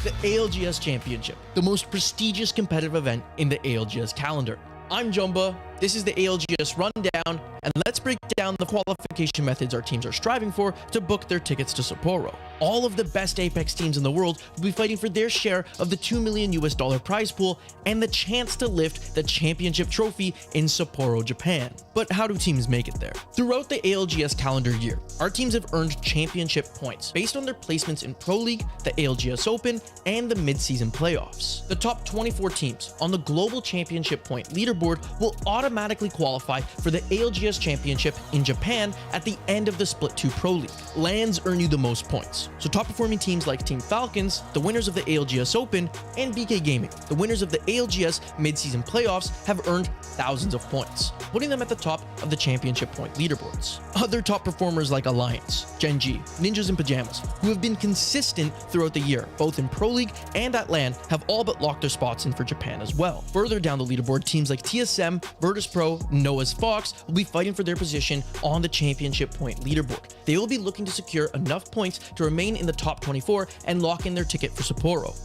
the ALGS Championship, the most prestigious competitive event in the ALGS calendar. I'm Jumba, this is the ALGS Rundown, and let's break down the qualification methods our teams are striving for to book their tickets to Sapporo. All of the best Apex teams in the world will be fighting for their share of the $2 million prize pool and the chance to lift the championship trophy in Sapporo, Japan. But how do teams make it there? Throughout the ALGS calendar year, our teams have earned championship points based on their placements in Pro League, the ALGS Open, and the mid-season playoffs. The top 24 teams on the global championship point leaderboard will automatically qualify for the ALGS Championship in Japan at the end of the Split 2 Pro League. Lands earn you the most points. So top performing teams like Team Falcons, the winners of the ALGS Open, and BK Gaming, the winners of the ALGS mid-season playoffs, have earned thousands of points, putting them at the top of the championship point leaderboards. Other top performers like Alliance, Gen G, Ninjas and Pyjamas, who have been consistent throughout the year, both in Pro League and at LAN, have all but locked their spots in for Japan as well. Further down the leaderboard, teams like TSM, Virtus Pro, Noah's Fox will be fighting for their position on the championship point leaderboard. They will be looking to secure enough points to remain in the top 24 and lock in their ticket for Sapporo.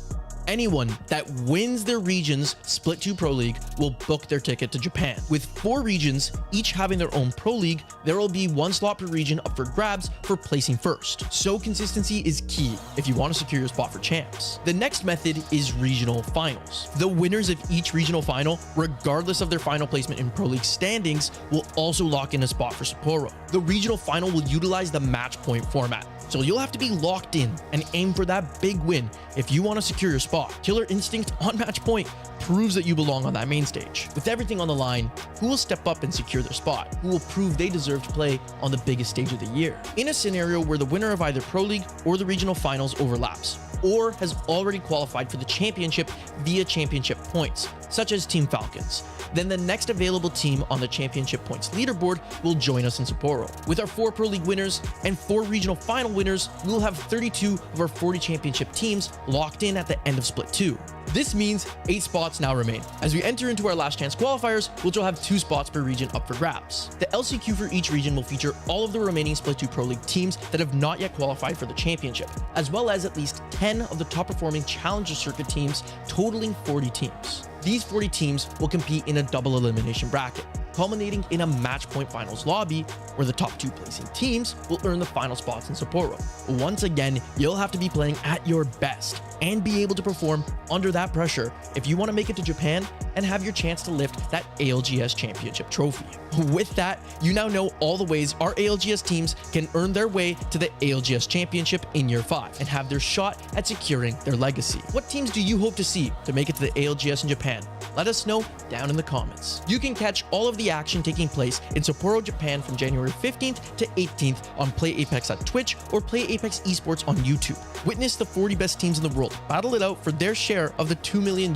Anyone that wins their region's Split 2 Pro League will book their ticket to Japan. With 4 regions, each having their own Pro League, there will be 1 slot per region up for grabs for placing first. So consistency is key if you want to secure your spot for champs. The next method is regional finals. The winners of each regional final, regardless of their final placement in Pro League standings, will also lock in a spot for Sapporo. The regional final will utilize the match point format, so you'll have to be locked in and aim for that big win if you want to secure your spot. Killer Instinct on match point proves that you belong on that main stage. With everything on the line, who will step up and secure their spot? Who will prove they deserve to play on the biggest stage of the year? In a scenario where the winner of either Pro League or the regional finals overlaps, or has already qualified for the championship via championship points, such as Team Falcons, then the next available team on the championship points leaderboard will join us in Sapporo. With our 4 Pro League winners and 4 regional final winners, we will have 32 of our 40 championship teams locked in at the end of Split 2. This means 8 spots now remain. As we enter into our last chance qualifiers, which will have 2 spots per region up for grabs. The LCQ for each region will feature all of the remaining Split 2 Pro League teams that have not yet qualified for the championship, as well as at least 10 of the top performing Challenger Circuit teams, totaling 40 teams. These 40 teams will compete in a double elimination bracket, culminating in a match point finals lobby where the top 2 placing teams will earn the final spots in Sapporo. Once again, you'll have to be playing at your best and be able to perform under that pressure if you want to make it to Japan and have your chance to lift that ALGS Championship trophy. With that, you now know all the ways our ALGS teams can earn their way to the ALGS Championship in year 5 and have their shot at securing their legacy. What teams do you hope to see to make it to the ALGS in Japan? Let us know down in the comments. You can catch all of the action taking place in Sapporo, Japan from January 15th to 18th on Play Apex at Twitch or Play Apex Esports on YouTube. Witness the 40 best teams in the world battle it out for their share of the $2 million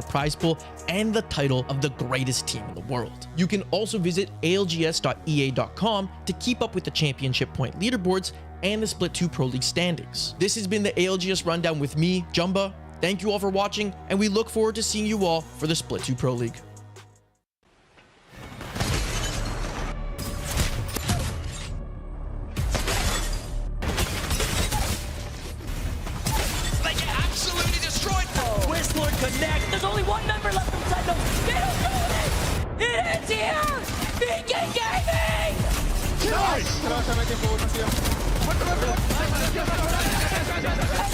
prize pool and the title of the greatest team in the world. You can also visit algs.ea.com to keep up with the championship point leaderboards and the Split 2 Pro League standings. This has been the ALGS Rundown with me, Jumba. Thank you all for watching, and we look forward to seeing you all for the Split 2 Pro League. They get absolutely destroyed. Whistler connect. There's only one member left from Sentinels. They don't know it. It is here. BK Gaming. Nice. And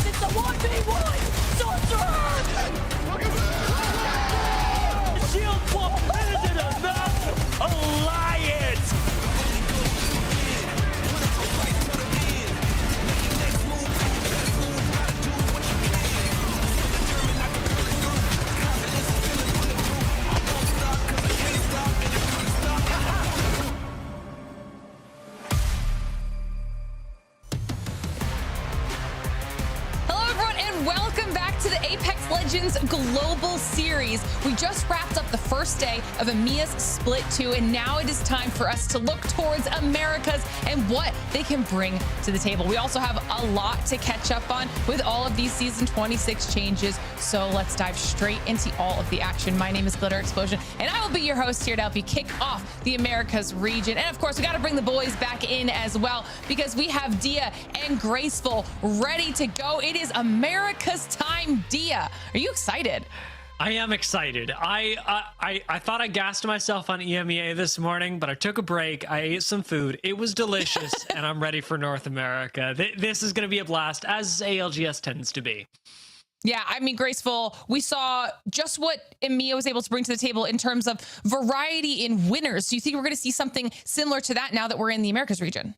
it's a 1v1. Sorcerer. Shield wall. Is it enough? Alliance. Welcome back to the Apex Legends Global Series. We just wrapped up the first day of EMEA's Split 2, and now it is time for us to look towards Americas and what they can bring to the table. We also have a lot to catch up on with all of these Season 26 changes, so let's dive straight into all of the action. My name is Glitter Explosion, and I will be your host here to help you kick off the Americas region. And of course, we got to bring the boys back in as well, because we have Dia and Graceful ready to go. It is America's time And Dia, are you excited? I am excited. I thought I gassed myself on EMEA this morning, but I took a break. I ate some food. It was delicious, and I'm ready for North America. This is going to be a blast, as ALGS tends to be. Yeah, I mean, Graceful, we saw just what EMEA was able to bring to the table in terms of variety in winners. Do you think we're going to see something similar to that now that we're in the Americas region?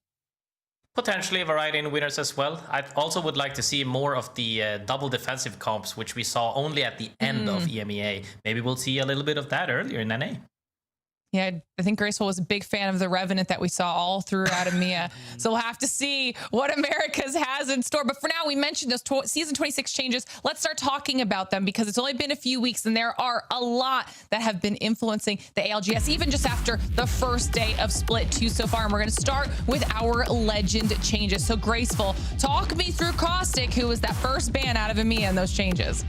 Potentially a variety in winners as well. I also would like to see more of the double defensive comps, which we saw only at the end of EMEA. Maybe we'll see a little bit of that earlier in NA. Yeah, I think Graceful was a big fan of the Revenant that we saw all throughout EMEA. So we'll have to see what Americas has in store. But for now, we mentioned those season 26 changes. Let's start talking about them because it's only been a few weeks and there are a lot that have been influencing the ALGS, even just after the first day of Split 2 so far. And we're going to start with our legend changes. So Graceful, talk me through Caustic, who was that first ban out of EMEA and those changes.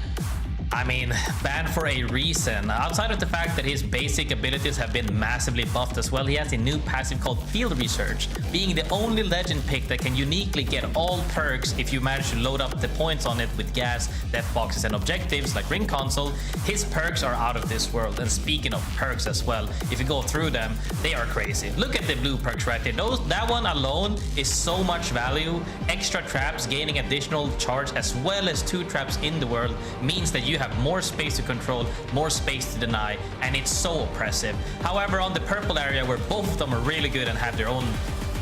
I mean, banned for a reason. Outside of the fact that his basic abilities have been massively buffed as well, he has a new passive called Field Research, being the only legend pick that can uniquely get all perks if you manage to load up the points on it with gas, death boxes, and objectives like Ring Console. His perks are out of this world. And speaking of perks as well, if you go through them, they are crazy. Look at the blue perks right there. That one alone is so much value. Extra traps, gaining additional charge, as well as 2 traps in the world, means that you have more space to control, more space to deny, and it's so oppressive. However, on the purple area, where both of them are really good and have their own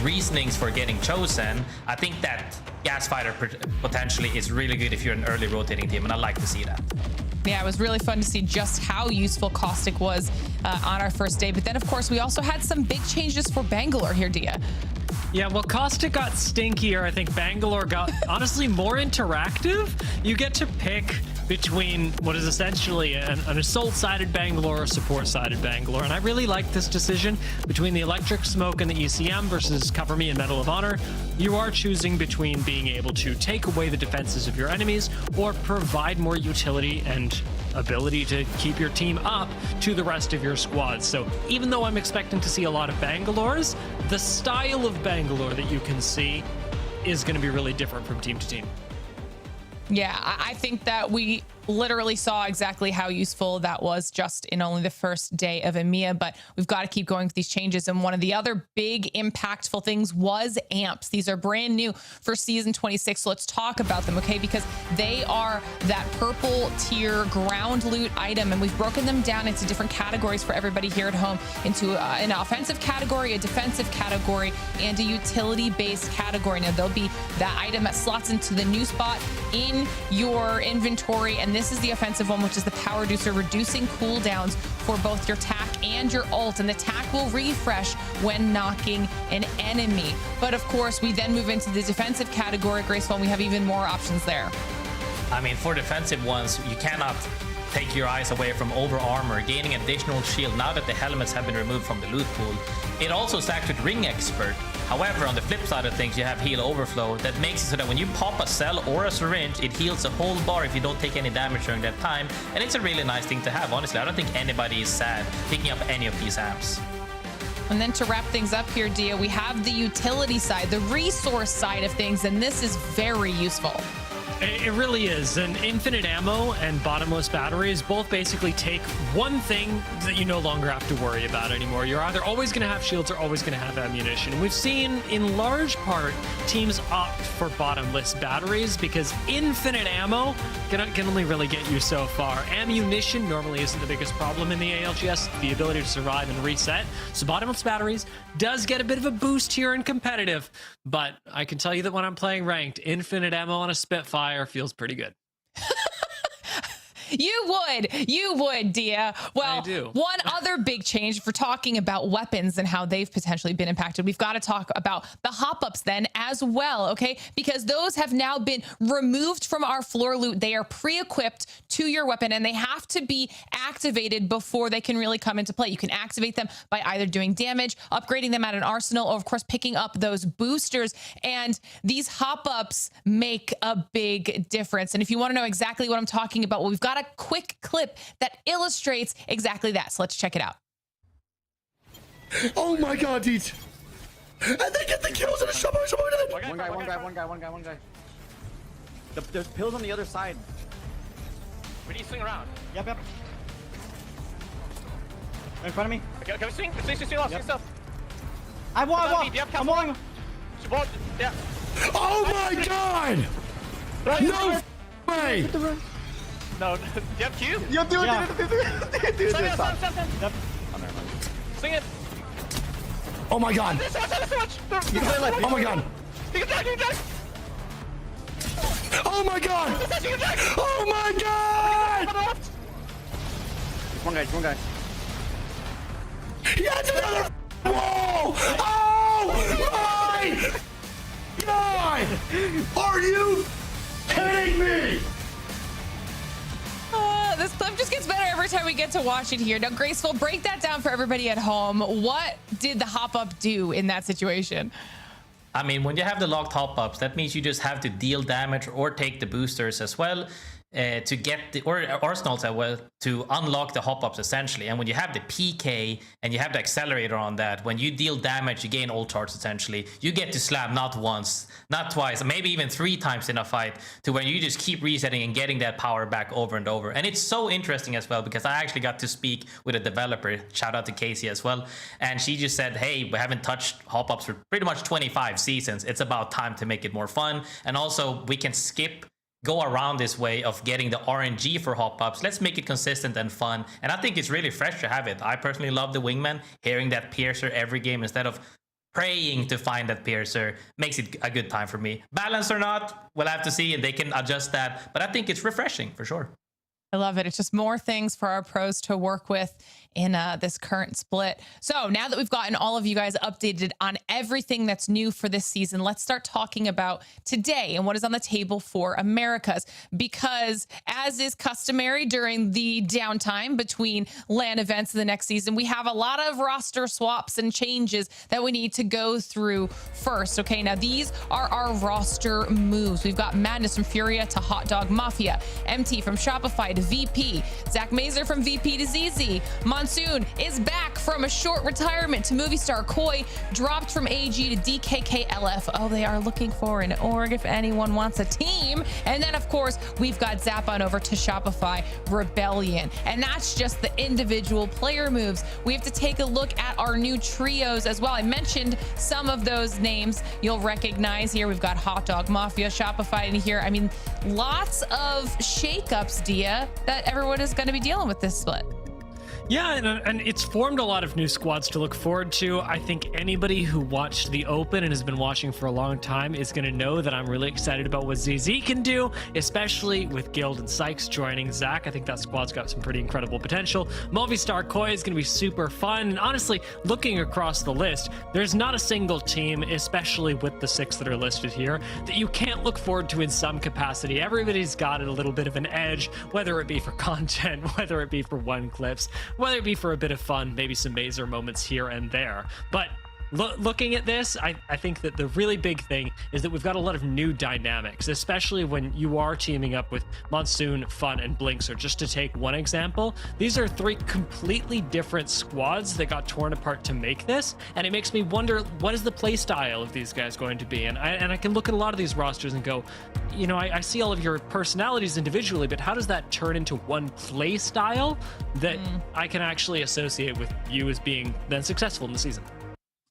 reasonings for getting chosen, I think that Gas Fighter potentially is really good if you're an early rotating team, and I like to see that. Yeah, it was really fun to see just how useful Caustic was on our first day. But then, of course, we also had some big changes for Bangalore here, Dia. Yeah, well, Caustic got stinkier. I think Bangalore got, honestly, more interactive. You get to pick between what is essentially an assault-sided Bangalore or support-sided Bangalore. And I really like this decision between the Electric Smoke and the ECM versus Cover Me and Medal of Honor. You are choosing between being able to take away the defenses of your enemies or provide more utility and ability to keep your team up to the rest of your squad. So even though I'm expecting to see a lot of Bangalores, the style of Bangalore that you can see is going to be really different from team to team. Yeah, I think that we literally saw exactly how useful that was just in only the first day of EMEA, but we've got to keep going with these changes. And one of the other big impactful things was amps. These are brand new for season 26. So let's talk about them, okay? Because they are that purple tier ground loot item, and we've broken them down into different categories for everybody here at home, into an offensive category, a defensive category, and a utility-based category. Now, there'll be that item that slots into the new spot in your inventory, and this is the offensive one, which is the Power Reducer, reducing cooldowns for both your TAC and your ult, and the TAC will refresh when knocking an enemy. But of course, we then move into the defensive category, Graceful, and we have even more options there. I mean, for defensive ones, you cannot take your eyes away from over armor, gaining additional shield now that the helmets have been removed from the loot pool. It also stacks with Ring Expert. However, on the flip side of things, you have Heal Overflow that makes it so that when you pop a cell or a syringe, it heals a whole bar if you don't take any damage during that time. And it's a really nice thing to have. Honestly, I don't think anybody is sad picking up any of these amps. And then to wrap things up here, Dia, we have the utility side, the resource side of things, and this is very useful. It really is. And infinite ammo and bottomless batteries both basically take one thing that you no longer have to worry about anymore. You're either always going to have shields or always going to have ammunition. And we've seen, in large part, teams opt for bottomless batteries because infinite ammo can only really get you so far. Ammunition normally isn't the biggest problem in the ALGS, the ability to survive and reset. So bottomless batteries does get a bit of a boost here in competitive. But I can tell you that when I'm playing ranked, infinite ammo on a Spitfire feels pretty good. You would, Dia. Well, I do. One other big change, for talking about weapons and how they've potentially been impacted, we've got to talk about the hop-ups then as well, okay? Because those have now been removed from our floor loot. They are pre-equipped to your weapon, and they have to be activated before they can really come into play. You can activate them by either doing damage, upgrading them at an arsenal, or of course picking up those boosters. And these hop-ups make a big difference. And if you want to know exactly what I'm talking about, well, we've got a quick clip that illustrates exactly that. So let's check it out. Oh my god, dude. And they get the kills in a shop. One guy. There's pills on the other side. We need to swing around. Yep. Right in front of me. Okay, can we swing? Swing off, swing stuff. I'm walling. Yeah. Oh my god! No way! No, do you have Q? Yeah. Stop. Swing it. Oh my god! You can play left. Oh my god! You can attack. Oh my god! Oh my god! One guy. He has another wall! Oh my god! Are you kidding me? This clip just gets better every time we get to watch it here. Now, Graceful, break that down for everybody at home. What did the hop-up do in that situation? I mean, when you have the locked hop-ups, that means you just have to deal damage or take the boosters as well to get the arsenals as well to unlock the hop-ups essentially. And when you have the PK and you have the accelerator on that, when you deal damage, you gain ult charts essentially. You get to slam not once, not twice, maybe even 3 times in a fight, to where you just keep resetting and getting that power back over and over. And it's so interesting as well because I actually got to speak with a developer, shout out to Casey as well, and she just said, hey, we haven't touched hop-ups for pretty much 25 seasons. It's about time to make it more fun, and also we can go around this way of getting the RNG for hop-ups. Let's make it consistent and fun. And I think it's really fresh to have it. I personally love the wingman. Hearing that piercer every game instead of praying to find that piercer makes it a good time for me. Balance or not, we'll have to see, and they can adjust that. But I think it's refreshing for sure. I love it. It's just more things for our pros to work with in this current split. So now that we've gotten all of you guys updated on everything that's new for this season, let's start talking about today and what is on the table for Americas. Because as is customary during the downtime between LAN events in the next season, we have a lot of roster swaps and changes that we need to go through first. Okay, now these are our roster moves. We've got Madness from Furia to Hot Dog Mafia, MT from Shopify to VP, Zach Mazer from VP to ZZ, Monsoon is back from a short retirement to Movie Star, Koi dropped from AG to DKKLF. Oh, they are looking for an org if anyone wants a team. And then of course we've got Zap on over to Shopify Rebellion, and that's just the individual player moves. We have to take a look at our new trios as well. I mentioned some of those names you'll recognize here. We've got Hot Dog Mafia, Shopify in here. I mean, lots of shakeups, Dia, that everyone is going to be dealing with this split. Yeah, and it's formed a lot of new squads to look forward to. I think anybody who watched the Open and has been watching for a long time is going to know that I'm really excited about what ZZ can do, especially with Guild and Sykes joining Zach. I think that squad's got some pretty incredible potential. Movistar Koi is going to be super fun. And honestly, looking across the list, there's not a single team, especially with the 6 that are listed here, that you can't look forward to in some capacity. Everybody's got a little bit of an edge, whether it be for content, whether it be for one clips, whether it be for a bit of fun, maybe some Mazer moments here and there. But looking at this, I think that the really big thing is that we've got a lot of new dynamics, especially when you are teaming up with Monsoon, Fun, and Blinkster. Just to take one example, these are 3 completely different squads that got torn apart to make this, and it makes me wonder, what is the play style of these guys going to be? And I can look at a lot of these rosters and go, you know, I see all of your personalities individually, but how does that turn into one play style that I can actually associate with you as being then successful in the season?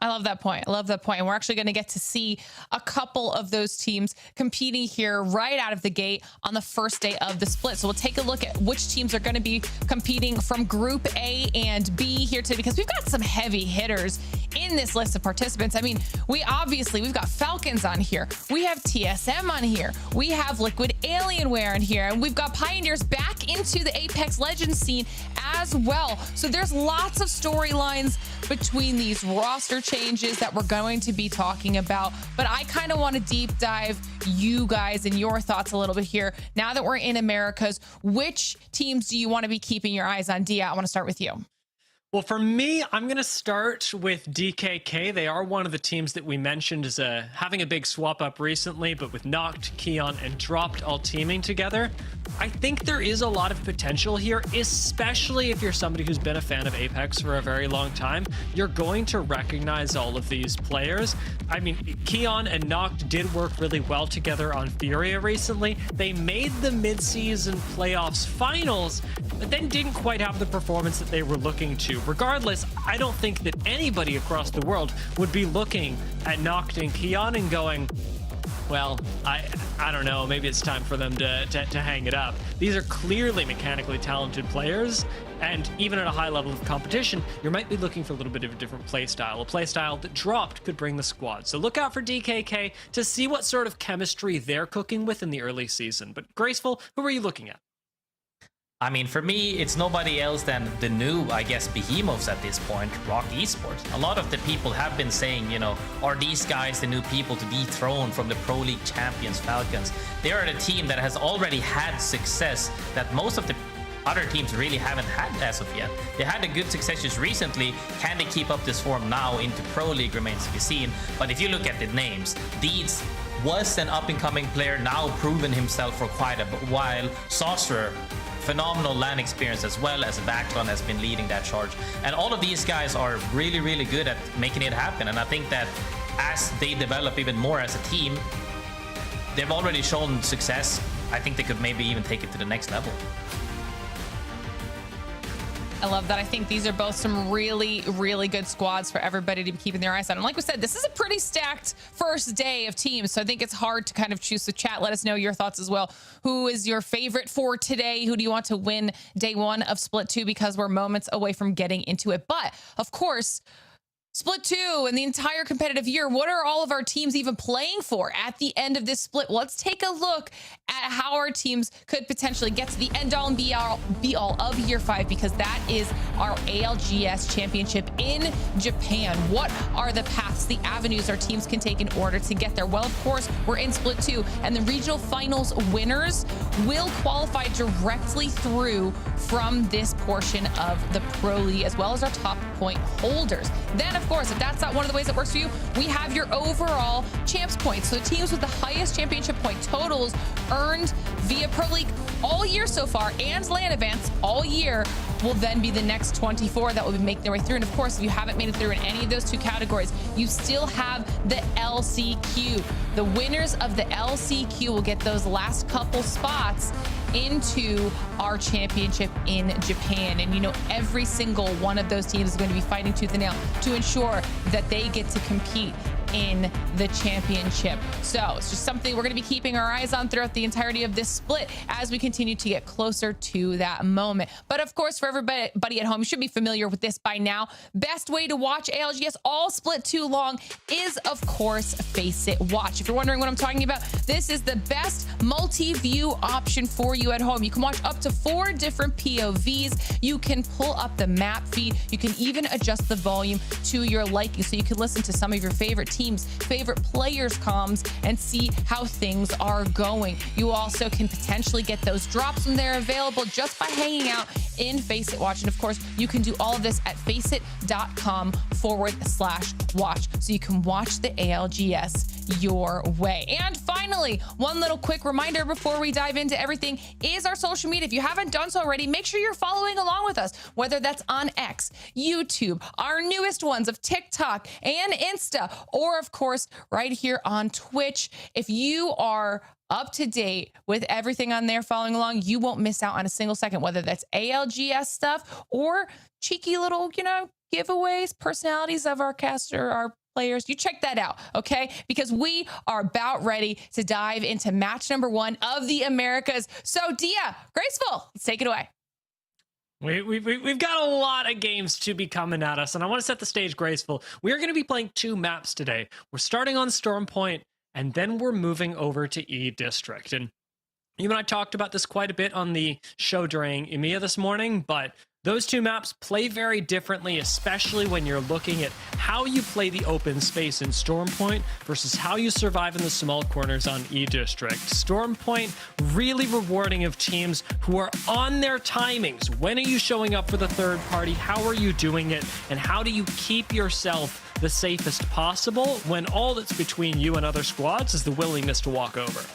I love that point. I love that point. And we're actually going to get to see a couple of those teams competing here right out of the gate on the first day of the split. So we'll take a look at which teams are going to be competing from Group A and B here today, because we've got some heavy hitters in this list of participants. I mean, we've got Falcons on here. We have TSM on here. We have Liquid Alienware in here. And we've got Pioneers back into the Apex Legends scene as well. So there's lots of storylines between these roster changes that we're going to be talking about, but I kind of want to deep dive you guys and your thoughts a little bit here. Now that we're in Americas, which teams do you want to be keeping your eyes on? Dia, I want to start with you. Well, for me, I'm going to start with DKK. They are one of the teams that we mentioned as having a big swap up recently, but with Noct, Keon, and Dropped all teaming together. I think there is a lot of potential here, especially if you're somebody who's been a fan of Apex for a very long time. You're going to recognize all of these players. I mean, Keon and Noct did work really well together on Furia recently. They made the mid-season playoffs finals, but then didn't quite have the performance that they were looking to. Regardless, I don't think that anybody across the world would be looking at Noct and Keon and going, well, I don't know, maybe it's time for them to hang it up. These are clearly mechanically talented players, and even at a high level of competition, you might be looking for a little bit of a different playstyle. A playstyle that dropped could bring the squad. So look out for DKK to see what sort of chemistry they're cooking with in the early season. But Graceful, who are you looking at? I mean, for me, it's nobody else than the new, I guess, behemoths at this point, Rock Esports. A lot of the people have been saying, you know, are these guys the new people to dethrone from the Pro League champions, Falcons? They are the team that has already had success that most of the other teams really haven't had as of yet. They had a good success just recently. Can they keep up this form now into Pro League remains to be seen. But if you look at the names, Deeds was an up-and-coming player, now proven himself for quite a while. Sorcerer, phenomenal LAN experience, as well as Backlund has been leading that charge. And all of these guys are really, really good at making it happen. And I think that as they develop even more as a team, they've already shown success. I think they could maybe even take it to the next level. I love that. I think these are both some really, really good squads for everybody to be keeping their eyes on. And like we said, this is a pretty stacked first day of teams, so I think it's hard to kind of choose. The chat, let us know your thoughts as well. Who is your favorite for today? Who do you want to win day one of Split 2? Because we're moments away from getting into it. But of course, Split 2 and the entire competitive year, what are all of our teams even playing for at the end of this split? Well, let's take a look at how our teams could potentially get to the end-all and be-all of Year 5, because that is our ALGS Championship in Japan. What are the paths, the avenues our teams can take in order to get there? Well, of course, we're in Split 2, and the regional finals winners will qualify directly through from this portion of the Pro League, as well as our top point holders. Then, of course, if that's not one of the ways that works for you, we have your overall champs points. So teams with the highest championship point totals earned via Pro League all year so far and LAN events all year will then be the next 24 that will be making their way through. And of course, if you haven't made it through in any of those two categories, you still have the LCQ. The winners of the LCQ will get those last couple spots into our championship in Japan. And you know, every single one of those teams is going to be fighting tooth and nail to ensure that they get to compete in the championship. So it's just something we're going to be keeping our eyes on throughout the entirety of this split as we continue to get closer to that moment. But of course, for everybody at home, you should be familiar with this by now. Best way to watch ALGS all Split 2 long is, of course, Face It Watch. If you're wondering what I'm talking about, this is the best multi-view option for you at home. You can watch up to 4 different POVs. You can pull up the map feed. You can even adjust the volume to your liking, so you can listen to some of your favorite teams, favorite players' comms, and see how things are going. You also can potentially get those drops when they're available just by hanging out in Face It Watch. And of course, you can do all of this at faceit.com/watch, so you can watch the ALGS your way. And finally, one little quick reminder before we dive into everything is our social media. If you haven't done so already, make sure you're following along with us, whether that's on X, YouTube, our newest ones of TikTok and Insta, or of course, right here on Twitch. If you are up to date with everything on there following along, you won't miss out on a single second, whether that's ALGS stuff or cheeky little, giveaways, personalities of our caster, our players. You check that out, okay? Because we are about ready to dive into match number 1 of the Americas. So Dia, Graceful, let's take it away. We've got a lot of games to be coming at us, and I want to set the stage, Graceful. We are going to be playing 2 maps today. We're starting on Storm Point, and then we're moving over to E District. And you and I talked about this quite a bit on the show during EMEA this morning, but those 2 maps play very differently, especially when you're looking at how you play the open space in Storm Point versus how you survive in the small corners on E District. Storm Point, really rewarding of teams who are on their timings. When are you showing up for the third party? How are you doing it? And how do you keep yourself the safest possible when all that's between you and other squads is the willingness to walk over?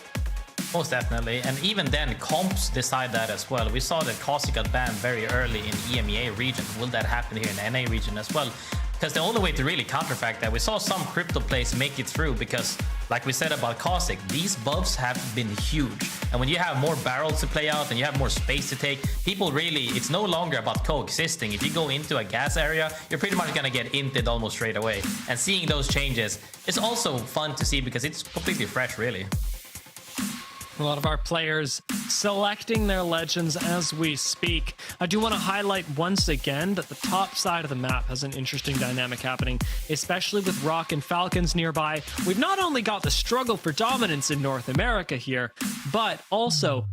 Most definitely, and even then, comps decide that as well. We saw that Caustic got banned very early in EMEA region. Will that happen here in NA region as well? Because the only way to really counterfact that, we saw some crypto plays make it through because, like we said about Caustic, these buffs have been huge. And when you have more barrels to play out and you have more space to take, people really, it's no longer about coexisting. If you go into a gas area, you're pretty much going to get inted almost straight away. And seeing those changes is also fun to see because it's completely fresh, really. A lot of our players selecting their legends as we speak. I do want to highlight once again that the top side of the map has an interesting dynamic happening, especially with Rock and Falcons nearby. We've not only got the struggle for dominance in North America here, but also,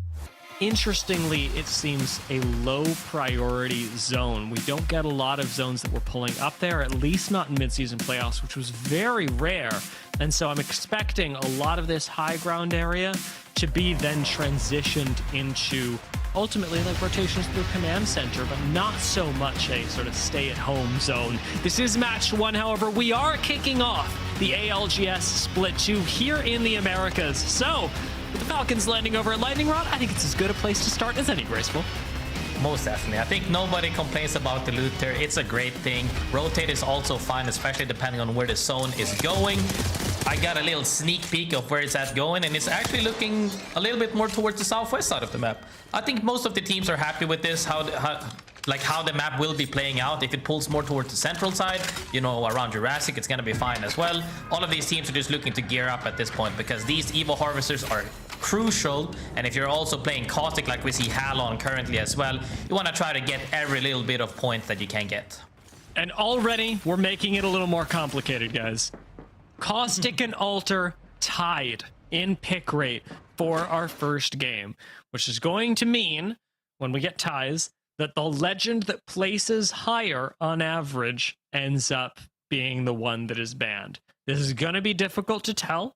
interestingly, it seems a low priority zone. We don't get a lot of zones that we're pulling up there, at least not in mid-season playoffs, which was very rare. And so I'm expecting a lot of this high ground area to be then transitioned into ultimately like rotations through command center, but not so much a sort of stay-at-home zone. This is match 1, however. We are kicking off the ALGS Split 2 here in the Americas. So, with the Falcons landing over at Lightning Rod, I think it's as good a place to start as any, Graceful. Most definitely. I think nobody complains about the loot there. It's a great thing. Rotate is also fine, especially depending on where the zone is going. I got a little sneak peek of where it's at going, and it's actually looking a little bit more towards the southwest side of the map. I think most of the teams are happy with this, how the map will be playing out. If it pulls more towards the central side, you know, around Jurassic, it's going to be fine as well. All of these teams are just looking to gear up at this point because these Evo Harvesters are crucial. And if you're also playing Caustic like we see Halon currently as well, you want to try to get every little bit of points that you can get. And already we're making it a little more complicated, guys. Caustic and Alter tied in pick rate for our first game, which is going to mean when we get ties that the legend that places higher on average ends up being the one that is banned. This is going to be difficult to tell.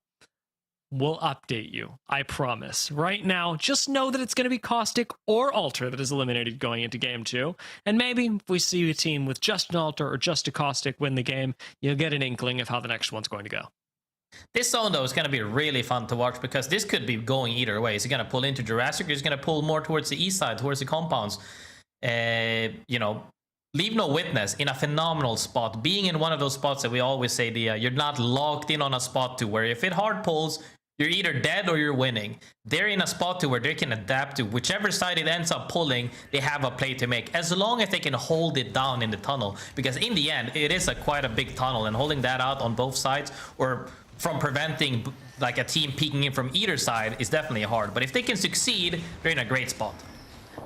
We'll update you, I promise. Right now, just know that it's going to be Caustic or Alter that is eliminated going into game 2. And maybe if we see a team with just an Alter or just a Caustic win the game, you'll get an inkling of how the next one's going to go. This zone, though, is going to be really fun to watch because this could be going either way. Is he going to pull into Jurassic or is he going to pull more towards the east side, towards the compounds? You know, LeaveNoWitness in a phenomenal spot. Being in one of those spots that we always say, you're not locked in on a spot to where if it hard pulls, you're either dead or you're winning. They're in a spot to where they can adapt to whichever side it ends up pulling. They have a play to make as long as they can hold it down in the tunnel, because in the end it is quite a big tunnel, and holding that out on both sides or from preventing like a team peeking in from either side is definitely hard. But if they can succeed, they're in a great spot.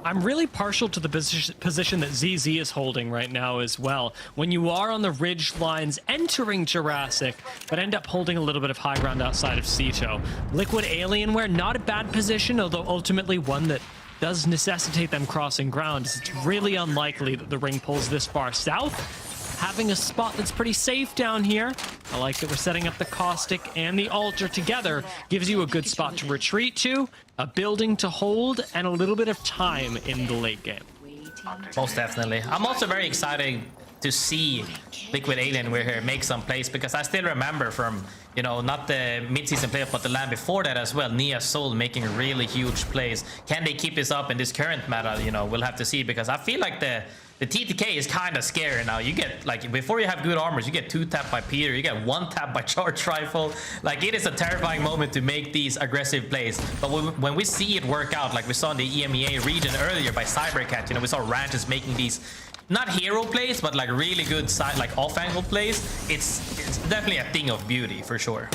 I'm really partial to the position that ZZ is holding right now as well. When you are on the ridge lines entering Jurassic, but end up holding a little bit of high ground outside of Ceto. Liquid Alienware, not a bad position, although ultimately one that does necessitate them crossing ground. It's really unlikely that the ring pulls this far south. Having a spot that's pretty safe down here. I like that we're setting up the Caustic and the Alter together. Gives you a good spot to retreat to, a building to hold, and a little bit of time in the late game. Most definitely. I'm also very excited to see Liquid Alienware here make some plays, because I still remember from, you know, not the mid-season playoff, but the land before that as well, Nia Soul making really huge plays. Can they keep this up in this current meta? You know, we'll have to see, because I feel like the TTK is kind of scary now. You get, like, before you have good armors, you get 2 tap by Peter, you get 1 tap by Charge Rifle. Like, it is a terrifying moment to make these aggressive plays. But when we see it work out, like we saw in the EMEA region earlier by Cybercat, you know, we saw Ranches making these, not hero plays, but like really good side, like off-angle plays. It's definitely a thing of beauty, for sure.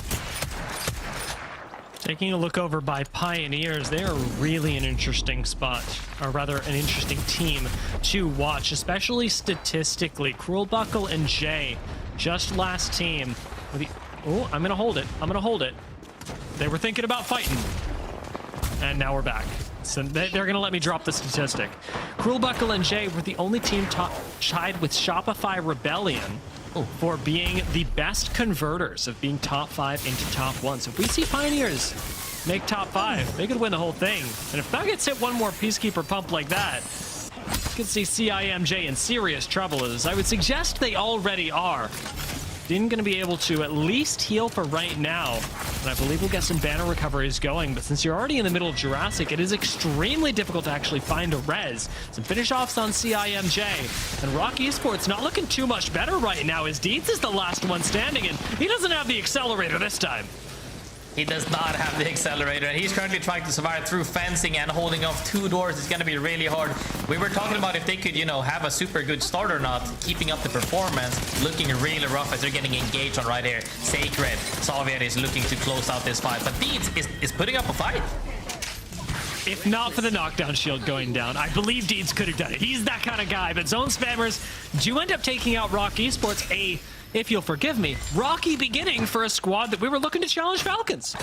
Taking a look over by Pioneers, they are really an interesting spot, or rather an interesting team to watch, especially statistically. Cruel Buckle and Jay, just last team. Oh, I'm gonna hold it. I'm gonna hold it. They were thinking about fighting, and now we're back. So they're gonna let me drop the statistic. Cruel Buckle and Jay were the only team tied with Shopify Rebellion for being the best converters of being top 5 into top 1. So if we see Pioneers make top 5, they could win the whole thing. And if Nuggets hit one more Peacekeeper pump like that, you could see CIMJ in serious trouble, as I would suggest they already are. Dean gonna be able to at least heal for right now. And I believe we'll get some banner recoveries going, but since you're already in the middle of Jurassic, it is extremely difficult to actually find a res. Some finish offs on CIMJ, and Rock Esports not looking too much better right now as Deeds is the last one standing, and he doesn't have the accelerator this time. He does not have the accelerator, and he's currently trying to survive through fencing and holding off 2 doors. It's going to be really hard. We were talking about if they could, you know, have a super good start or not, keeping up the performance, looking really rough as they're getting engaged on right here. Sacred, Soviet is looking to close out this fight, but Deeds is putting up a fight. If not for the knockdown shield going down, I believe Deeds could have done it. He's that kind of guy, but Zone Spammers do end up taking out Rock Esports, if you'll forgive me, rocky beginning for a squad that we were looking to challenge Falcons.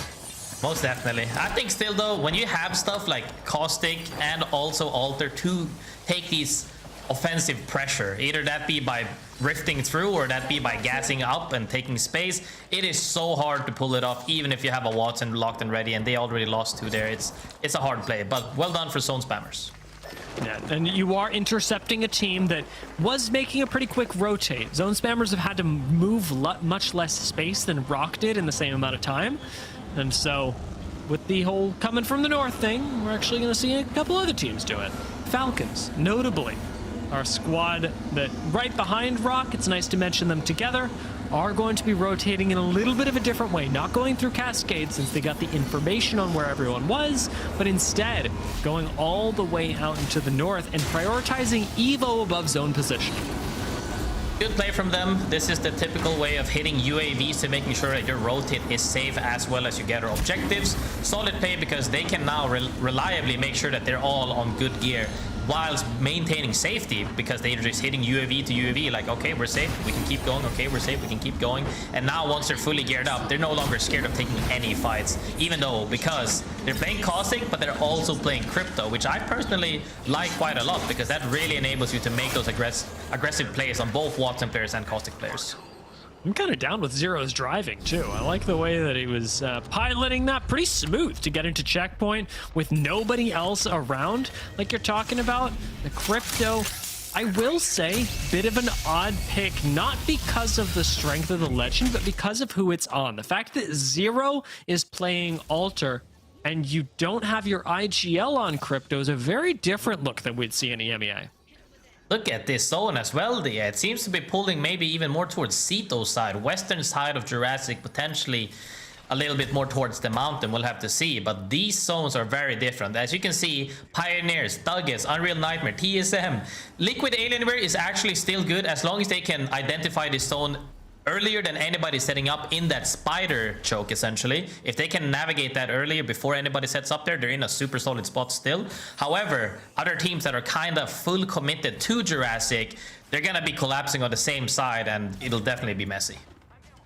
Most definitely. I think still though, when you have stuff like Caustic and also Alter to take these offensive pressure, either that be by rifting through or that be by gassing up and taking space, it is so hard to pull it off, even if you have a Watson locked and ready, and they already lost 2 there. It's a hard play, but well done for Zone Spammers. Yeah, and you are intercepting a team that was making a pretty quick rotate. Zone Spammers have had to move much less space than Rock did in the same amount of time. And so, with the whole coming from the north thing, we're actually going to see a couple other teams do it. Falcons, notably, our squad that right behind Rock, it's nice to mention them together, are going to be rotating in a little bit of a different way, not going through Cascade since they got the information on where everyone was, but instead going all the way out into the north and prioritizing Evo above zone position. Good play from them. This is the typical way of hitting UAVs to making sure that your rotate is safe as well as you get our objectives. Solid play because they can now reliably make sure that they're all on good gear whilst maintaining safety, because they're just hitting UAV to UAV like, okay, we're safe, we can keep going, okay, we're safe, we can keep going. And now once they're fully geared up, they're no longer scared of taking any fights, even though because they're playing Caustic, but they're also playing Crypto, which I personally like quite a lot because that really enables you to make those aggressive plays on both Watson players and Caustic players. I'm kind of down with Zero's driving, too. I like the way that he was piloting that pretty smooth to get into checkpoint with nobody else around, like you're talking about. The Crypto, I will say, bit of an odd pick, not because of the strength of the Legend, but because of who it's on. The fact that Zero is playing Alter and you don't have your IGL on Crypto is a very different look than we'd see in EMEA. Look at this zone as well. It seems to be pulling maybe even more towards Cito's side, western side of Jurassic, potentially a little bit more towards the mountain. We'll have to see, but these zones are very different. As you can see, Pioneers, THUGGETS, Unreal Nightmare, TSM, Liquid Alienware is actually still good as long as they can identify this zone earlier than anybody setting up in that spider choke, essentially. If they can navigate that earlier before anybody sets up there, they're in a super solid spot still. However, other teams that are kind of full committed to Jurassic, they're gonna be collapsing on the same side and it'll definitely be messy.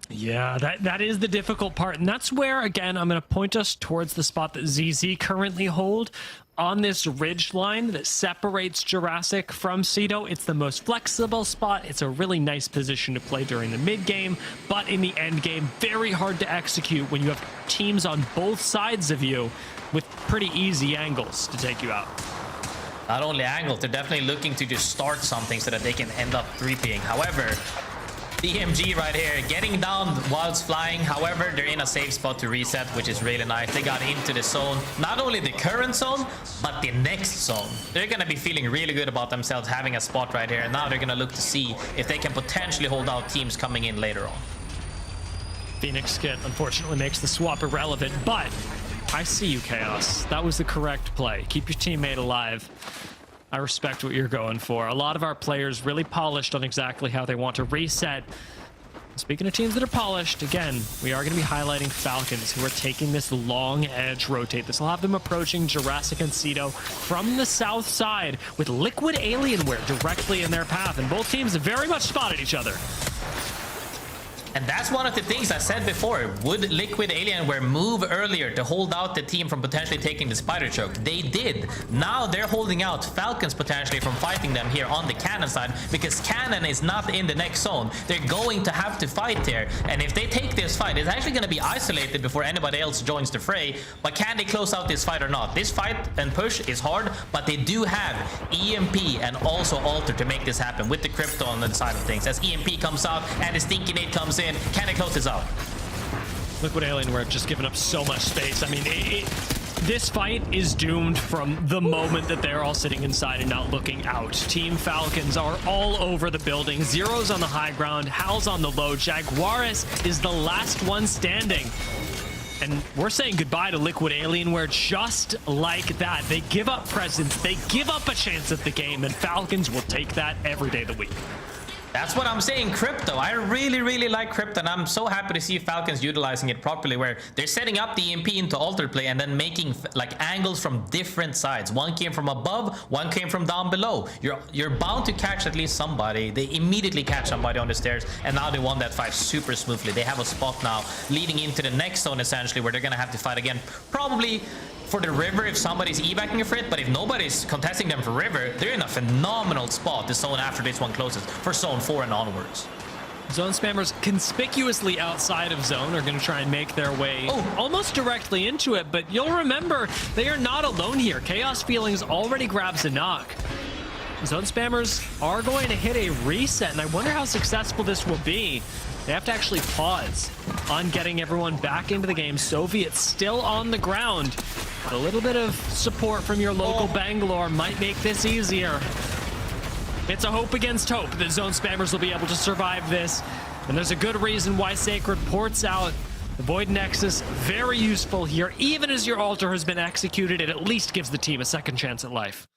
Yeah, that is the difficult part, and that's where, again, I'm going to point us towards the spot that ZZ currently hold on this ridge line that separates Jurassic from Cito. It's the most flexible spot. It's a really nice position to play during the mid game, but in the end game, very hard to execute when you have teams on both sides of you with pretty easy angles to take you out. Not only angles, they're definitely looking to just start something so that they can end up 3Ping. However, DMG right here getting down whilst flying. However, they're in a safe spot to reset, which is really nice. They got into the zone, not only the current zone, but the next zone. They're going to be feeling really good about themselves having a spot right here. And now they're going to look to see if they can potentially hold out teams coming in later on. Phoenix Kit unfortunately makes the swap irrelevant, but I see you, Chaos. That was the correct play. Keep your teammate alive. I respect what you're going for. A lot of our players really polished on exactly how they want to reset. Speaking of teams that are polished, again, we are going to be highlighting Falcons, who are taking this long edge rotate. This will have them approaching Jurassic and Cito from the south side with Liquid Alienware directly in their path, and both teams have very much spotted each other. And that's one of the things I said before. Would Liquid Alienware move earlier to hold out the team from potentially taking the spider choke? They did. Now they're holding out Falcons potentially from fighting them here on the Cannon side, because Cannon is not in the next zone. They're going to have to fight there. And if they take this fight, it's actually going to be isolated before anybody else joins the fray. But can they close out this fight or not? This fight and push is hard, but they do have EMP and also Alter to make this happen with the Crypto on the side of things. As EMP comes out and the Stinky Nate comes in, can they close this out? Liquid Alienware just giving up so much space. I mean, this fight is doomed from the moment that they're all sitting inside and not looking out. Team Falcons are all over the building. Zero's on the high ground, Hal's on the low. Jaguares is the last one standing. And we're saying goodbye to Liquid Alienware just like that. They give up presence, they give up a chance at the game, and Falcons will take that every day of the week. That's what I'm saying, Crypto. I really like Crypto, and I'm so happy to see Falcons utilizing it properly, where they're setting up the EMP into altar play and then making like angles from different sides. One came from above, one came from down below. You're bound to catch at least somebody. They immediately catch somebody on the stairs, and now they won that fight super smoothly. They have a spot now leading into the next zone, essentially, where they're gonna have to fight again, probably for the river if somebody's evacuating for it. But if nobody's contesting them for river, they're in a phenomenal spot, the zone after this one closes, for zone 4 and onwards. Zone spammers conspicuously outside of zone are going to try and make their way almost directly into it, but you'll remember they are not alone here. Chaos Feelings already grabs a knock. Zone spammers are going to hit a reset, and I wonder how successful this will be. They have to actually pause on getting everyone back into the game. Soviet's still on the ground. A little bit of support from your local Bangalore might make this easier. It's a hope against hope that Zone Spammers will be able to survive this. And there's a good reason why Sacred ports out the Void Nexus. Very useful here. Even as your altar has been executed, it at least gives the team a second chance at life.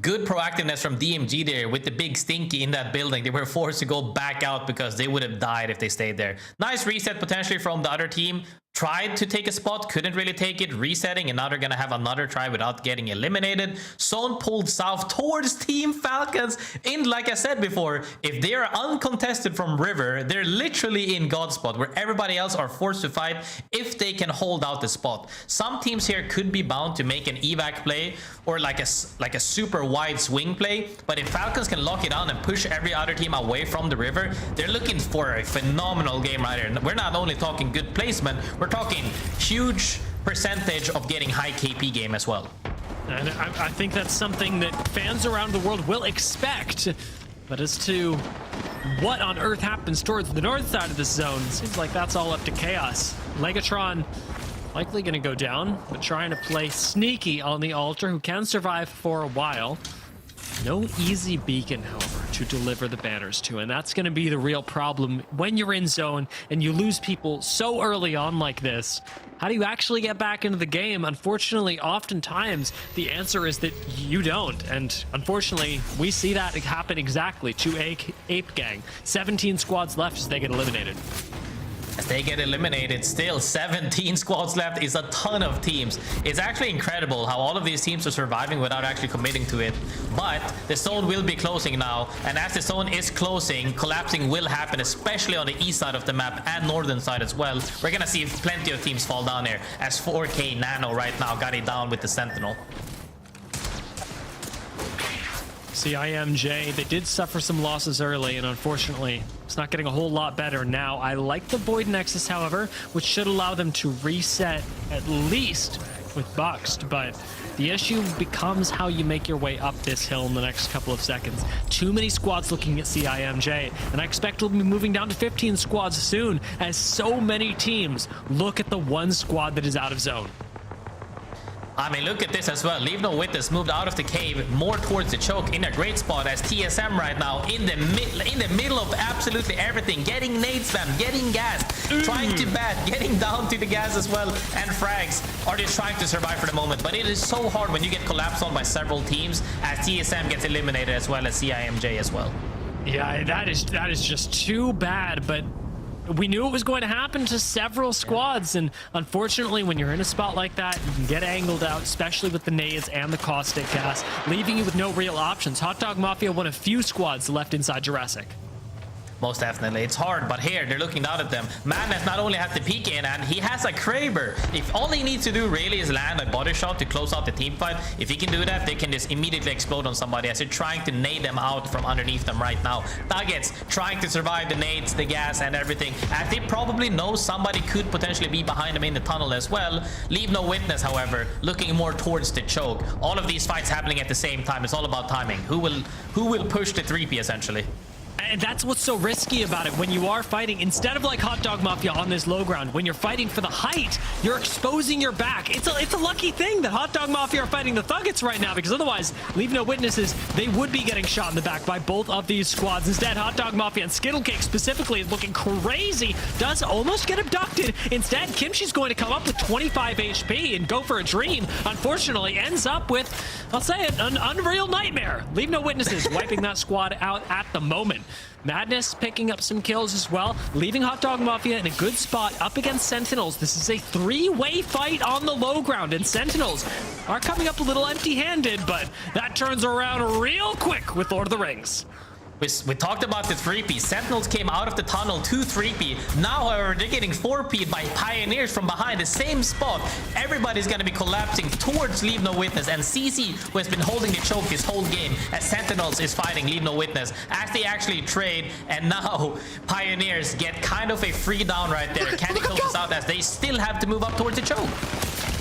Good proactiveness from DMG there with the big Stinky in that building. They were forced to go back out because they would have died if they stayed there. Nice reset potentially from the other team. Tried to take a spot, couldn't really take it, resetting, and now they're gonna have another try without getting eliminated. Zone pulled south towards Team Falcons. And like I said before, if they are uncontested from river, they're literally in God spot, where everybody else are forced to fight if they can hold out the spot. Some teams here could be bound to make an evac play or like a super wide swing play, but if Falcons can lock it down and push every other team away from the river, they're looking for a phenomenal game right here. We're not only talking good placement, we're talking huge percentage of getting high KP game as well. And I think that's something that fans around the world will expect. But as to what on earth happens towards the north side of this zone, seems like that's all up to Chaos. Legatron likely going to go down, but trying to play sneaky on the altar, who can survive for a while. No easy beacon, however, to deliver the banners to, and that's going to be the real problem when you're in zone and you lose people so early on like this. How do you actually get back into the game? Unfortunately, oftentimes the answer is that you don't, and unfortunately we see that happen exactly to Ape Gang. 17 squads left as they get eliminated. As they get eliminated, still 17 squads left is a ton of teams. It's actually incredible how all of these teams are surviving without actually committing to it. But the zone will be closing now, and as the zone is closing, collapsing will happen, especially on the east side of the map and northern side as well. We're gonna see plenty of teams fall down there, as 4K Nano right now got it down with the Sentinel. CIMJ, they did suffer some losses early, and unfortunately, it's not getting a whole lot better now. I like the Void Nexus, however, which should allow them to reset at least with Buxed, but the issue becomes how you make your way up this hill in the next couple of seconds. Too many squads looking at CIMJ, and I expect we'll be moving down to 15 squads soon, as so many teams look at the one squad that is out of zone. I mean, look at this as well. LeaveNoWitness moved out of the cave more towards the choke in a great spot, as TSM right now in the middle of absolutely everything, getting nade spam, getting gas, trying to bat, getting down to the gas as well, and frags are just trying to survive for the moment. But it is so hard when you get collapsed on by several teams, as TSM gets eliminated as well as CIMJ as well. Yeah, that is just too bad, but we knew it was going to happen to several squads, and unfortunately when you're in a spot like that, you can get angled out, especially with the nades and the caustic gas, leaving you with no real options. Hot Dog Mafia, one of few squads left inside Jurassic. Most definitely. It's hard, but here they're looking out at them. Madness not only has the peek in, and he has a Kraber. If all he needs to do really is land a body shot to close out the team fight, if he can do that, they can just immediately explode on somebody, as they're trying to nade them out from underneath them right now. THUGGETS trying to survive the nades, the gas, and everything, as they probably know somebody could potentially be behind them in the tunnel as well. LeaveNoWitness, however, looking more towards the choke. All of these fights happening at the same time. It's all about timing. Who will push the 3P essentially? And that's what's so risky about it. When you are fighting, instead of like Hot Dog Mafia on this low ground, when you're fighting for the height, you're exposing your back. It's a lucky thing that Hot Dog Mafia are fighting the THUGGETS right now, because otherwise, LeaveNoWitnesses, they would be getting shot in the back by both of these squads. Instead, Hot Dog Mafia and Skittlecake specifically is looking crazy. Does almost get abducted. Instead, Kimchi's going to come up with 25 HP and go for a dream. Unfortunately, ends up with, I'll say it, an unreal nightmare. LeaveNoWitnesses wiping that squad out at the moment. Madness picking up some kills as well, leaving Hot Dog Mafia in a good spot up against Sentinels. This is a three-way fight on the low ground, and Sentinels are coming up a little empty-handed, but that turns around real quick with Lord of the Rings. We talked about the 3P. Sentinels came out of the tunnel to 3P. Now, however, they're getting 4P by Pioneers from behind the same spot. Everybody's going to be collapsing towards LeaveNoWitness, and CC, who has been holding the choke this whole game, as Sentinels is fighting LeaveNoWitness, as they actually trade, and now Pioneers get kind of a free down right there. Can they close this out, as they still have to move up towards the choke?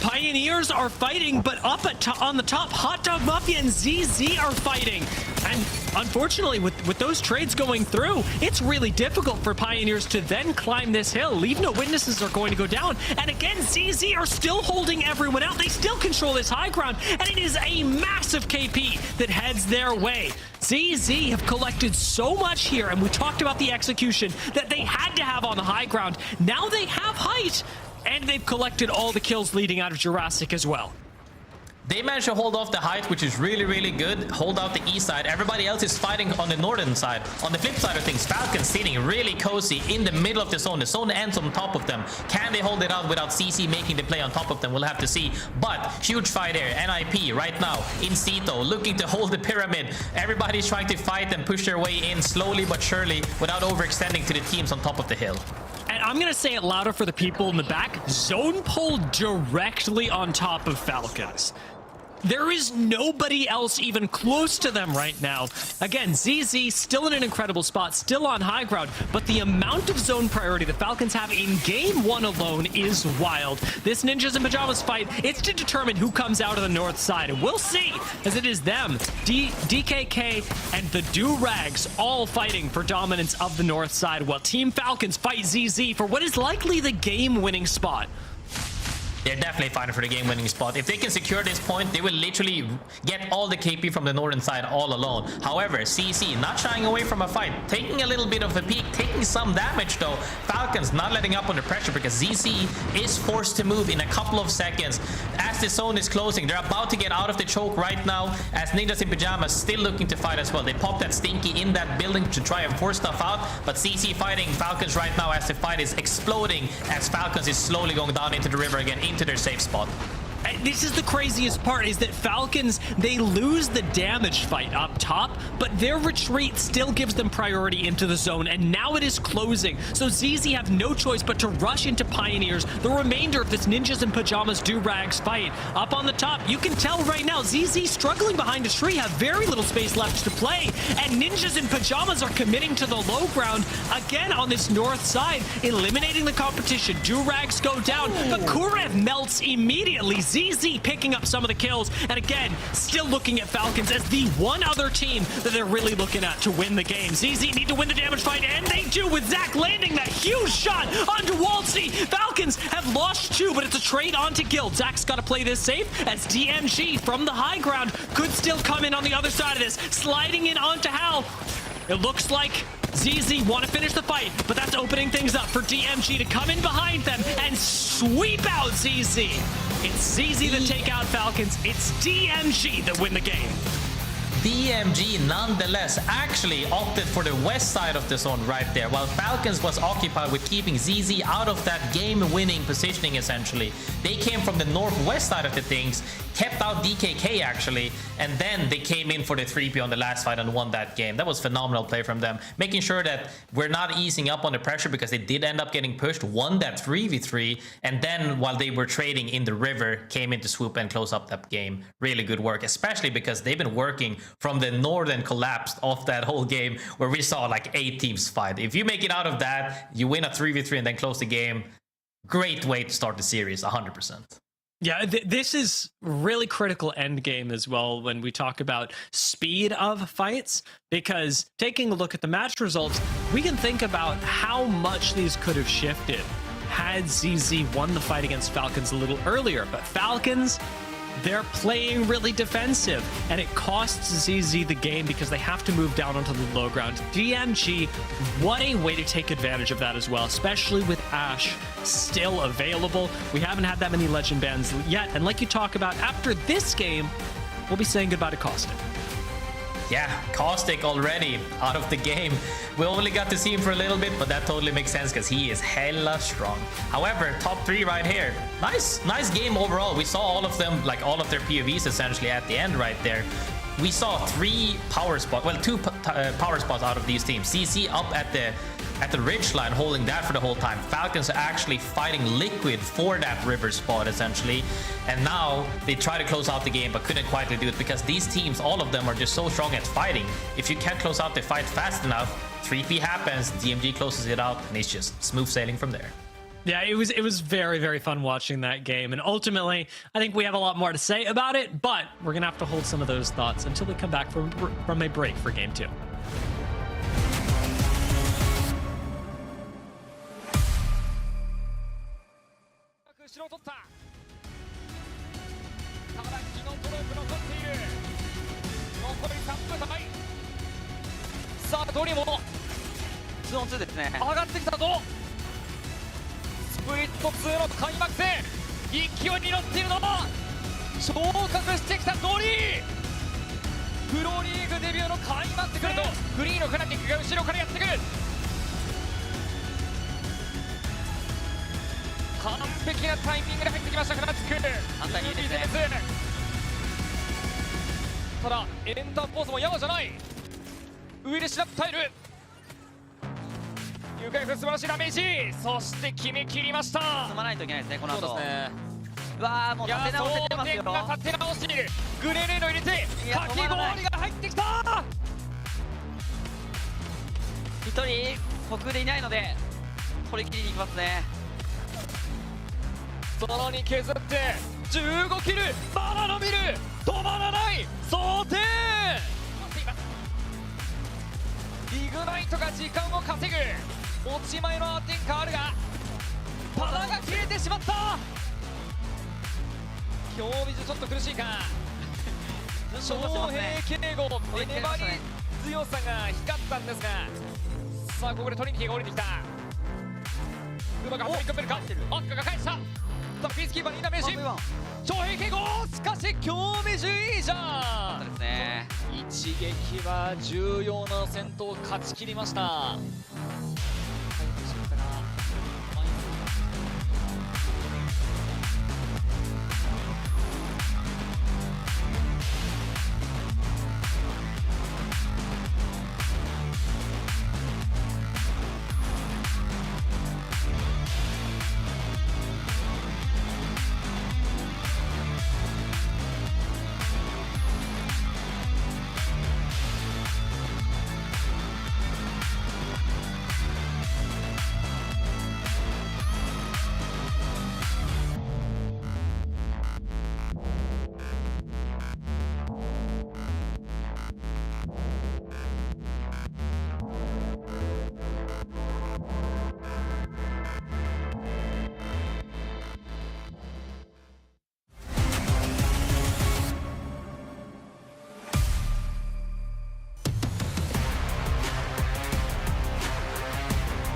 Pioneers are fighting, but up on the top, Hot Dog Mafia and ZZ are fighting. And unfortunately, with those trades going through, it's really difficult for Pioneers to then climb this hill. LeaveNoWitnesses are going to go down. And again, ZZ are still holding everyone out. They still control this high ground, and it is a massive KP that heads their way. ZZ have collected so much here, and we talked about the execution that they had to have on the high ground. Now they have height, and they've collected all the kills leading out of Jurassic as well. They managed to hold off the height, which is really, really good. Hold out the east side. Everybody else is fighting on the northern side. On the flip side of things, Falcons sitting really cozy in the middle of the zone. The zone ends on top of them. Can they hold it out without CC making the play on top of them? We'll have to see. But huge fight there. NIP right now in Cito looking to hold the pyramid. Everybody's trying to fight and push their way in slowly but surely without overextending to the teams on top of the hill. And I'm going to say it louder for the people in the back. Zone pull directly on top of Falcons. There is nobody else even close to them right now. Again, ZZ still in an incredible spot, still on high ground, but the amount of zone priority the Falcons have in game one alone is wild. This Ninjas in Pyjamas fight, it's to determine who comes out of the north side, and we'll see, as it is them, DKK and the Durags all fighting for dominance of the north side, while Team Falcons fight ZZ for what is likely the game-winning spot. They're definitely fighting for the game-winning spot. If they can secure this point, they will literally get all the KP from the northern side all alone. However, CC not shying away from a fight, taking a little bit of a peek, taking some damage though. Falcons not letting up under pressure because ZC is forced to move in a couple of seconds. As the zone is closing, they're about to get out of the choke right now, as Ninjas in Pyjamas still looking to fight as well. They popped that Stinky in that building to try and force stuff out, but CC fighting Falcons right now as the fight is exploding, as Falcons is slowly going down into the river again, into their safe spot. And this is the craziest part, is that Falcons, they lose the damage fight up top, but their retreat still gives them priority into the zone, and now it is closing. So ZZ have no choice but to rush into Pioneers. The remainder of this Ninjas in Pyjamas Durags fight up on the top, you can tell right now ZZ struggling behind a tree, have very little space left to play, and Ninjas in Pyjamas are committing to the low ground again on this north side, eliminating the competition. Durags go down, but Kurev melts immediately. ZZ picking up some of the kills, and again, still looking at Falcons as the one other team that they're really looking at to win the game. ZZ need to win the damage fight, and they do, with Zach landing that huge shot onto Walsey. Falcons have lost two, but it's a trade onto Guild. Zach's got to play this safe, as DMG from the high ground could still come in on the other side of this, sliding in onto Hal. It looks like ZZ want to finish the fight, but that's opening things up for DMG to come in behind them and sweep out ZZ. It's ZZ that take out Falcons. It's DMG that win the game. DMG nonetheless actually opted for the west side of the zone right there, while Falcons was occupied with keeping ZZ out of that game-winning positioning essentially. They came from the northwest side of the things, kept out DKK actually, and then they came in for the 3P on the last fight and won that game. That was phenomenal play from them, making sure that we're not easing up on the pressure, because they did end up getting pushed, won that 3v3, and then while they were trading in the river, came in to swoop and close up that game. Really good work, especially because they've been working from the northern collapse of that whole game, where we saw like 8 teams fight. If you make it out of that, you win a 3v3 and then close the game. Great way to start the series, 100%. Yeah, this is really critical end game as well when we talk about speed of fights, because taking a look at the match results, we can think about how much these could have shifted had ZZ won the fight against Falcons a little earlier. But Falcons, they're playing really defensive, and it costs ZZ the game because they have to move down onto the low ground. DMG, what a way to take advantage of that as well, especially with Ashe still available. We haven't had that many legend bans yet, and like you talk about, after this game, we'll be saying goodbye to Caustic. Yeah, Caustic already out of the game. We only got to see him for a little bit, but that totally makes sense because he is hella strong. However, top 3 right here. Nice game overall. We saw all of them, like all of their POVs essentially at the end right there. We saw 3 power spots, well, 2 power spots out of these teams. CC up at the ridge line, holding that for the whole time. Falcons are actually fighting Liquid for that river spot essentially, and now they try to close out the game but couldn't quite do it because these teams, all of them, are just so strong at fighting. If you can't close out the fight fast enough, 3P happens, DMG closes it out, and it's just smooth sailing from there. Yeah, it was very, very fun watching that game, and ultimately, I think we have a lot more to say about it, but we're gonna have to hold some of those thoughts until we come back from a break for game 2.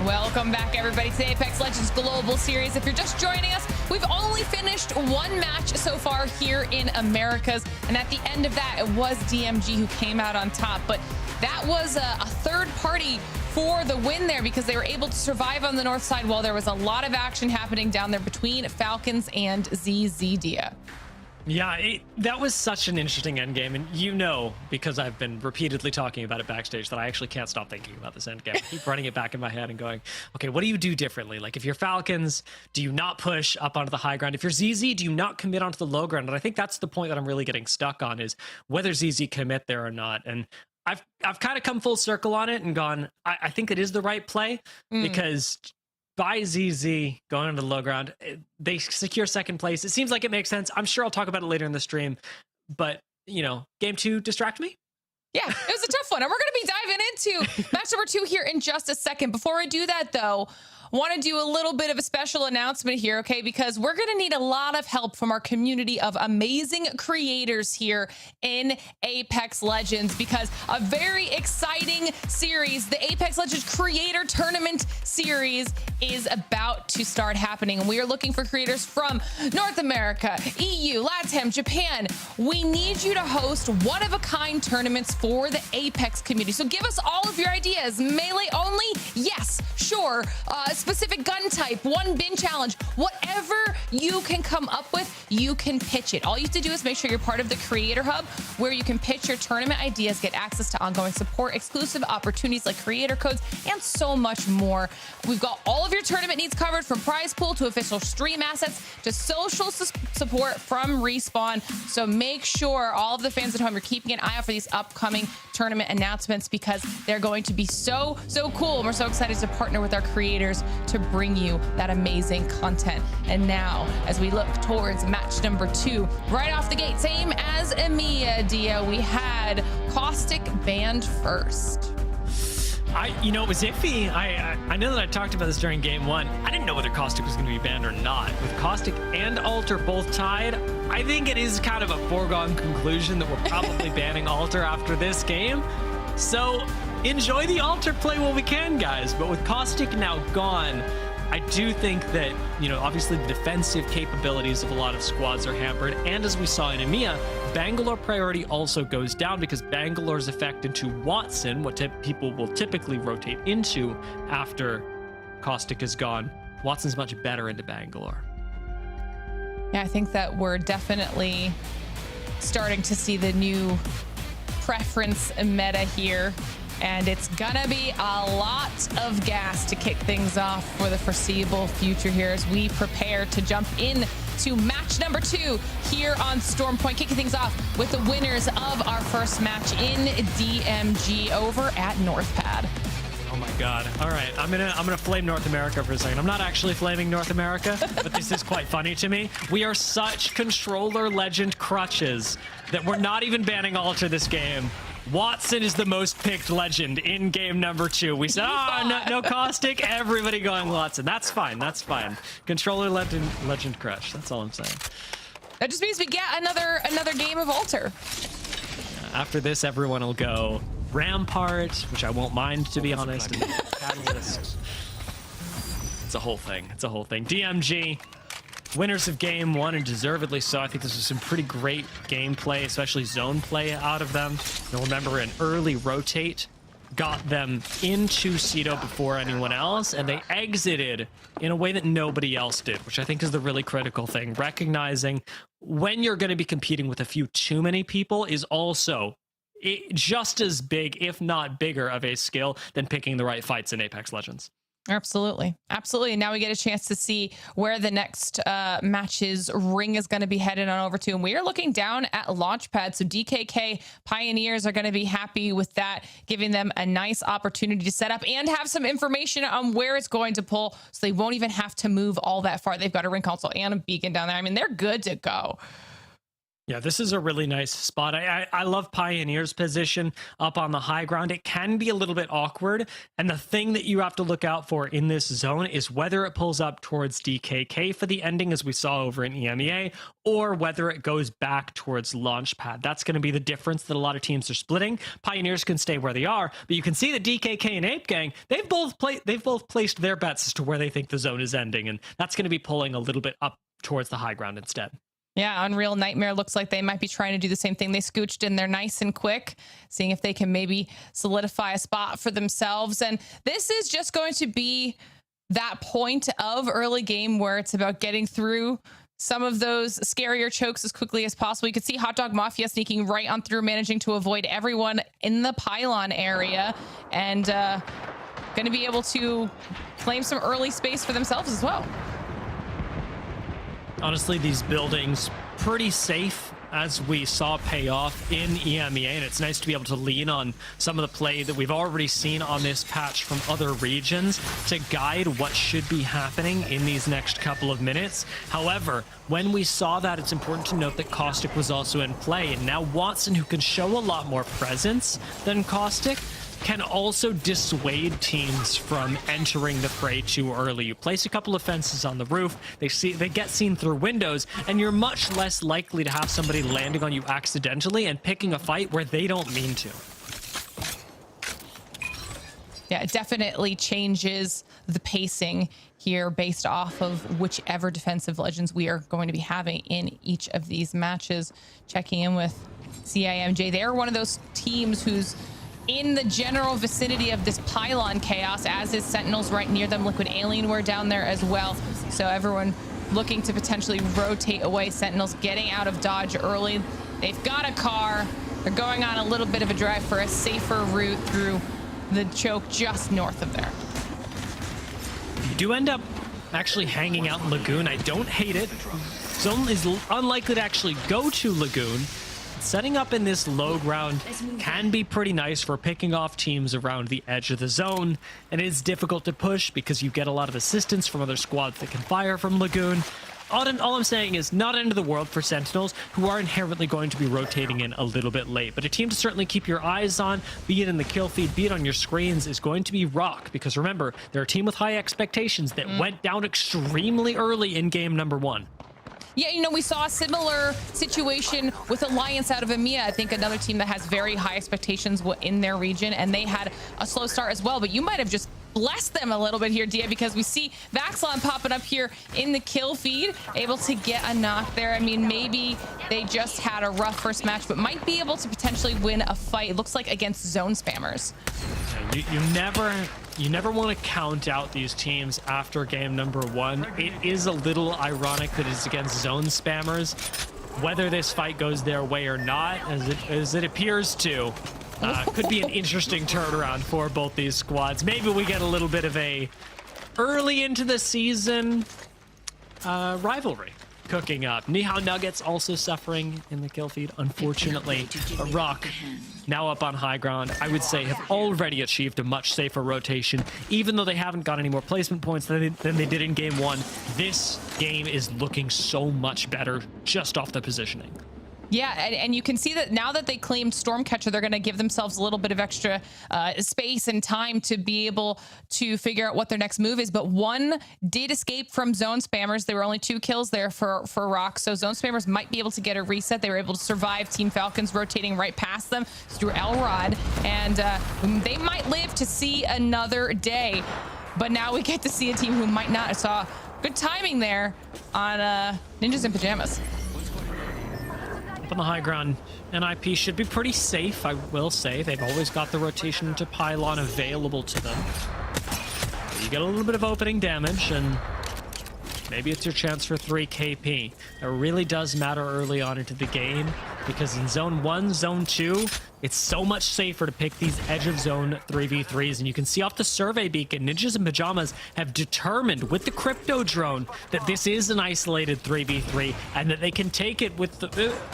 Welcome back, everybody, to the Apex Legends Global Series. If you're just joining us, we've only finished 1 match so far here in Americas, and at the end of that, it was DMG who came out on top, but that was a third party for the win there because they were able to survive on the north side while there was a lot of action happening down there between Falcons and ZZDia. Yeah, that was such an interesting endgame, and you know, because I've been repeatedly talking about it backstage, that I actually can't stop thinking about this endgame. I keep running it back in my head and going, okay, what do you do differently? Like, if you're Falcons, do you not push up onto the high ground? If you're ZZ, do you not commit onto the low ground? And I think that's the point that I'm really getting stuck on, is whether ZZ commit there or not. And I've kind of come full circle on it and gone, I think it is the right play, because by ZZ going into the low ground. They secure second place. It seems like it makes sense. I'm sure I'll talk about it later in the stream, but you know, game 2 distract me. Yeah, it was a tough one. And we're going to be diving into match number 2 here in just a second. Before I do that, though, I want to do a little bit of a special announcement here, okay? Because we're going to need a lot of help from our community of amazing creators here in Apex Legends, because a very exciting series, the Apex Legends Creator Tournament Series, is about to start happening. And we are looking for creators from North America, EU, LATAM, Japan. We need you to host one-of-a-kind tournaments for the Apex community. So give us all of your ideas. Melee only? Yes, sure. Specific gun type, one bin challenge, whatever you can come up with, you can pitch it. All you have to do is make sure you're part of the Creator Hub, where you can pitch your tournament ideas, get access to ongoing support, exclusive opportunities like creator codes, and so much more. We've got all of your tournament needs covered, from prize pool to official stream assets to social support from Respawn. So make sure all of the fans at home are keeping an eye out for these upcoming tournament announcements, because they're going to be so cool. And we're so excited to partner with our creators to bring you that amazing content. And now, as we look towards match number 2, right off the gate, same as EMEA, Dia, we had Caustic banned first. You know, it was iffy. I know that I talked about this during game 1. I didn't know whether Caustic was going to be banned or not. With Caustic and Alter both tied, I think it is kind of a foregone conclusion that we're probably banning Alter after this game. So enjoy the Alter play while we can, guys. But with Caustic now gone, I do think that, you know, obviously the defensive capabilities of a lot of squads are hampered. And as we saw in EMEA, Bangalore priority also goes down, because Bangalore's effect into Watson, what people will typically rotate into after Caustic is gone, Watson's much better into Bangalore. Yeah, I think that we're definitely starting to see the new preference meta here. And it's gonna be a lot of gas to kick things off for the foreseeable future here, as we prepare to jump in to match number 2 here on Storm Point, kicking things off with the winners of our first match in DMG over at Northpad. Oh my God. All right, I'm gonna flame North America for a second. I'm not actually flaming North America, but this is quite funny to me. We are such controller legend crutches that we're not even banning Alter this game. Watson is the most picked legend in game number 2. We said, no Caustic, everybody going Watson. That's fine, that's fine. Controller legend crush, that's all I'm saying. That just means we get another game of Alter. After this, everyone will go Rampart, which I won't mind, to be honest. And Catalyst. It's a whole thing, it's a whole thing. DMG, winners of game 1, and deservedly so. I think this was some pretty great gameplay, especially zone play out of them. You'll remember an early rotate got them into Cedo before anyone else, and they exited in a way that nobody else did, which I think is the really critical thing. Recognizing when you're going to be competing with a few too many people is also just as big, if not bigger, of a skill than picking the right fights in Apex Legends. Absolutely. Absolutely. And now we get a chance to see where the next match's ring is going to be headed on over to. And we are looking down at Launchpad. So DKK Pioneers are going to be happy with that, giving them a nice opportunity to set up and have some information on where it's going to pull, so they won't even have to move all that far. They've got a ring console and a beacon down there. I mean, they're good to go. Yeah, this is a really nice spot. I love Pioneer's position up on the high ground. It can be a little bit awkward, and the thing that you have to look out for in this zone is whether it pulls up towards DKK for the ending, as we saw over in EMEA, or whether it goes back towards Launchpad. That's going to be the difference that a lot of teams are splitting. Pioneers can stay where they are, but you can see that DKK and Ape Gang, they've both placed their bets as to where they think the zone is ending, and that's going to be pulling a little bit up towards the high ground instead. Yeah, Unreal Nightmare looks like they might be trying to do the same thing. They scooched in there nice and quick, seeing if they can maybe solidify a spot for themselves. And this is just going to be that point of early game where it's about getting through some of those scarier chokes as quickly as possible. You can see Hot Dog Mafia sneaking right on through, managing to avoid everyone in the pylon area, and going to be able to claim some early space for themselves as well. Honestly, these buildings pretty safe as we saw pay off in EMEA, and it's nice to be able to lean on some of the play that we've already seen on this patch from other regions to guide what should be happening in these next couple of minutes. However, when we saw that, it's important to note that Caustic was also in play, and now Watson, who can show a lot more presence than Caustic, can also dissuade teams from entering the fray too early. You place a couple of fences on the roof, they get seen through windows, and you're much less likely to have somebody landing on you accidentally and picking a fight where they don't mean to. Yeah, it definitely changes the pacing here based off of whichever defensive legends we are going to be having in each of these matches. Checking in with CIMJ, they're one of those teams who's in the general vicinity of this pylon chaos, as is Sentinels right near them. Liquid Alien were down there as well. So everyone looking to potentially rotate away. Sentinels getting out of dodge early. They've got a car. They're going on a little bit of a drive for a safer route through the choke just north of there. You do end up actually hanging out in Lagoon. I don't hate it. Zone is unlikely to actually go to Lagoon. Setting up in this low ground can be pretty nice for picking off teams around the edge of the zone, and it is difficult to push because you get a lot of assistance from other squads that can fire from Lagoon. All I'm saying is not end of the world for Sentinels, who are inherently going to be rotating in a little bit late, but a team to certainly keep your eyes on, be it in the kill feed, be it on your screens, is going to be Rock, because remember, they're a team with high expectations that went down extremely early in game number 1. Yeah, you know, we saw a similar situation with Alliance out of EMEA. I think another team that has very high expectations in their region, and they had a slow start as well. But you might have just blessed them a little bit here, Dia, because we see Vaxlon popping up here in the kill feed, able to get a knock there. I mean, maybe they just had a rough first match, but might be able to potentially win a fight. It looks like against zone spammers. You never want to count out these teams after game number 1. It is a little ironic that it's against zone spammers. Whether this fight goes their way or not, as it appears to, could be an interesting turnaround for both these squads. Maybe we get a little bit of a early into the season rivalry cooking up. Nihao Nuggets also suffering in the kill feed, unfortunately. Rock, now up on high ground, I would say have already achieved a much safer rotation. Even though they haven't got any more placement points than they did in game 1, this game is looking so much better just off the positioning. Yeah, and you can see that now that they claimed Stormcatcher, they're going to give themselves a little bit of extra space and time to be able to figure out what their next move is. But one did escape from zone spammers. There were only 2 kills there for Rock, so zone spammers might be able to get a reset. They were able to survive Team Falcons rotating right past them through Elrod, and they might live to see another day. But now we get to see a team who might not. Saw good timing there on Ninjas in Pyjamas. On the high ground, NIP should be pretty safe, I will say. They've always got the rotation to pylon available to them. But you get a little bit of opening damage, and maybe it's your chance for 3 KP. It really does matter early on into the game, because in Zone 1, Zone 2, it's so much safer to pick these edge of zone 3v3s. And you can see off the survey beacon, Ninjas in Pyjamas have determined with the crypto drone that this is an isolated 3v3 and that they can take it with,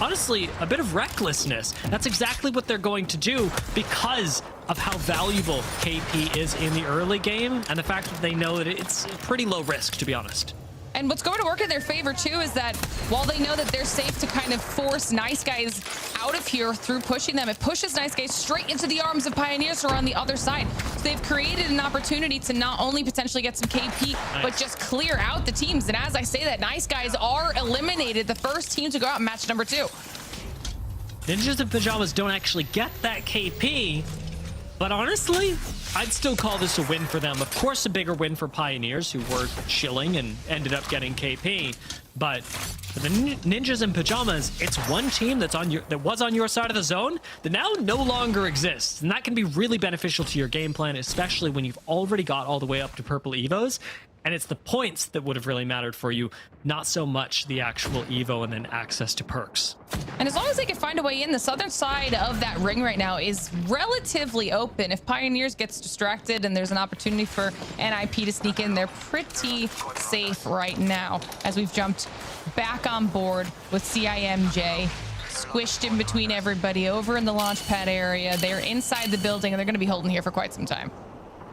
honestly, a bit of recklessness. That's exactly what they're going to do because of how valuable KP is in the early game and the fact that they know that it's pretty low risk, to be honest. And what's going to work in their favor, too, is that while they know that they're safe to kind of force Nice Guys out of here through pushing them, it pushes Nice Guys straight into the arms of Pioneers who are on the other side. So they've created an opportunity to not only potentially get some KP, but just clear out the teams. And as I say that, Nice Guys are eliminated, the first team to go out in match number 2. Ninjas in Pyjamas don't actually get that KP, but honestly, I'd still call this a win for them. Of course, a bigger win for Pioneers, who were chilling and ended up getting KP. But for the Ninjas in Pyjamas, it's one team that was on your side of the zone that now no longer exists. And that can be really beneficial to your game plan, especially when you've already got all the way up to purple Evos. And it's the points that would have really mattered for you, not so much the actual Evo and then access to perks. And as long as they can find a way in, the southern side of that ring right now is relatively open. If Pioneers gets distracted and there's an opportunity for NIP to sneak in, they're pretty safe right now as we've jumped back on board with CIMJ. squished in between everybody over in the launch pad area. They're inside the building and they're going to be holding here for quite some time.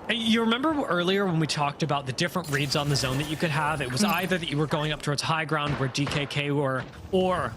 You remember earlier when we talked about the different reads on the zone that you could have? It was either that you were going up towards high ground where DKK were, or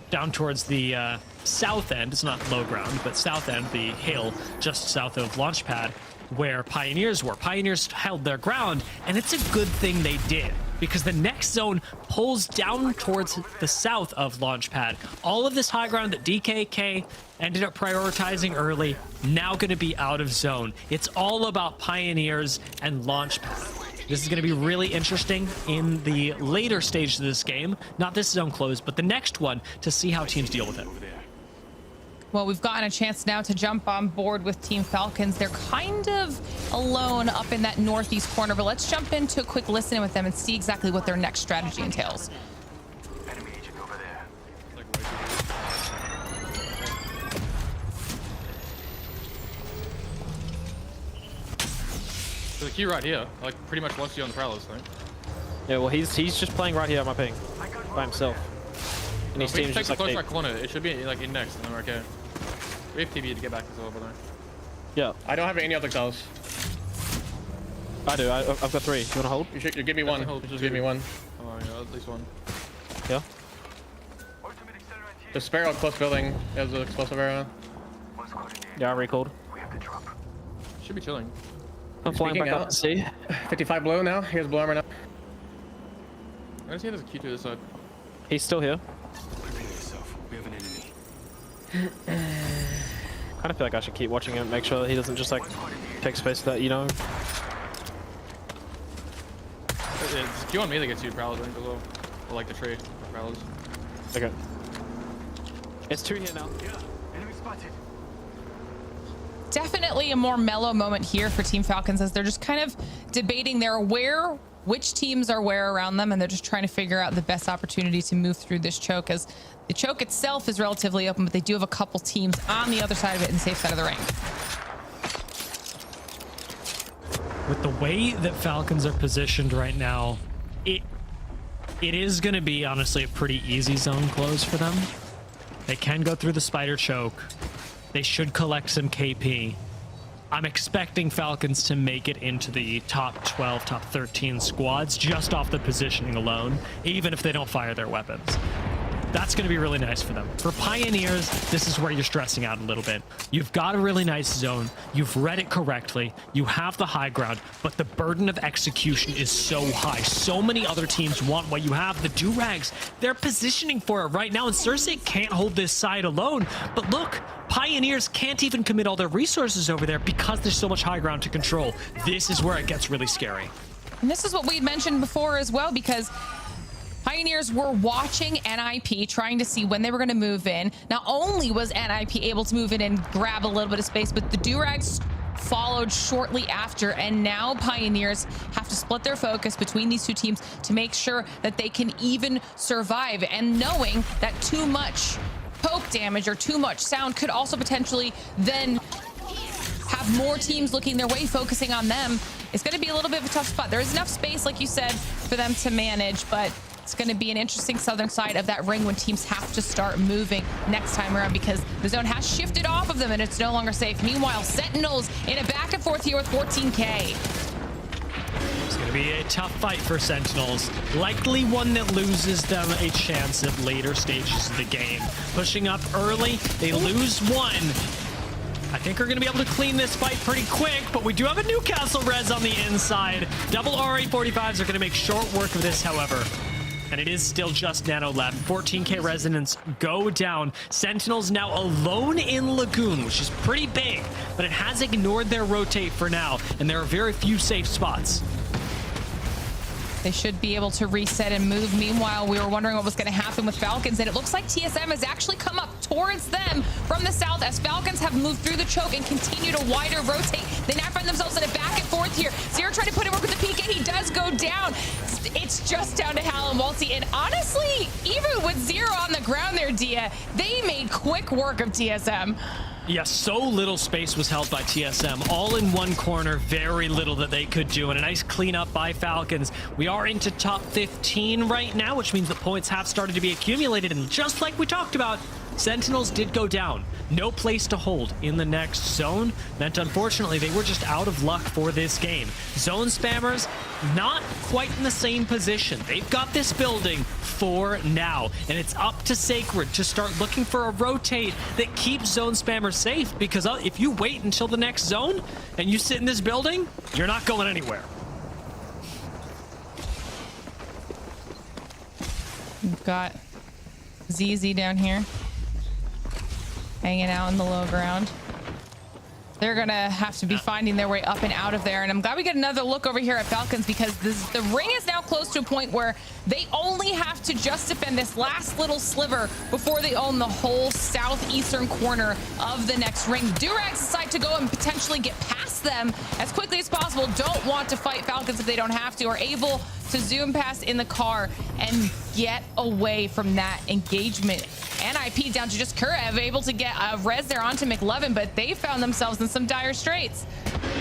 down towards the south end. It's not low ground, but south end, the hill just south of Launchpad, where Pioneers were. Pioneers held their ground, and it's a good thing they did, because the next zone pulls down towards the south of Launchpad. All of this high ground that DKK ended up prioritizing early, now going to be out of zone. It's all about Pioneers and Launchpad. This is going to be really interesting in the later stage of this game. Not this zone close, but the next one, to see how teams deal with it. Well, we've gotten a chance now to jump on board with Team Falcons. They're kind of alone up in that northeast corner, but let's jump into a quick listen with them and see exactly what their next strategy entails. Enemy agent over there. There's a key right here. Like, pretty much wants you on the Prowlers thing. Yeah, well, he's just playing right here on my ping by himself. And his team's just like, close right corner. It should be like in next, and then we're okay. We have TV to get back as well, brother. yeah, I don't have any other cells. I do. I've got 3. You want to hold? You give me one. Just give me one. Oh yeah, at least one. Yeah. The Sparrow close building has an explosive arrow. Yeah, I recalled. Should be chilling. I'm flying Speaking back up out. to C. 55 blue now. He has blue armor now. I see there's a Q to this side. He's still here. We have an enemy. Kind of feel like I should keep watching him, make sure that he doesn't just like take space that, you know. It's Q on me that gets you Prowlers, I think, as well. Or like the tree, Prowlers. Okay. It's 2 here now. Enemy spotted. Definitely a more mellow moment here for Team Falcons as they're just kind of debating. They're aware which teams are where around them, and they're just trying to figure out the best opportunity to move through this choke, as the choke itself is relatively open, but they do have a couple teams on the other side of it in the safe side of the ring. With the way that Falcons are positioned right now, it is going to be honestly a pretty easy zone close for them. They can go through the spider choke. They should collect some KP. I'm expecting Falcons to make it into the top 12, top 13 squads just off the positioning alone, even if they don't fire their weapons. That's going to be really nice for them. For Pioneers, this is where you're stressing out a little bit. You've got a really nice zone. You've read it correctly. You have the high ground, but the burden of execution is so high. So many other teams want what you have. The Durags, they're positioning for it right now, and Cersei can't hold this side alone. But look, Pioneers can't even commit all their resources over there because there's so much high ground to control. This is where it gets really scary. And this is what we mentioned before as well, because Pioneers were watching NIP, trying to see when they were going to move in. Not only was NIP able to move in and grab a little bit of space, but the Durags followed shortly after, and now Pioneers have to split their focus between these two teams to make sure that they can even survive, and knowing that too much poke damage or too much sound could also potentially then have more teams looking their way, focusing on them. It's going to be a little bit of a tough spot. There is enough space, like you said, for them to manage, but it's going to be an interesting southern side of that ring when teams have to start moving next time around, because the zone has shifted off of them and it's no longer safe. Meanwhile, Sentinels in a back and forth here with 14K. It's going to be a tough fight for Sentinels. Likely one that loses them a chance at later stages of the game. Pushing up early, they lose one. I think we're going to be able to clean this fight pretty quick, but we do have a Newcastle res on the inside. Double RA45s are going to make short work of this, however. And it is still just Nano Lab. 14K resonance go down. Sentinels now alone in Lagoon, which is pretty big, but it has ignored their rotate for now, and there are very few safe spots. They should be able to reset and move. Meanwhile, we were wondering what was going to happen with Falcons, and it looks like TSM has actually come up towards them from the south as Falcons have moved through the choke and continue to wider rotate. They now find themselves in a back and forth here. Zero trying to put in work with the PK. He does go down. It's just down to Hal and Waltzy, and honestly, even with Zero on the ground there, Dia, they made quick work of TSM. Yeah, so little space was held by TSM. All in one corner, very little that they could do, and a nice cleanup by Falcons. We are into top 15 right now, which means the points have started to be accumulated, and just like we talked about, Sentinels did go down. No place to hold in the next zone. Meant, unfortunately, they were just out of luck for this game. Zone spammers, not quite in the same position. They've got this building for now, and it's up to Sacred to start looking for a rotate that keeps zone spammers safe, because if you wait until the next zone and you sit in this building, you're not going anywhere. We've got ZZ down here, hanging out in the low ground. They're gonna have to be finding their way up and out of there. And I'm glad we get another look over here at Falcons, because the ring is now close to a point where they only have to just defend this last little sliver before they own the whole southeastern corner of the next ring. Durags decide to go and potentially get past them as quickly as possible. Don't want to fight Falcons if they don't have to, are able to zoom past in the car and get away from that engagement. NIP down to just Kurev, able to get a res there onto McLovin, but they found themselves in some dire straits.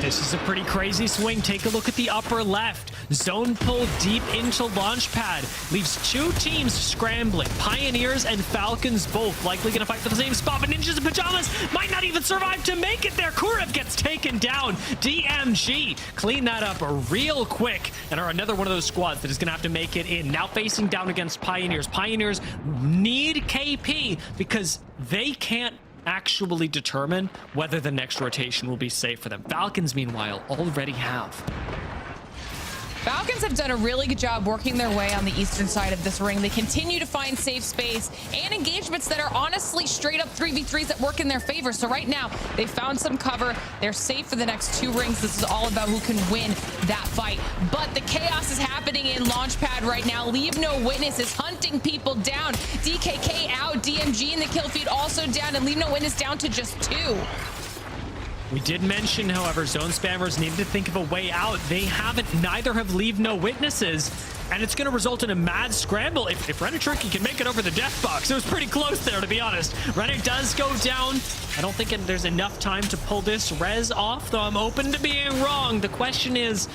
This is a pretty crazy swing. Take a look at the upper left. Zone pull deep into Launchpad. Leaves two teams scrambling. Pioneers and Falcons both likely going to fight for the same spot, but Ninjas and Pyjamas might not even survive to make it there. Kurev gets taken down. DMG clean that up real quick and are another one of those squads that is going to have to make it in. Now facing down against Pioneers. Pioneers need KP because they can't actually determine whether the next rotation will be safe for them. Falcons, meanwhile, already have. Falcons have done a really good job working their way on the eastern side of this ring. They continue to find safe space and engagements that are honestly straight up 3v3s that work in their favor. So right now, they found some cover. They're safe for the next two rings. This is all about who can win that fight. But the chaos is happening in Launchpad right now. LeaveNoWitness is hunting people down. DKK out, DMG in the kill feed also down, and LeaveNoWitness down to just 2. We did mention, however, zone spammers needed to think of a way out. They haven't. Neither have LeaveNoWitnesses, and it's going to result in a mad scramble if Renetricky can make it over the death box. It was pretty close there, to be honest. Renner does go down. I don't think there's enough time to pull this res off, though I'm open to being wrong. The question is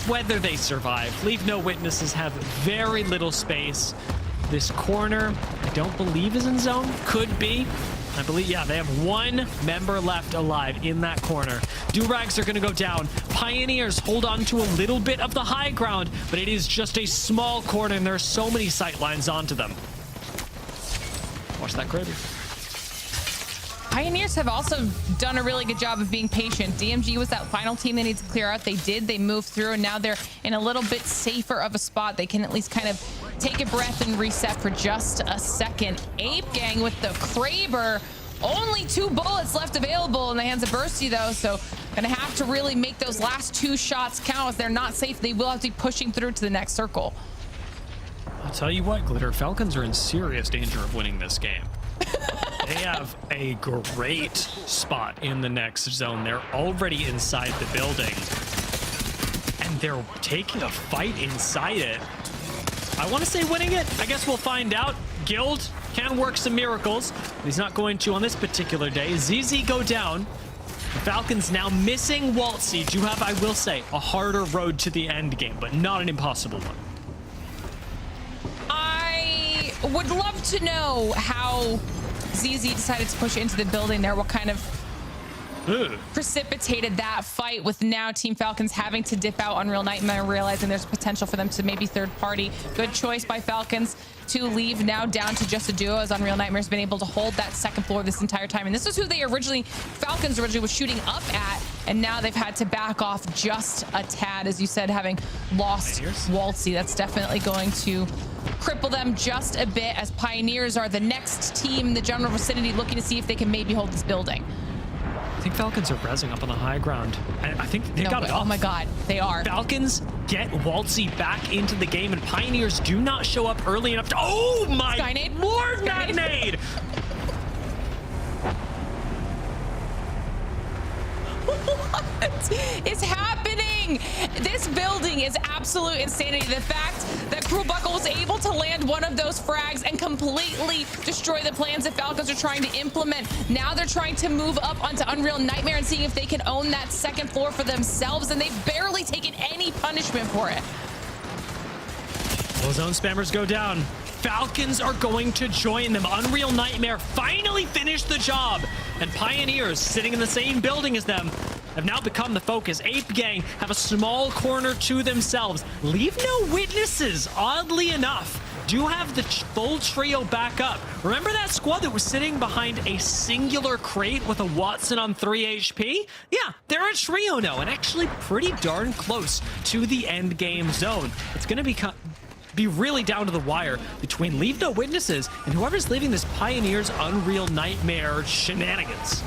whether they survive. LeaveNoWitnesses have very little space. This corner, I don't believe is in zone. Could be. I believe, yeah, they have one member left alive in that corner. Durags are going to go down. Pioneers hold on to a little bit of the high ground, but it is just a small corner, and there are so many sight lines onto them. Watch that grid. Pioneers have also done a really good job of being patient. DMG was that final team they need to clear out. They did. They moved through, and now they're in a little bit safer of a spot. They can at least kind of take a breath and reset for just a second. Ape Gang with the Kraber. Only 2 bullets left available in the hands of Bursty, though, so gonna have to really make those last 2 shots count. If they're not safe, they will have to be pushing through to the next circle. I'll tell you what, Glitter, Falcons are in serious danger of winning this game. They have a great spot in the next zone. They're already inside the building, and they're taking a fight inside it. I want to say winning it. I guess we'll find out. Guild can work some miracles, but he's not going to on this particular day. ZZ go down. The Falcons now missing Waltzy do have, I will say, a harder road to the end game, but not an impossible one. I would love to know how ZZ decided to push into the building there. What kind of precipitated that fight, with now Team Falcons having to dip out. Unreal Nightmare realizing there's potential for them to maybe third party. Good choice by Falcons to leave now down to just a duo, as Unreal Nightmare's been able to hold that second floor this entire time. And this is who they Falcons originally was shooting up at, and now they've had to back off just a tad, as you said, having lost Waltzy. That's definitely going to cripple them just a bit, as Pioneers are the next team in the general vicinity looking to see if they can maybe hold this building. I think Falcons are rezzing up on the high ground. I think they got it off. Oh my God, they are. Falcons get Waltzy back into the game, and Pioneers do not show up early enough to... Oh my Skynade. Lord, that nade! What is happening? This building is absolute insanity. The fact that Cruelbuckle was able to land one of those frags and completely destroy the plans that Falcons are trying to implement. Now they're trying to move up onto Unreal Nightmare and seeing if they can own that second floor for themselves, and they've barely taken any punishment for it. Well, zone spammers go down. Falcons are going to join them. Unreal Nightmare finally finished the job. And Pioneers, sitting in the same building as them, have now become the focus. Ape Gang have a small corner to themselves. LeaveNoWitnesses, oddly enough, do have the full trio back up. Remember that squad that was sitting behind a singular crate with a Watson on 3 HP? Yeah, they're a trio now, and actually pretty darn close to the end game zone. It's going to be really down to the wire between LeaveNoWitnesses and whoever's leading this Pioneers Unreal Nightmare shenanigans.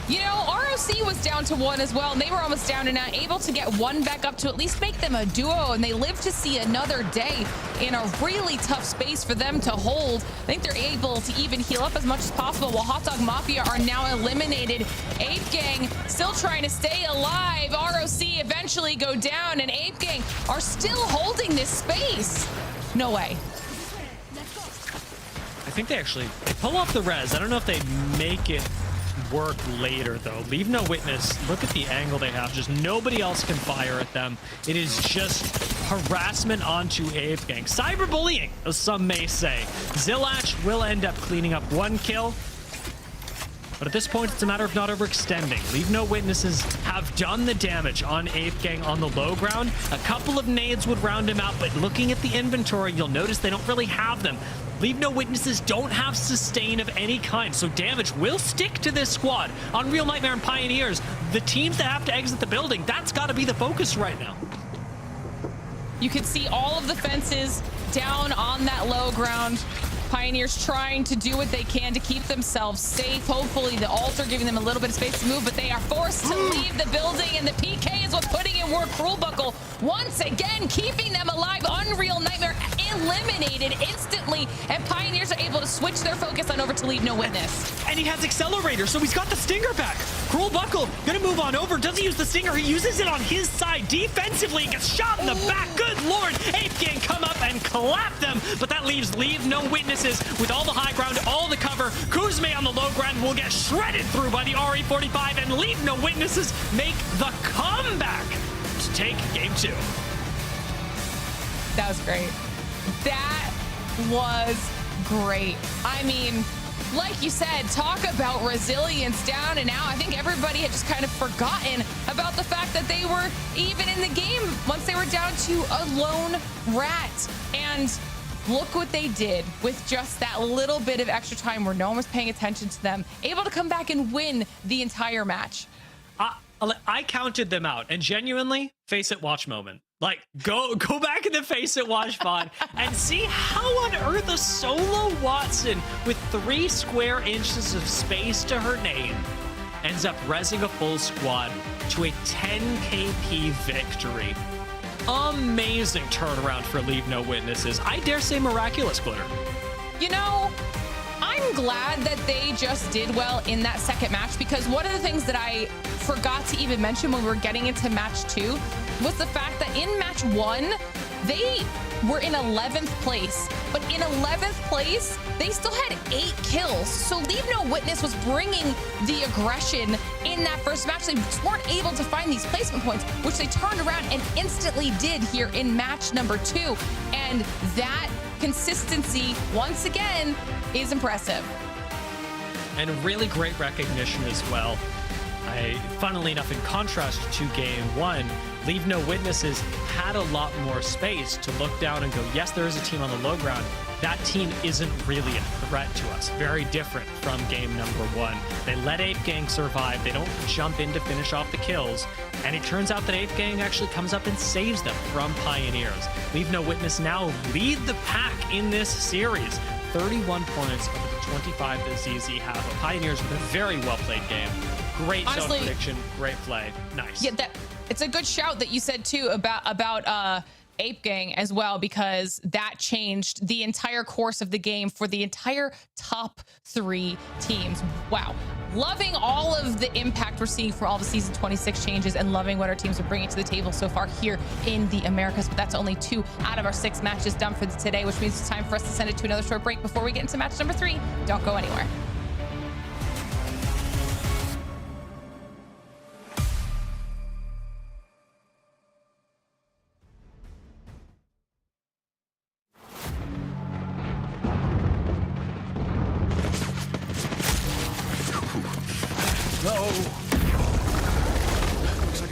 You know, ROC was down to 1 as well, and they were almost down and out, able to get 1 back up to at least make them a duo, and they live to see another day in a really tough space for them to hold. I think they're able to even heal up as much as possible, while Hot Dog Mafia are now eliminated. Ape Gang still trying to stay alive. ROC eventually go down, and Ape Gang are still holding this space. No way. I think they actually pull off the res. I don't know if they make it work later, though. LeaveNoWitness, look at the angle they have. Just nobody else can fire at them. It is just harassment onto Ape Gang. Cyberbullying, as some may say. Zillach will end up cleaning up 1 kill. But at this point, it's a matter of not overextending. LeaveNoWitnesses have done the damage on Ape Gang on the low ground. A couple of nades would round him out, but looking at the inventory, you'll notice they don't really have them. LeaveNoWitnesses don't have sustain of any kind, so damage will stick to this squad. Unreal Nightmare and Pioneers, the teams that have to exit the building, that's got to be the focus right now. You can see all of the fences down on that low ground. Pioneers trying to do what they can to keep themselves safe. Hopefully the altar giving them a little bit of space to move, but they are forced to leave the building, and the PK is what's putting in work. Cruel Buckle once again keeping them alive. Unreal Nightmare eliminated instantly, and Pioneers are able to switch their focus on over to LeaveNoWitness. And he has Accelerator, so he's got the Stinger back. Cruel Buckle gonna move on over. Doesn't use the Stinger, he uses it on his side defensively. Gets shot in the back. Good lord, Ape Gang come up and clap them, but that leaves LeaveNoWitnesses with all the high ground, all the cover. Kuzme on the low ground will get shredded through by the RE45, and LeaveNoWitnesses make the comeback to take game 2. That was great. That was great. I mean, like you said, talk about resilience down and out. I think everybody had just kind of forgotten about the fact that they were even in the game once they were down to a lone rat. And look what they did with just that little bit of extra time where no one was paying attention to them, able to come back and win the entire match. I counted them out, and genuinely, face it, watch moment. Like, go back in the face it, watch VOD and see how on earth a solo Watson with 3 square inches of space to her name ends up rezzing a full squad to a 10 KP victory. Amazing turnaround for LeaveNoWitnesses. I dare say miraculous, Glitter. You know, I'm glad that they just did well in that second match, because one of the things that I forgot to even mention when we were getting into match 2 was the fact that in match 1, they were in 11th place, but in 11th place, they still had 8 kills. So LeaveNoWitness was bringing the aggression in that first match. They just weren't able to find these placement points, which they turned around and instantly did here in match number 2. And that consistency, once again, is impressive. And really great recognition as well. Funnily enough, in contrast to game 1, LeaveNoWitnesses had a lot more space to look down and go, yes, there is a team on the low ground. That team isn't really a threat to us. Very different from game number 1. They let Ape Gang survive. They don't jump in to finish off the kills. And it turns out that Ape Gang actually comes up and saves them from Pioneers. LeaveNoWitness now lead the pack in this series. 31 points over the 25 that ZZ have. Pioneers with a very well-played game. Great zone prediction, great play. Nice. Yeah, it's a good shout that you said too about Ape Gang as well, because that changed the entire course of the game for the entire top 3 teams. Wow. Loving all of the impact we're seeing from all the season 26 changes, and loving what our teams are bringing to the table so far here in the Americas. But that's only 2 out of our 6 matches done for today, which means it's time for us to send it to another short break before we get into match number 3. Don't go anywhere.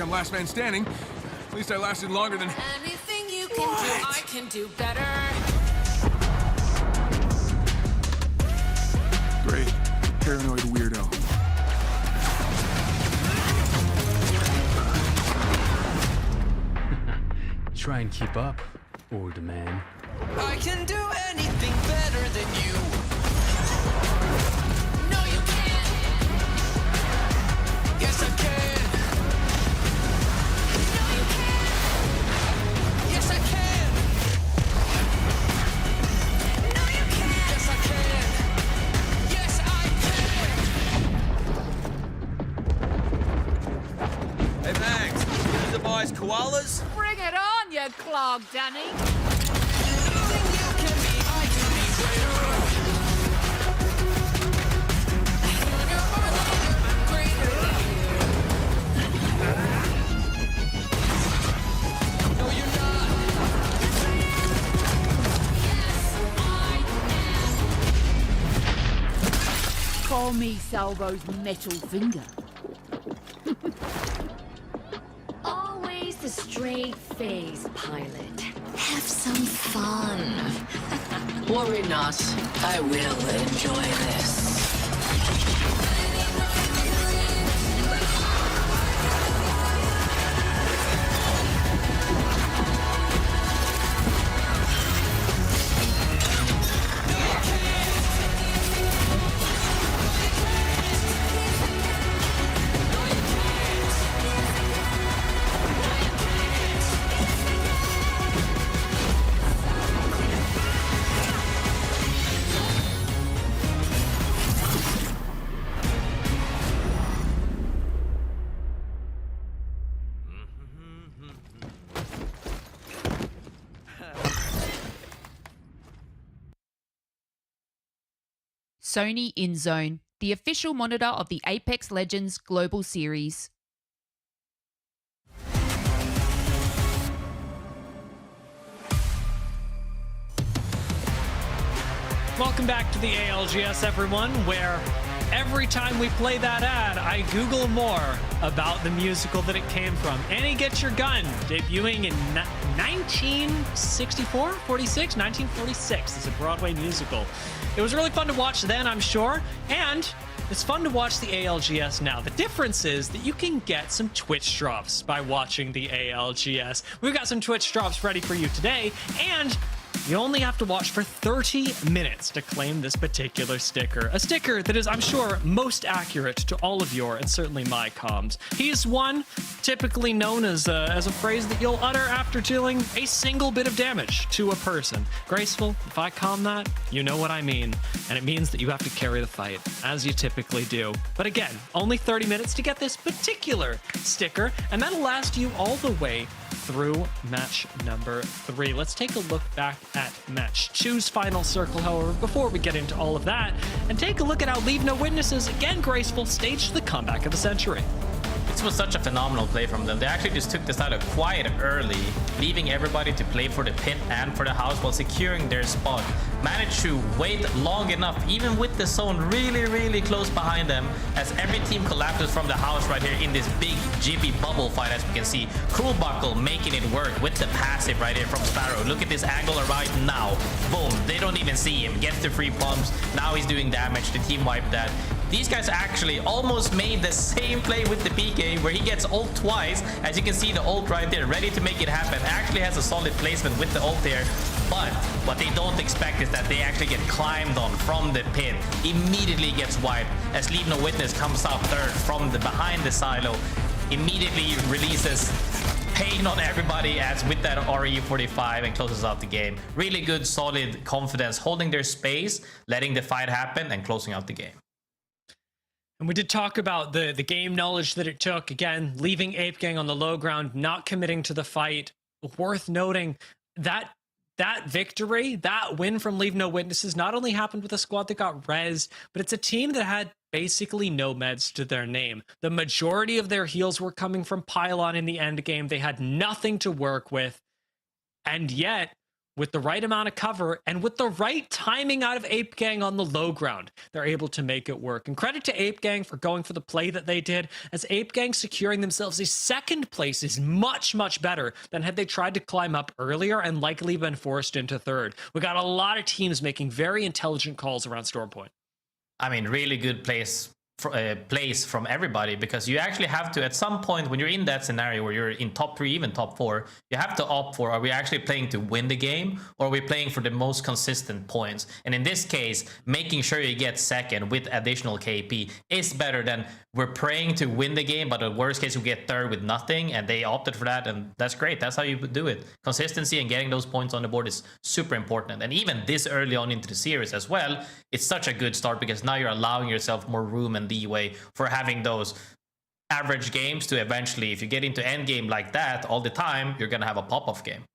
I'm last man standing. At least I lasted longer than... Anything you can do, I can do better. Great. Paranoid weirdo. Try and keep up, old man. I can do anything better than you. No, you can't. Yes, I can. No, you can't. Yes, I can. No, you can't. Yes, I can. Yes, I can. Hey, Max, you the boys koalas? Bring it on, you clog, Danny. Call me Salvo's metal finger. Always the straight face, pilot. Have some fun. Worry not. I will enjoy this. Sony InZone, the official monitor of the Apex Legends Global Series. Welcome back to the ALGS, everyone, where every time we play that ad, I Google more about the musical that it came from. Annie Get Your Gun, debuting in 1964, 46, 1946. It's a Broadway musical. It was really fun to watch then, I'm sure, and it's fun to watch the ALGS now. The difference is that you can get some Twitch drops by watching the ALGS. We've got some Twitch drops ready for you today, and you only have to watch for 30 minutes to claim this particular sticker. A sticker that is, I'm sure, most accurate to all of your and certainly my comms. He's one typically known as a phrase that you'll utter after dealing a single bit of damage to a person. Graceful, if I comm that, you know what I mean. And it means that you have to carry the fight, as you typically do. But again, only 30 minutes to get this particular sticker, and that'll last you all the way through match number 3. Let's take a look back at match 2's final circle, however, before we get into all of that, and take a look at how LeaveNoWitness, again graceful, staged the comeback of the century. This was such a phenomenal play from them. They actually just took this out quite early, leaving everybody to play for the pit and for the house while securing their spot. Managed to wait long enough, even with the zone really close behind them, as every team collapses from the house right here in this big jippy bubble fight, as we can see. Cruelbuckle making it work with the passive right here from Sparrow. Look at this angle right now. Boom, they don't even see him. Gets the free pumps. Now he's doing damage. The team wiped that. These guys actually almost made the same play with the PK, where he gets ult twice. As you can see, the ult right there, ready to make it happen. Actually has a solid placement with the ult there. But what they don't expect is that they actually get climbed on from the pit. Immediately gets wiped as LeaveNoWitness comes out third from the behind the silo. Immediately releases pain on everybody as with that RE45 and closes out the game. Really good, solid confidence, holding their space, letting the fight happen, and closing out the game. And we did talk about the game knowledge that it took. Again, leaving Ape Gang on the low ground, not committing to the fight. Worth noting that victory, that win from LeaveNoWitnesses not only happened with a squad that got res, but it's a team that had basically no meds to their name. The majority of their heals were coming from Pylon in the end game. They had nothing to work with. And yet, with the right amount of cover and with the right timing out of Ape Gang on the low ground, they're able to make it work. And credit to Ape Gang for going for the play that they did, as Ape Gang securing themselves a second place is much, much better than had they tried to climb up earlier and likely been forced into third. We got a lot of teams making very intelligent calls around Stormpoint. I mean, really good place from everybody, because you actually have to, at some point when you're in that scenario where you're in top 3, even top 4, you have to opt for, are we actually playing to win the game, or are we playing for the most consistent points? And in this case, making sure you get second with additional KP is better than we're praying to win the game, but in worst case we get third with nothing, and they opted for that, and that's great. That's how you do it. Consistency and getting those points on the board is super important, and even this early on into the series as well, it's such a good start, because now you're allowing yourself more room and leeway for having those average games to eventually, if you get into end game like that all the time, you're gonna have a pop-off game.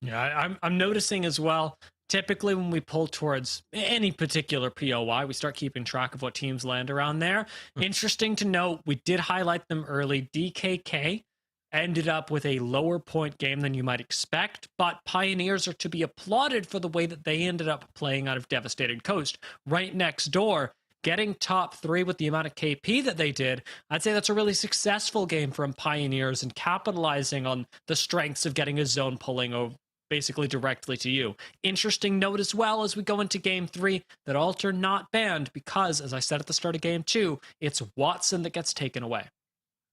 Yeah, I'm noticing as well, typically when we pull towards any particular POI, we start keeping track of what teams land around there. Interesting to note, we did highlight them early. DKK ended up with a lower point game than you might expect, but Pioneers are to be applauded for the way that they ended up playing out of Devastated Coast. Right next door, getting top 3 with the amount of KP that they did, I'd say that's a really successful game from Pioneers and capitalizing on the strengths of getting a zone pulling over basically directly to you. Interesting note as well as we go into game 3 that Alter not banned because, as I said at the start of game 2, it's Watson that gets taken away.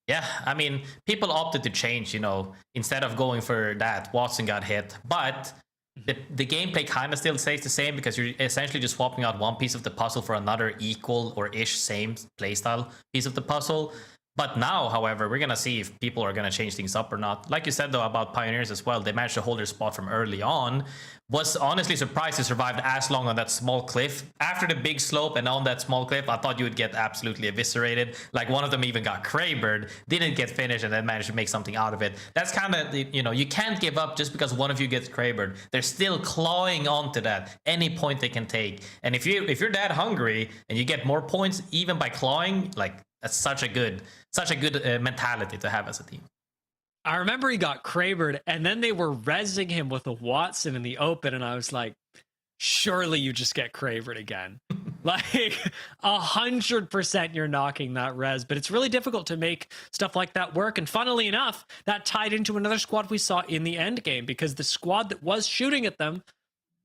Yeah, I mean, people opted to change, you know, instead of going for that, Watson got hit, but the gameplay kind of still stays the same, because you're essentially just swapping out one piece of the puzzle for another equal or ish same playstyle piece of the puzzle. But now, however, we're going to see if people are going to change things up or not. Like you said, though, about Pioneers as well, they managed to hold their spot from early on. Was honestly surprised they survived as long on that small cliff. After the big slope and on that small cliff, I thought you would get absolutely eviscerated. Like, one of them even got Krabered, didn't get finished, and then managed to make something out of it. That's kind of, you know, you can't give up just because one of you gets Krabered. They're still clawing onto that, any point they can take. And if you're that hungry and you get more points even by clawing, like, that's such a good mentality to have as a team. I remember he got Krabered, and then they were rezzing him with a Watson in the open, and I was like, surely you just get Krabered again. Like, 100% you're knocking that res, but it's really difficult to make stuff like that work. And funnily enough, that tied into another squad we saw in the end game, because the squad that was shooting at them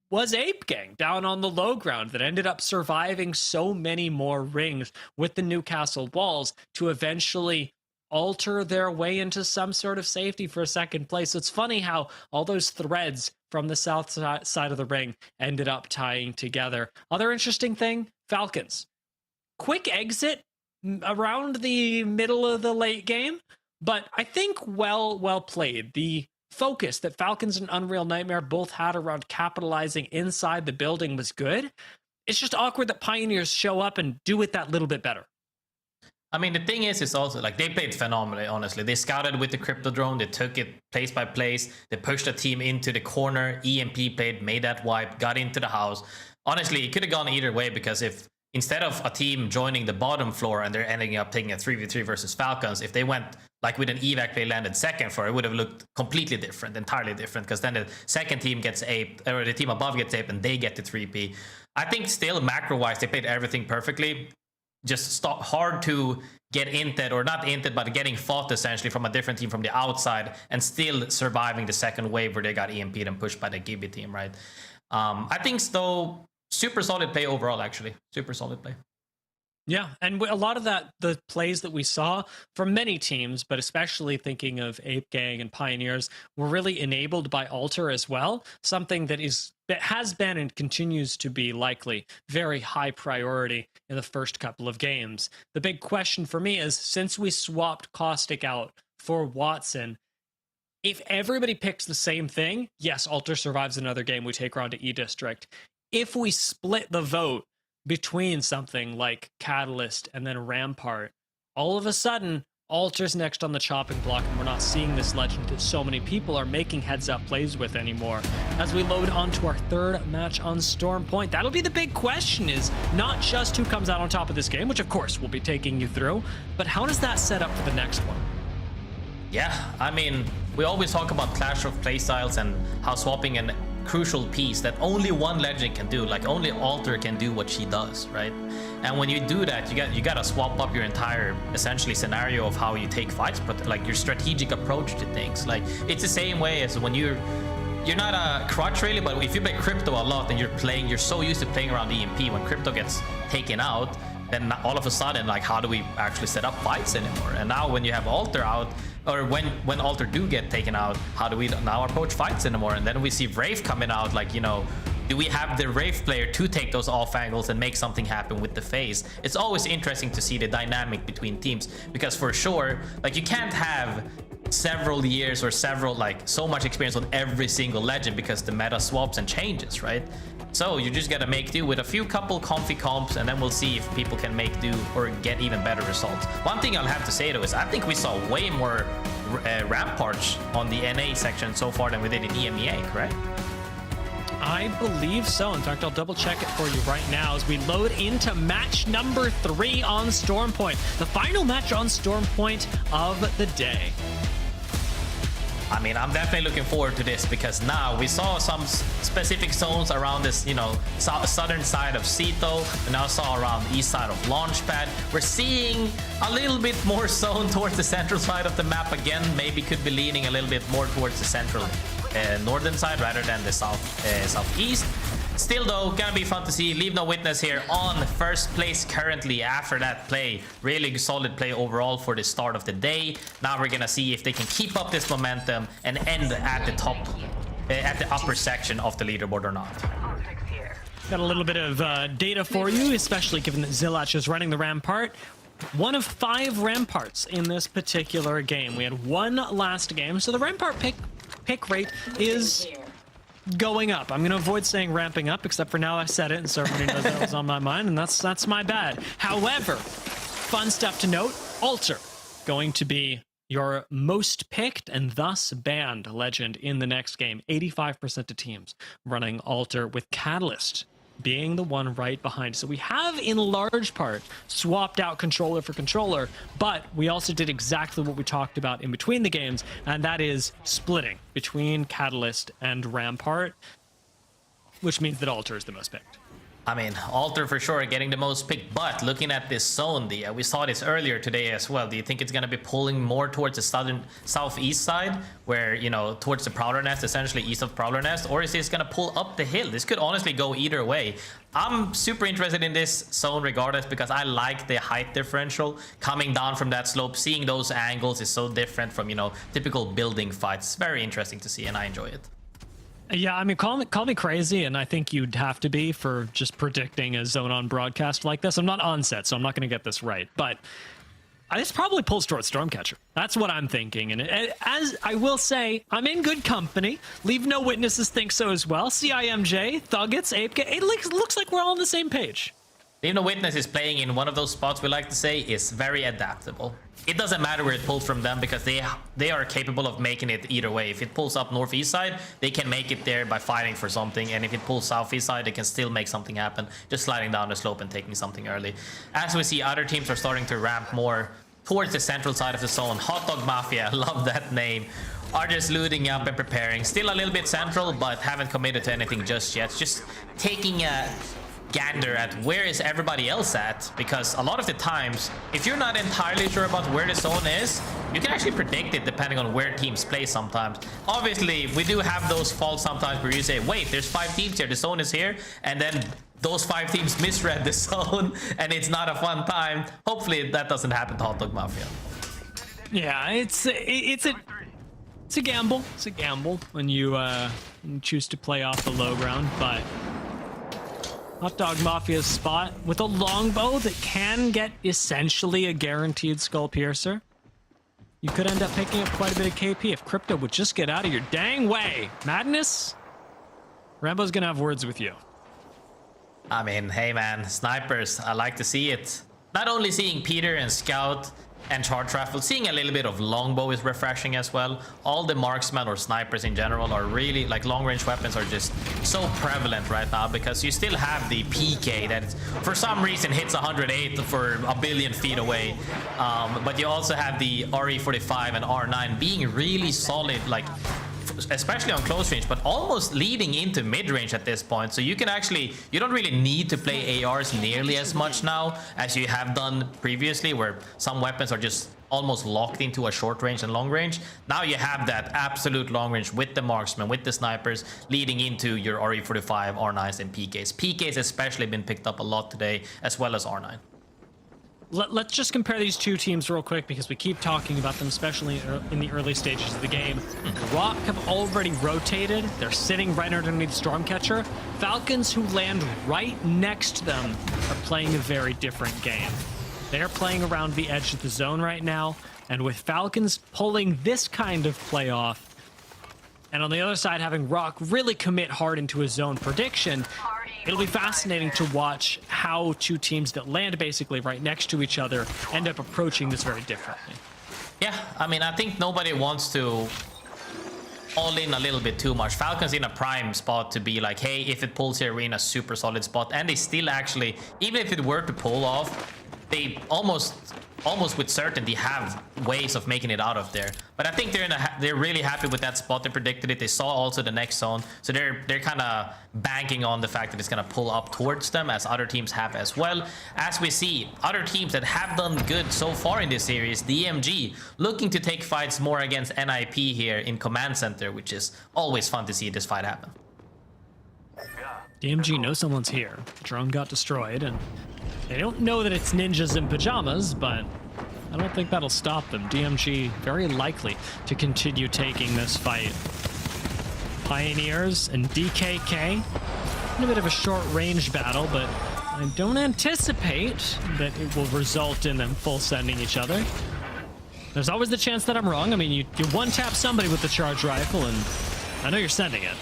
was Ape Gang down on the low ground that ended up surviving so many more rings with the Newcastle walls to eventually alter their way into some sort of safety for a second place. So it's funny how all those threads from the south side of the ring ended up tying together. Other interesting thing, Falcons. Quick exit around the middle of the late game, but I think well played. The focus that Falcons and Unreal Nightmare both had around capitalizing inside the building was good. It's just awkward that Pioneers show up and do it that little bit better. I mean, the thing is, it's also like they played phenomenally, honestly. They scouted with the crypto drone, they took it place by place, they pushed the team into the corner, EMP played, made that wipe, got into the house. Honestly, it could have gone either way, because if instead of a team joining the bottom floor and they're ending up taking a 3v3 versus Falcons, if they went like with an evac play landed second floor, it would have looked completely different, entirely different, because then the second team gets aped, or the team above gets aped, and they get the 3P. I think still macro-wise, they played everything perfectly. Just hard to get inted, or not inted, but getting fought essentially from a different team from the outside, and still surviving the second wave where they got EMP'd and pushed by the Gibby team, right? I think, though, super solid play overall, actually. Super solid play. Yeah, and a lot of the plays that we saw from many teams, but especially thinking of Ape Gang and Pioneers, were really enabled by Alter as well. Something that has been and continues to be likely very high priority in the first couple of games. The big question for me is, since we swapped Caustic out for Watson, if everybody picks the same thing, yes, Alter survives another game, we take her on to E-District. If we split the vote between something like Catalyst and then Rampart, all of a sudden, Alter's next on the chopping block, and we're not seeing this legend that so many people are making heads-up plays with anymore. As we load onto our third match on Stormpoint, that'll be the big question, is not just who comes out on top of this game, which of course we'll be taking you through, but how does that set up for the next one? Yeah, I mean, we always talk about clash of playstyles and how swapping a crucial piece that only one legend can do, like only Alter can do what she does, right? And when you do that, you gotta swap up your entire essentially scenario of how you take fights, but like your strategic approach to things. Like it's the same way as when you're not a crutch really, but if you play Crypto a lot and you're so used to playing around EMP, when Crypto gets taken out, then all of a sudden, like, how do we actually set up fights anymore? And now when you have Alter out, or when Alter do get taken out, how do we now approach fights anymore? And then we see Wraith coming out, like, you know, do we have the Wraith player to take those off angles and make something happen with the phase? It's always interesting to see the dynamic between teams, because for sure, like, you can't have several years or so much experience on every single legend, because the meta swaps and changes, right? So you just gotta make do with a couple comfy comps, and then we'll see if people can make do or get even better results. One thing I'll have to say though is I think we saw way more ramparts on the NA section so far than we did in EMEA, correct? I believe so. In fact, I'll double check it for you right now as we load into match number 3 on Stormpoint, the final match on Stormpoint of the day. I mean, I'm definitely looking forward to this, because now we saw some specific zones around this, you know, southern side of Sito. We now saw around the east side of Launchpad. We're seeing a little bit more zone towards the central side of the map again. Maybe could be leaning a little bit more towards the central northern side rather than the southeast. Still though, gonna be fun to see LeaveNoWitness here on first place currently after that play. Really solid play overall for the start of the day. Now we're gonna see if they can keep up this momentum and end at the top, at the upper section of the leaderboard or not. Got a little bit of data for you, especially given that Zilach is running the Rampart. One of 5 Ramparts in this particular game. We had one last game, so the Rampart pick rate is going up. I'm going to avoid saying ramping up, except for now I said it, and so everybody knows that was on my mind, and that's my bad. However, fun stuff to note, Alter going to be your most picked and thus banned legend in the next game. 85% of teams running Alter, with Catalyst being the one right behind. So we have, in large part, swapped out controller for controller, but we also did exactly what we talked about in between the games, and that is splitting between Catalyst and Rampart, which means that Alter is the most picked. I mean, Alter for sure getting the most pick, but looking at this zone, we saw this earlier today as well. Do you think it's going to be pulling more towards the southeast side, where, you know, towards the Prowler Nest, essentially east of Prowler Nest, or is this going to pull up the hill? This could honestly go either way. I'm super interested in this zone regardless, because I like the height differential coming down from that slope. Seeing those angles is so different from, you know, typical building fights. It's very interesting to see, and I enjoy it. Yeah, I mean, call me crazy, and I think you'd have to be for just predicting a zone on broadcast like this. I'm not on set, so I'm not going to get this right, but this probably pulls towards Stormcatcher. That's what I'm thinking, and as I will say, I'm in good company. LeaveNoWitnesses think so as well. CIMJ, THUGGETS, APK. It looks like we're all on the same page. LeaveNoWitness is playing in one of those spots we like to say is very adaptable. It doesn't matter where it pulls from them, because they are capable of making it either way. If it pulls up northeast side, they can make it there by fighting for something, and if it pulls southeast side, they can still make something happen, just sliding down the slope and taking something early. As we see, other teams are starting to ramp more towards the central side of the zone. Hot Dog Mafia, I love that name, are just looting up and preparing. Still a little bit central, but haven't committed to anything just yet. Just taking a gander at where is everybody else at, because a lot of the times, if you're not entirely sure about where the zone is, you can actually predict it depending on where teams play sometimes. Obviously, we do have those faults sometimes where you say, wait, there's 5 teams here, the zone is here, and then those 5 teams misread the zone, and it's not a fun time. Hopefully that doesn't happen to Hot Dog Mafia. Yeah, it's a gamble. It's a gamble when you choose to play off the low ground, but Hot Dog Mafia's spot with a longbow that can get essentially a guaranteed skull piercer. You could end up picking up quite a bit of KP if Crypto would just get out of your dang way. Madness? Rambo's gonna have words with you. I mean, hey man, snipers, I like to see it. Not only seeing Peter and Scout and charge rifle. Seeing a little bit of longbow is refreshing as well. All the marksmen or snipers in general are really, like, long range weapons are just so prevalent right now, because you still have the PK that for some reason hits 108 for a billion feet away, but you also have the RE45 and R9 being really solid, like especially on close range, but almost leading into mid-range at this point. So you can actually, you don't really need to play ARs nearly as much now as you have done previously, where some weapons are just almost locked into a short range and long range. Now you have that absolute long range with the marksmen, with the snipers, leading into your RE45, R9s, and PKs. PKs especially been picked up a lot today, as well as R9. Let's just compare these two teams real quick, because we keep talking about them, especially in the early stages of the game. Rock have already rotated. They're sitting right underneath Stormcatcher. Falcons, who land right next to them, are playing a very different game. They're playing around the edge of the zone right now, and with Falcons pulling this kind of play off, and on the other side having Rock really commit hard into his zone prediction, it'll be fascinating to watch how two teams that land basically right next to each other end up approaching this very differently. Yeah, I mean, I think nobody wants to all in a little bit too much. Falcons in a prime spot to be like, hey, if it pulls here, we're in a super solid spot. And they still actually, even if it were to pull off, they almost with certainty have ways of making it out of there. But I think they're really happy with that spot. They predicted it. They saw also the next zone, so they're kind of banking on the fact that it's going to pull up towards them, as other teams have as well. As we see other teams that have done good so far in this series, DMG looking to take fights more against NIP here in Command Center, which is always fun to see this fight happen. DMG knows someone's here. Drone got destroyed, and they don't know that it's ninjas in pajamas, but I don't think that'll stop them. DMG very likely to continue taking this fight. Pioneers and DKK in a bit of a short-range battle, but I don't anticipate that it will result in them full sending each other. There's always the chance that I'm wrong. I mean, you one-tap somebody with the charge rifle, and I know you're sending it.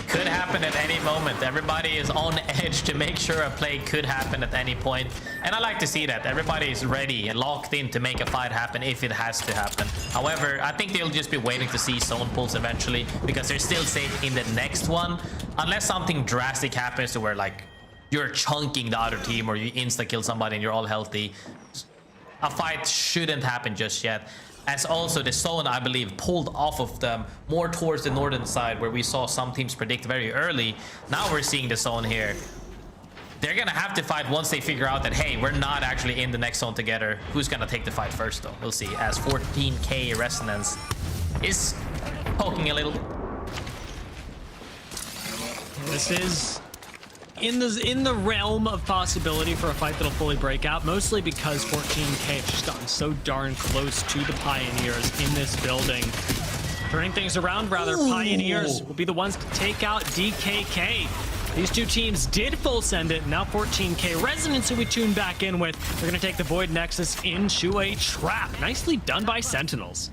Could happen at any moment. Everybody is on edge to make sure a play could happen at any point. And I like to see that. Everybody is ready and locked in to make a fight happen if it has to happen. However, I think they'll just be waiting to see zone pulls eventually, because they're still safe in the next one. Unless something drastic happens to where, like, you're chunking the other team or you insta-kill somebody and you're all healthy, a fight shouldn't happen just yet. As also the zone, I believe, pulled off of them more towards the northern side, where we saw some teams predict very early. Now we're seeing the zone here. They're gonna have to fight once they figure out that, hey, we're not actually in the next zone together. Who's gonna take the fight first, though? We'll see, as 14K Resonance is poking a little. This is in the realm of possibility for a fight that'll fully break out, mostly because 14K have just gotten so darn close to the Pioneers in this building. Turning things around, rather, Pioneers will be the ones to take out DKK. These two teams did full send it. Now 14K Resonance, who we tune back in with, they're going to take the Void Nexus into a trap. Nicely done by Sentinels.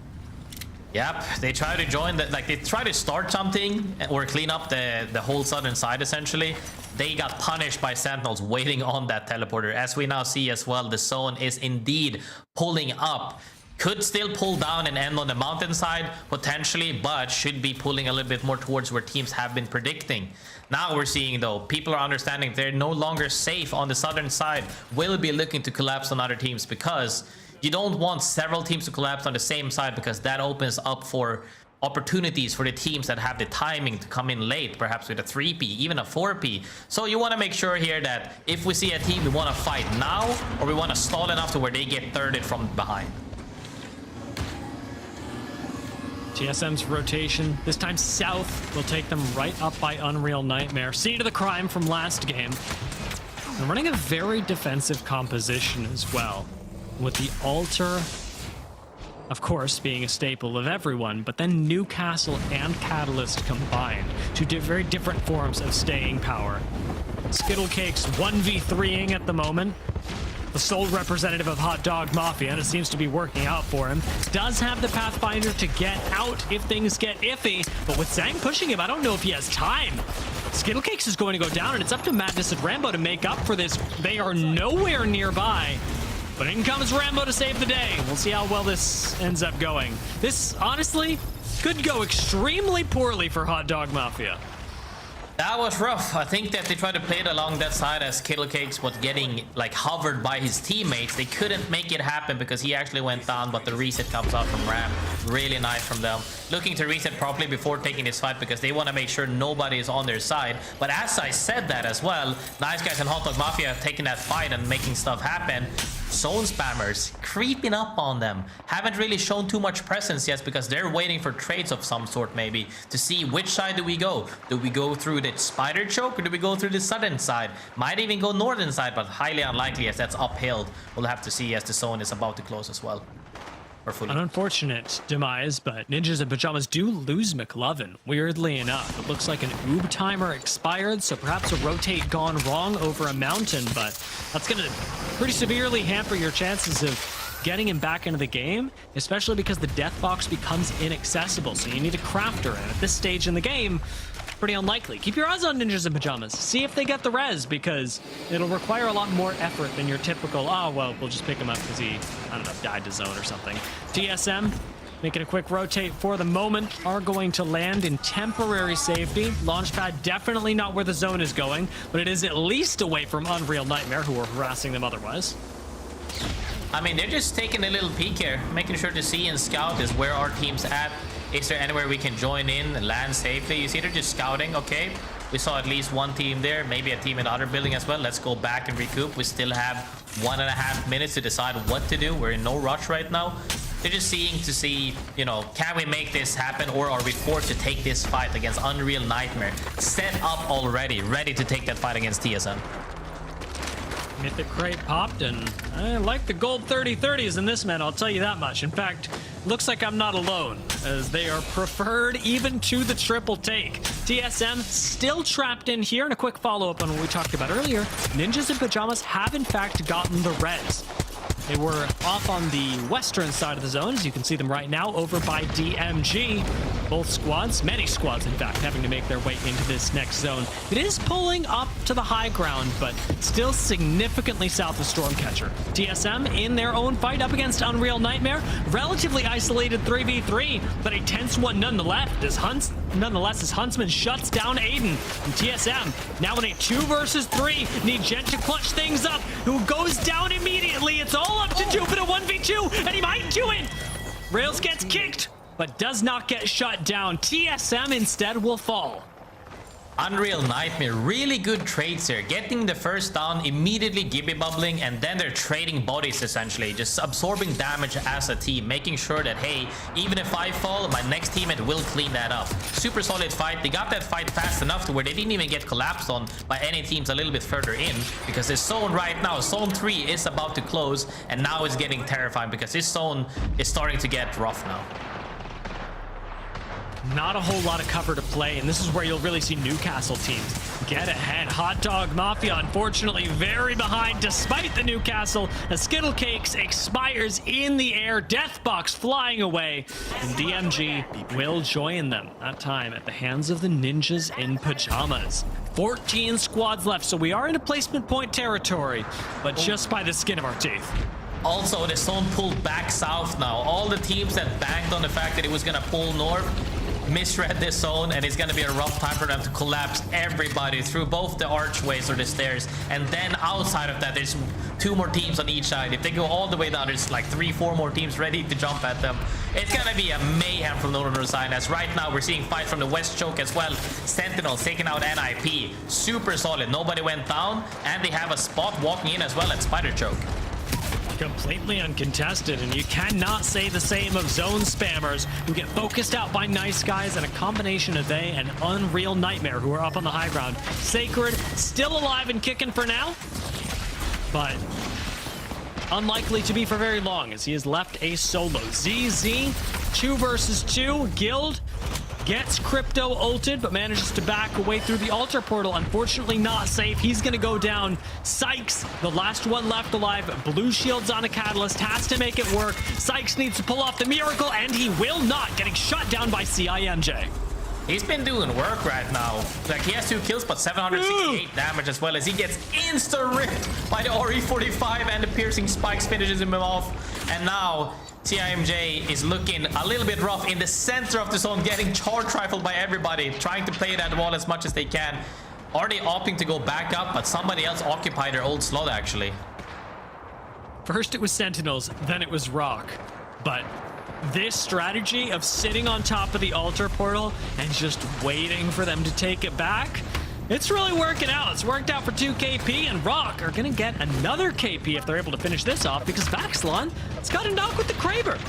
Yep, they try to join the, like, they try to start something or clean up the whole southern side, essentially. They got punished by Sentinels waiting on that teleporter. As we now see as well, the zone is indeed pulling up. Could still pull down and end on the mountainside, potentially, but should be pulling a little bit more towards where teams have been predicting. Now we're seeing, though, people are understanding they're no longer safe on the southern side, will be looking to collapse on other teams, because you don't want several teams to collapse on the same side, because that opens up for opportunities for the teams that have the timing to come in late, perhaps with a 3P, even a 4P. So you want to make sure here that if we see a team we want to fight now, or we want to stall enough to where they get thirded from behind. TSM's rotation, this time south, will take them right up by Unreal Nightmare. Seed of the crime from last game. And running a very defensive composition as well, with the altar, of course, being a staple of everyone, but then Newcastle and Catalyst combined. Two very different forms of staying power. Skittlecake's 1v3ing at the moment. The sole representative of Hot Dog Mafia, and it seems to be working out for him. Does have the Pathfinder to get out if things get iffy, but with Zhang pushing him, I don't know if he has time. Skittlecakes is going to go down, and it's up to Madness and Rambo to make up for this. They are nowhere nearby. But in comes Rambo to save the day. We'll see how well this ends up going. This, honestly, could go extremely poorly for Hot Dog Mafia. That was rough. I think that they tried to play it along that side as Kittlecakes was getting like hovered by his teammates. They couldn't make it happen because he actually went down, but the reset comes out from Ram. Really nice from them. Looking to reset properly before taking this fight because they want to make sure nobody is on their side. But as I said that as well, Nice Guys and Hot Dog Mafia taking that fight and making stuff happen. Zone spammers creeping up on them. Haven't really shown too much presence yet because they're waiting for trades of some sort maybe to see which side do we go. Do we go through the spider choke or do we go through the southern side? Might even go northern side, but highly unlikely as that's uphill. We'll have to see as the zone is about to close as well. An unfortunate demise, but Ninjas in Pyjamas do lose McLovin. Weirdly enough, it looks like an oob timer expired, so perhaps a rotate gone wrong over a mountain, but that's going to pretty severely hamper your chances of getting him back into the game, especially because the death box becomes inaccessible, so you need a crafter, and at this stage in the game, pretty unlikely. Keep your eyes on Ninjas in Pyjamas. See if they get the res, because it'll require a lot more effort than your typical, oh, well, we'll just pick him up because he, I don't know, died to zone or something. TSM, making a quick rotate for the moment, are going to land in temporary safety. Launchpad definitely not where the zone is going, but it is at least away from Unreal Nightmare, who are harassing them otherwise. I mean, they're just taking a little peek here, making sure to see and scout is where our team's at. Is there anywhere we can join in and land safely? You see they're just scouting. Okay, we saw at least one team there, maybe a team in the other building as well. Let's go back and recoup. We still have 1.5 minutes to decide what to do. We're in no rush right now. They're just seeing to see, you know, can we make this happen or are we forced to take this fight against Unreal Nightmare? Set up already, ready to take that fight against TSM. Mythic crate popped, and I like the gold 30-30s in this man, I'll tell you that much. In fact, looks like I'm not alone, as they are preferred even to the triple take. TSM still trapped in here, and a quick follow-up on what we talked about earlier. Ninjas in Pyjamas have in fact gotten the res. They were off on the western side of the zone, as you can see them right now, over by DMG. Both squads, many squads in fact, having to make their way into this next zone. It is pulling up to the high ground, but still significantly south of Stormcatcher. TSM in their own fight up against Unreal Nightmare. Relatively isolated 3v3, but a tense one nonetheless, as Huntsman shuts down Aiden. And TSM, now in a 2 versus 3, need Jet to clutch things up, who goes down immediately. It's all up to Jupiter 1v2, and he might do it! Rails gets kicked, but does not get shut down. TSM instead will fall. Unreal Nightmare, really good trades here. Getting the first down, immediately Gibby bubbling, and then they're trading bodies essentially. Just absorbing damage as a team, making sure that, hey, even if I fall, my next teammate will clean that up. Super solid fight. They got that fight fast enough to where they didn't even get collapsed on by any teams a little bit further in, because this zone right now, zone 3 is about to close, and now it's getting terrifying because this zone is starting to get rough now. Not a whole lot of cover to play, and this is where you'll really see Newcastle teams get ahead. Hot Dog Mafia, unfortunately, very behind despite the Newcastle, as Skittle Cakes expires in the air, Deathbox flying away, and DMG will join them, that time at the hands of the Ninjas in Pyjamas. 14 squads left, so we are in a placement point territory, but just by the skin of our teeth. Also, the zone pulled back south now. All the teams that banked on the fact that it was gonna pull north misread this zone, and it's gonna be a rough time for them to collapse everybody through both the archways or the stairs. And then outside of that, there's 2 more teams on each side. If they go all the way down, there's like 3-4 more teams ready to jump at them. It's gonna be a mayhem from the northern side, as right now we're seeing fight from the west choke as well. Sentinels taking out NIP, super solid. Nobody went down, and they have a spot walking in as well at spider choke. Completely uncontested, and you cannot say the same of zone spammers who get focused out by Nice Guys, and a combination of they and Unreal Nightmare who are up on the high ground. Sacred still alive and kicking for now, but unlikely to be for very long, as he has left a solo. ZZ 2 versus 2. Guild gets Crypto ulted, but manages to back away through the altar portal. Unfortunately not safe. He's gonna go down. Sykes, the last one left alive. Blue shields on a catalyst, has to make it work. Sykes needs to pull off the miracle, and he will not, getting shut down by CIMJ. He's been doing work right now. Like, he has 2 kills, but 768 damage as well as he gets insta-ripped by the RE45 and the piercing spikes finishes him off. And now TIMJ is looking a little bit rough in the center of the zone, getting charge rifled by everybody, trying to play that wall as much as they can. Are they opting to go back up? But somebody else occupied their old slot, actually. First it was Sentinels, then it was Rock. But this strategy of sitting on top of the altar portal and just waiting for them to take it back, it's really working out. It's worked out for 2 KP, and Rock are going to get another KP if they're able to finish this off, because Vaxlon has got a knock with the Kraber.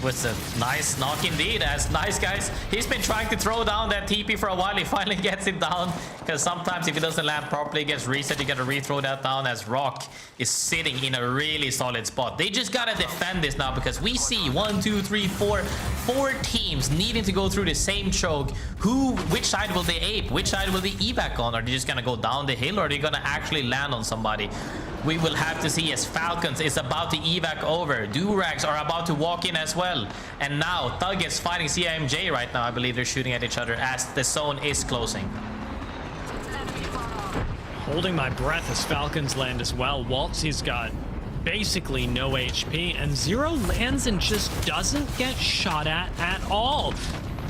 Was a nice knock indeed, as Nice Guys, he's been trying to throw down that TP for a while. He finally gets it down, because sometimes if it doesn't land properly, it gets reset. You gotta re-throw that down, as Rock is sitting in a really solid spot. They just gotta defend this now, because we see 1, 2, 3, 4 teams needing to go through the same choke. Which side will they ape? Which side will they evac on? Are they just gonna go down the hill, or are they gonna actually land on somebody? We will have to see, as Falcons is about to evac over. Durags are about to walk in as well. And now THUGGETS fighting CIMJ right now. I believe they're shooting at each other as the zone is closing. Holding my breath as Falcons land as well. Waltzy's got basically no HP, and Zero lands and just doesn't get shot at all.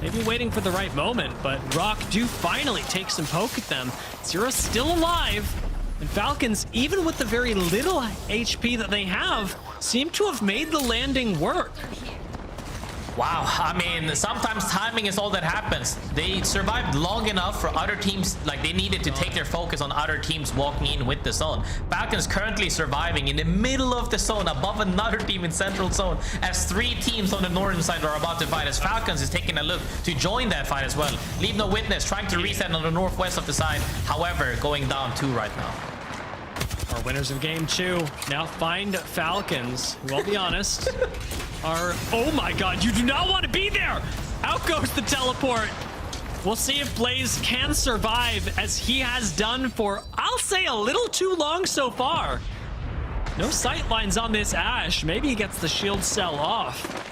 Maybe waiting for the right moment, but Rock do finally take some poke at them. Zero's still alive. And Falcons, even with the very little HP that they have, seem to have made the landing work. Wow, I mean, sometimes timing is all that happens. They survived long enough for other teams, like they needed to take their focus on other teams walking in with the zone. Falcons currently surviving in the middle of the zone, above another team in central zone, as 3 teams on the northern side are about to fight, as Falcons is taking a look to join that fight as well. LeaveNoWitness trying to reset on the northwest of the side, however, going down 2 right now. Our winners of game 2 now find Falcons, who, I'll be honest, are... Oh my god, you do not want to be there! Out goes the teleport. We'll see if Blaze can survive, as he has done for, I'll say, a little too long so far. No sight lines on this Ashe. Maybe he gets the shield cell off.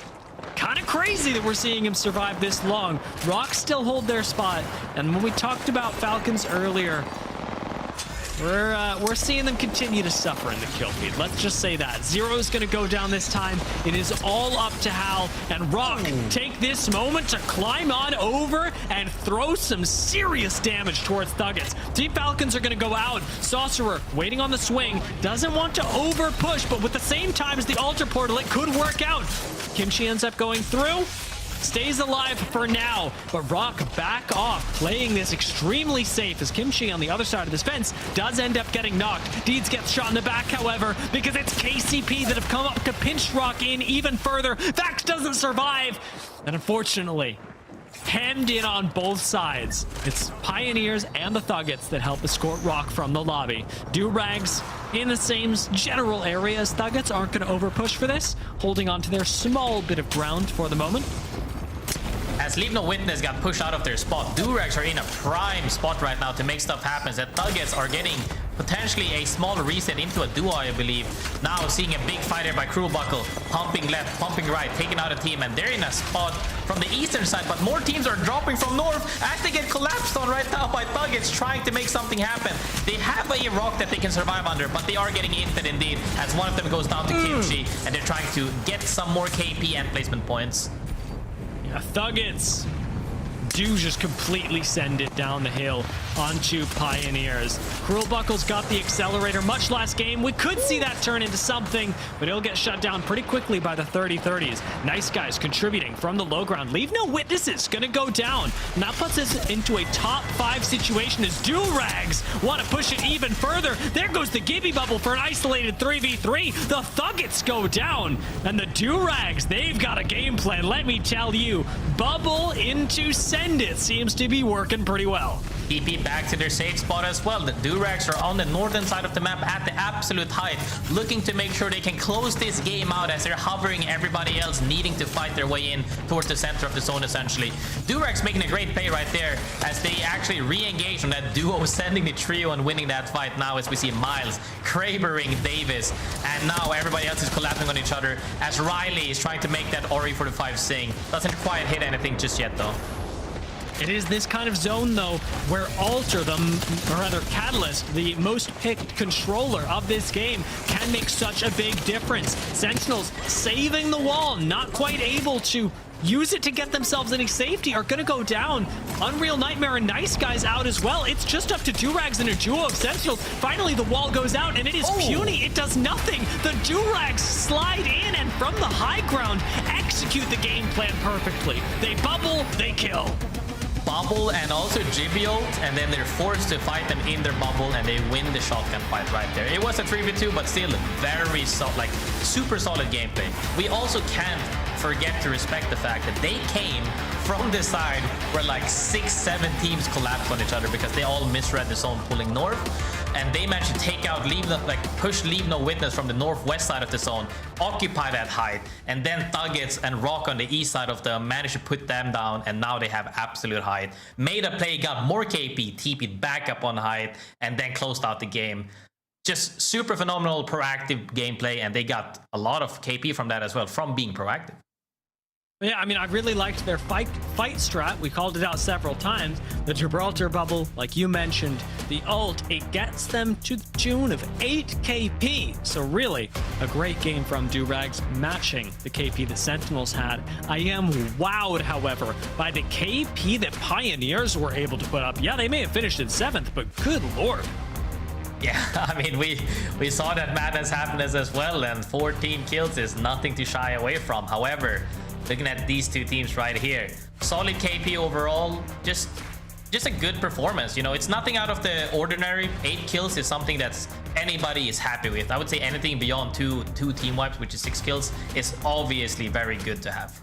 Kind of crazy that we're seeing him survive this long. Rock still hold their spot, and when we talked about Falcons earlier, we're seeing them continue to suffer in the kill feed. Let's just say that. Zero's gonna go down this time. It is all up to Hal, and Rock take this moment to climb on over and throw some serious damage towards THUGGETS. Team Falcons are gonna go out. Sorcerer waiting on the swing, doesn't want to over push, but with the same time as the altar portal, it could work out. Kimchi ends up going through. Stays alive for now, but Rock back off, playing this extremely safe, as Kimchi on the other side of this fence does end up getting knocked. Deeds gets shot in the back, however, because it's KCP that have come up to pinch Rock in even further. Vax doesn't survive, and unfortunately, hemmed in on both sides. It's Pioneers and the THUGGETS that help escort Rock from the lobby. Durags in the same general area as THUGGETS aren't going to over push for this, holding on to their small bit of ground for the moment. As LeaveNoWitness got pushed out of their spot, Durags are in a prime spot right now to make stuff happen. That THUGGETS are getting potentially a small reset into a duo, I believe. Now seeing a big fighter by Crewbuckle, pumping left, pumping right, taking out a team, and they're in a spot from the eastern side, but more teams are dropping from north as they get collapsed on right now by THUGGETS trying to make something happen. They have a rock that they can survive under, but they are getting inted indeed, as one of them goes down to Kimchi, and they're trying to get some more KP and placement points. Yeah, THUGGETS do just completely send it down the hill onto Pioneers. Crewbuckle's got the accelerator. Much last game, we could see that turn into something, but it'll get shut down pretty quickly by the 30-30s. Nice Guys contributing from the low ground. LeaveNoWitness is gonna go down, and that puts us into a top 5 situation as Durags want to push it even further. There goes the Gibby bubble for an isolated 3v3. The THUGGETS go down, and the Durags, they've got a game plan. Let me tell you, bubble into send it seems to be working pretty well. TP back to their safe spot as well. The Durags are on the northern side of the map at the absolute height, looking to make sure they can close this game out as they're hovering everybody else, needing to fight their way in towards the center of the zone essentially. Durags making a great play right there as they actually re-engage on that duo, sending the trio and winning that fight now as we see Miles Krabering Davis, and now everybody else is collapsing on each other as Riley is trying to make that RE45 sing. Doesn't quite hit anything just yet though. It is this kind of zone, though, where Alter, or rather Catalyst, the most picked controller of this game, can make such a big difference. Sentinels saving the wall, not quite able to use it to get themselves any safety, are going to go down. Unreal Nightmare and Nice Guys out as well. It's just up to Durags and a duo of Sentinels. Finally, the wall goes out, and it is puny. It does nothing. The Durags slide in, and from the high ground, execute the game plan perfectly. They bubble, they kill. Bubble and also Gibiot, and then they're forced to fight them in their bubble, and they win the shotgun fight right there. It was a 3v2, but still very super solid gameplay. We also can't forget to respect the fact that they came from the side where like 6-7 teams collapsed on each other because they all misread the zone pulling north, and they managed to take out push LeaveNoWitness from the northwest side of the zone, occupy that height, and then THUGGETS and Rock on the east side of them managed to put them down, and now they have absolute height. Made a play, got more KP, TP'd back up on height, and then closed out the game. Just super phenomenal proactive gameplay, and they got a lot of KP from that as well, from being proactive. Yeah, I mean, I really liked their fight strat. We called it out several times. The Gibraltar bubble, like you mentioned, the ult, it gets them to the tune of 8 KP. So really, a great game from Durags, matching the KP that Sentinels had. I am wowed, however, by the KP that Pioneers were able to put up. Yeah, they may have finished in 7th, but good lord. Yeah, I mean, we saw that madness happen as well, and 14 kills is nothing to shy away from. However, looking at these two teams right here, solid KP overall, just a good performance. You know, it's nothing out of the ordinary. 8 kills is something that's anybody is happy with. I would say anything beyond two team wipes, which is 6 kills, is obviously very good to have.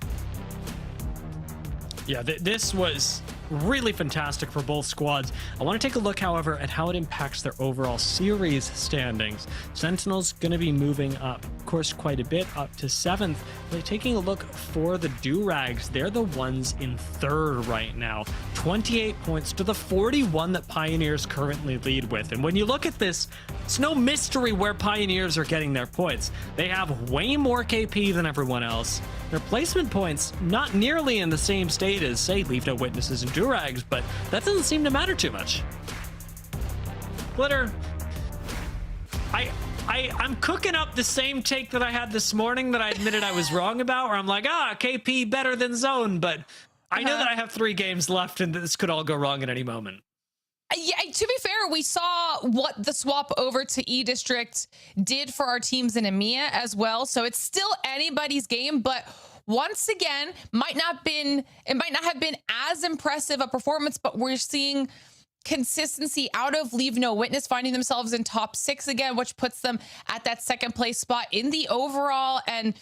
Yeah, this was really fantastic for both squads. I want to take a look, however, at how it impacts their overall series standings. Sentinels going to be moving up, of course, quite a bit, up to 7th. But taking a look for the Durags, they're the ones in 3rd right now. 28 points to the 41 that Pioneers currently lead with. And when you look at this, it's no mystery where Pioneers are getting their points. They have way more KP than everyone else. Their placement points not nearly in the same state as, say, LeaveNoWitnesses and Durags, but that doesn't seem to matter too much. Glitter, I'm cooking up the same take that I had this morning that I admitted I was wrong about, where I'm like, KP better than Zone, but I know that I have 3 games left and this could all go wrong at any moment. Yeah, to be fair, we saw what the swap over to E District did for our teams in EMEA as well. So it's still anybody's game, but once again, it might not have been as impressive a performance, but we're seeing consistency out of LeaveNoWitness, finding themselves in top 6 again, which puts them at that 2nd place spot in the overall. And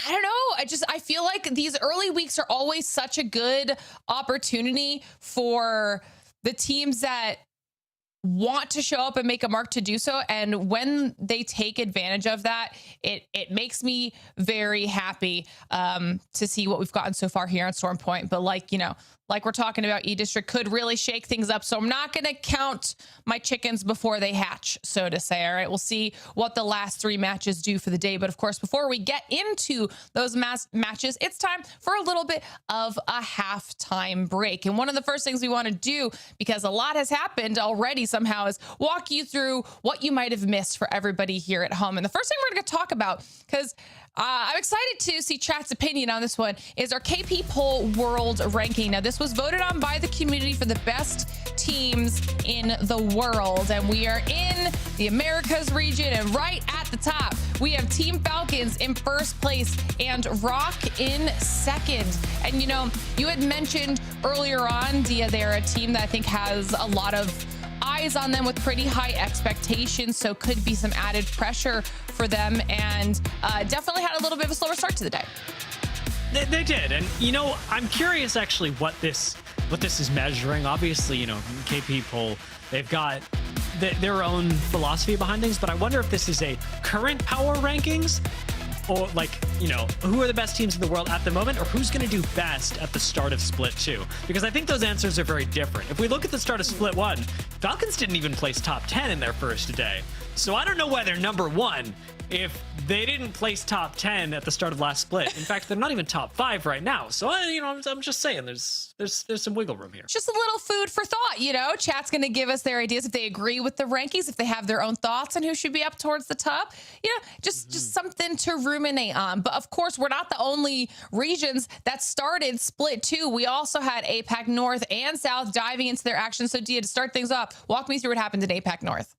I don't know, I feel like these early weeks are always such a good opportunity for the teams that want to show up and make a mark to do so. And when they take advantage of that, it makes me very happy to see what we've gotten so far here on Storm Point. But like we're talking about, E-District could really shake things up. So I'm not going to count my chickens before they hatch, so to say. All right, we'll see what the last 3 matches do for the day. But of course, before we get into those matches, it's time for a little bit of a halftime break. And one of the first things we want to do, because a lot has happened already somehow, is walk you through what you might have missed for everybody here at home. And the first thing we're going to talk about, because I'm excited to see chat's opinion on this one, is our KP Poll World Ranking. Now, this was voted on by the community for the best teams in the world, and we are in the Americas region, and right at the top, we have Team Falcons in 1st place and Rock in 2nd. And, you had mentioned earlier on, Dia, they're a team that I think has a lot of eyes on them with pretty high expectations, so could be some added pressure for them, and definitely had a little bit of a slower start to the day. They did, and I'm curious actually what this is measuring. Obviously, KP Poll, they've got their own philosophy behind things, but I wonder if this is a current power rankings, or who are the best teams in the world at the moment, or who's going to do best at the start of Split 2? Because I think those answers are very different. If we look at the start of Split 1, Falcons didn't even place top 10 in their first day. So I don't know why they're number 1 if they didn't place top 10 at the start of last split. In fact, they're not even top 5 right now. So I'm just saying there's some wiggle room here. Just a little food for thought, you know. Chat's going to give us their ideas if they agree with the rankings, if they have their own thoughts on who should be up towards the top. You know, just something to ruminate on. But of course, we're not the only regions that started split 2. We also had APAC North and South diving into their action. So Dia, to start things off, walk me through what happened in APAC North.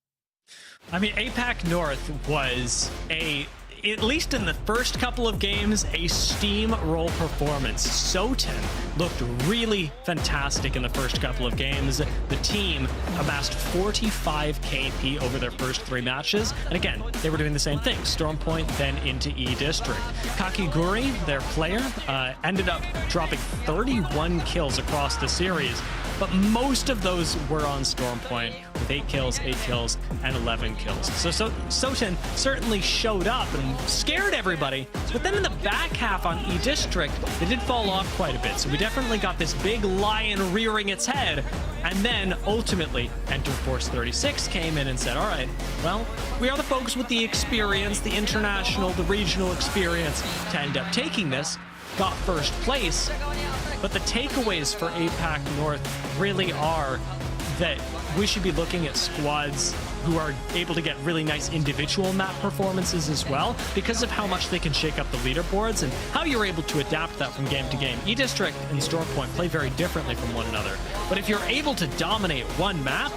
I mean, APAC North was at least in the first couple of games, a steamroll performance. Soten looked really fantastic in the first couple of games. The team amassed 45 KP over their first 3 matches. And again, they were doing the same thing. Storm Point, then into E District. Kakiguri, their player, ended up dropping 31 kills across the series. But most of those were on Storm Point with 8 kills, and 11 kills. So Soten certainly showed up and scared everybody. But then in the back half on E District, they did fall off quite a bit. So we definitely got this big lion rearing its head. And then ultimately, Enter Force 36 came in and said, all right, well, we are the folks with the experience, the international, the regional experience to end up taking this. Got first place. But the takeaways for APAC North really are that we should be looking at squads who are able to get really nice individual map performances as well because of how much they can shake up the leaderboards and how you're able to adapt that from game to game. E-District and Storm Point play very differently from one another. But if you're able to dominate one map,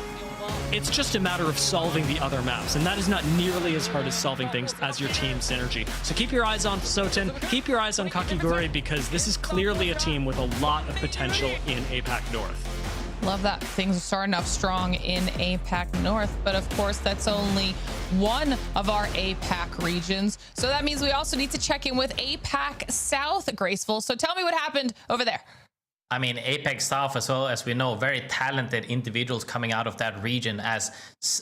it's just a matter of solving the other maps, and that is not nearly as hard as solving things as your team synergy. So keep your eyes on Soten, keep your eyes on Kakiguri, because this is clearly a team with a lot of potential in APAC North. Love that. Things are starting off strong in APAC North, but of course that's only one of our APAC regions. So that means we also need to check in with APAC South, Graceful. So tell me what happened over there. I mean, APAC South, as well as we know, very talented individuals coming out of that region. As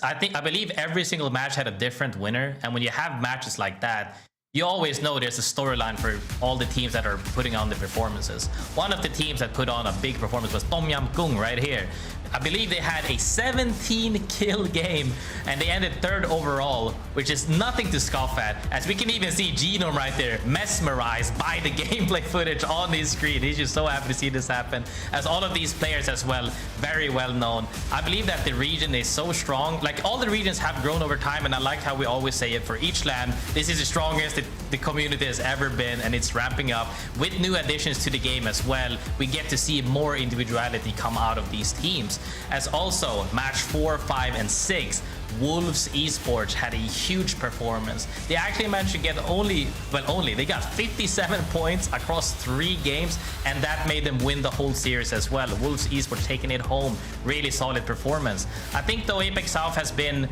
I believe every single match had a different winner. And when you have matches like that, you always know there's a storyline for all the teams that are putting on the performances. One of the teams that put on a big performance was Tom Yam Kung right here. I believe they had a 17 kill game and they ended 3rd overall, which is nothing to scoff at, as we can even see Genome right there mesmerized by the gameplay footage on his screen. He's just so happy to see this happen, as all of these players as well, very well known. I believe that the region is so strong. Like, all the regions have grown over time, and I like how we always say it for each land. This is the strongest the community has ever been, and it's ramping up with new additions to the game as well. We get to see more individuality come out of these teams. As also match 4, 5, and 6, Wolves Esports had a huge performance. They actually managed to get they got 57 points across 3 games, and that made them win the whole series as well. Wolves Esports taking it home, really solid performance. I think though APAC South has been,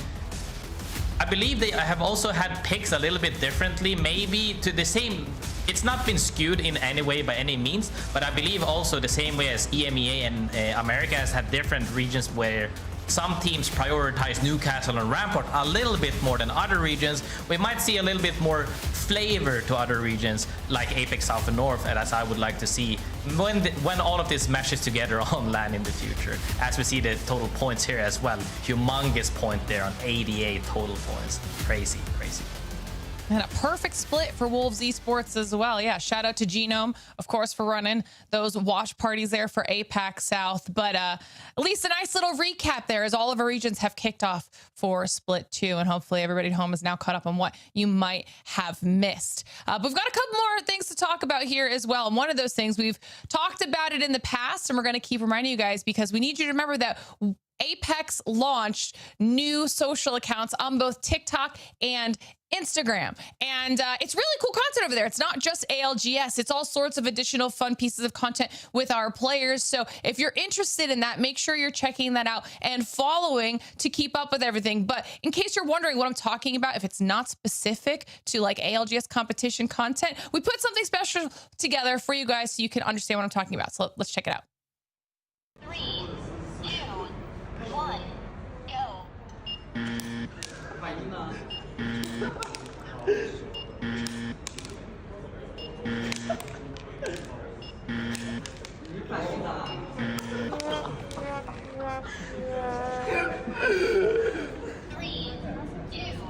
I believe they have also had picks a little bit differently, maybe to the same. It's not been skewed in any way by any means, but I believe also the same way as EMEA and America has had different regions where some teams prioritize Newcastle and Rampart a little bit more than other regions. We might see a little bit more flavor to other regions like APAC South and North, and as I would like to see when all of this meshes together on LAN in the future. As we see the total points here as well, humongous point there on 88 total points. Crazy. And a perfect split for Wolves Esports as well. Yeah, shout out to Genome, of course, for running those watch parties there for APAC South. But at least a nice little recap there, as all of our regions have kicked off for Split 2. And hopefully everybody at home is now caught up on what you might have missed. But we've got a couple more things to talk about here as well. And one of those things, we've talked about it in the past, and we're going to keep reminding you guys, because we need you to remember that Apex launched new social accounts on both TikTok and Instagram, and it's really cool content over there. It's not just ALGS, it's all sorts of additional fun pieces of content with our players. So if you're interested in that, make sure you're checking that out and following to keep up with everything. But in case you're wondering what I'm talking about, if it's not specific to like ALGS competition content, we put something special together for you guys so you can understand what I'm talking about. So let's check it out. 3, 2, 1, go. Three, two,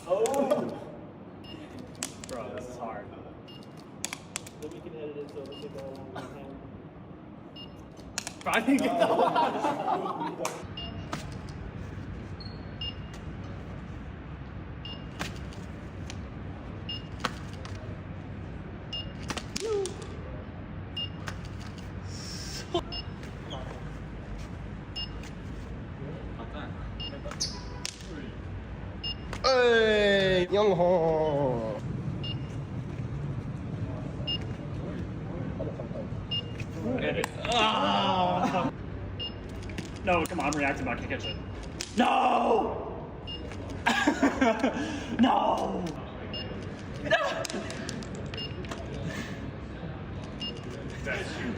Oh! Bro, this is hard. Then we can edit it so it'll take all along with him. Bro, I didn't get that one. Hey, Young Ho. No, come on, I'm reacting back to catch it. No! No!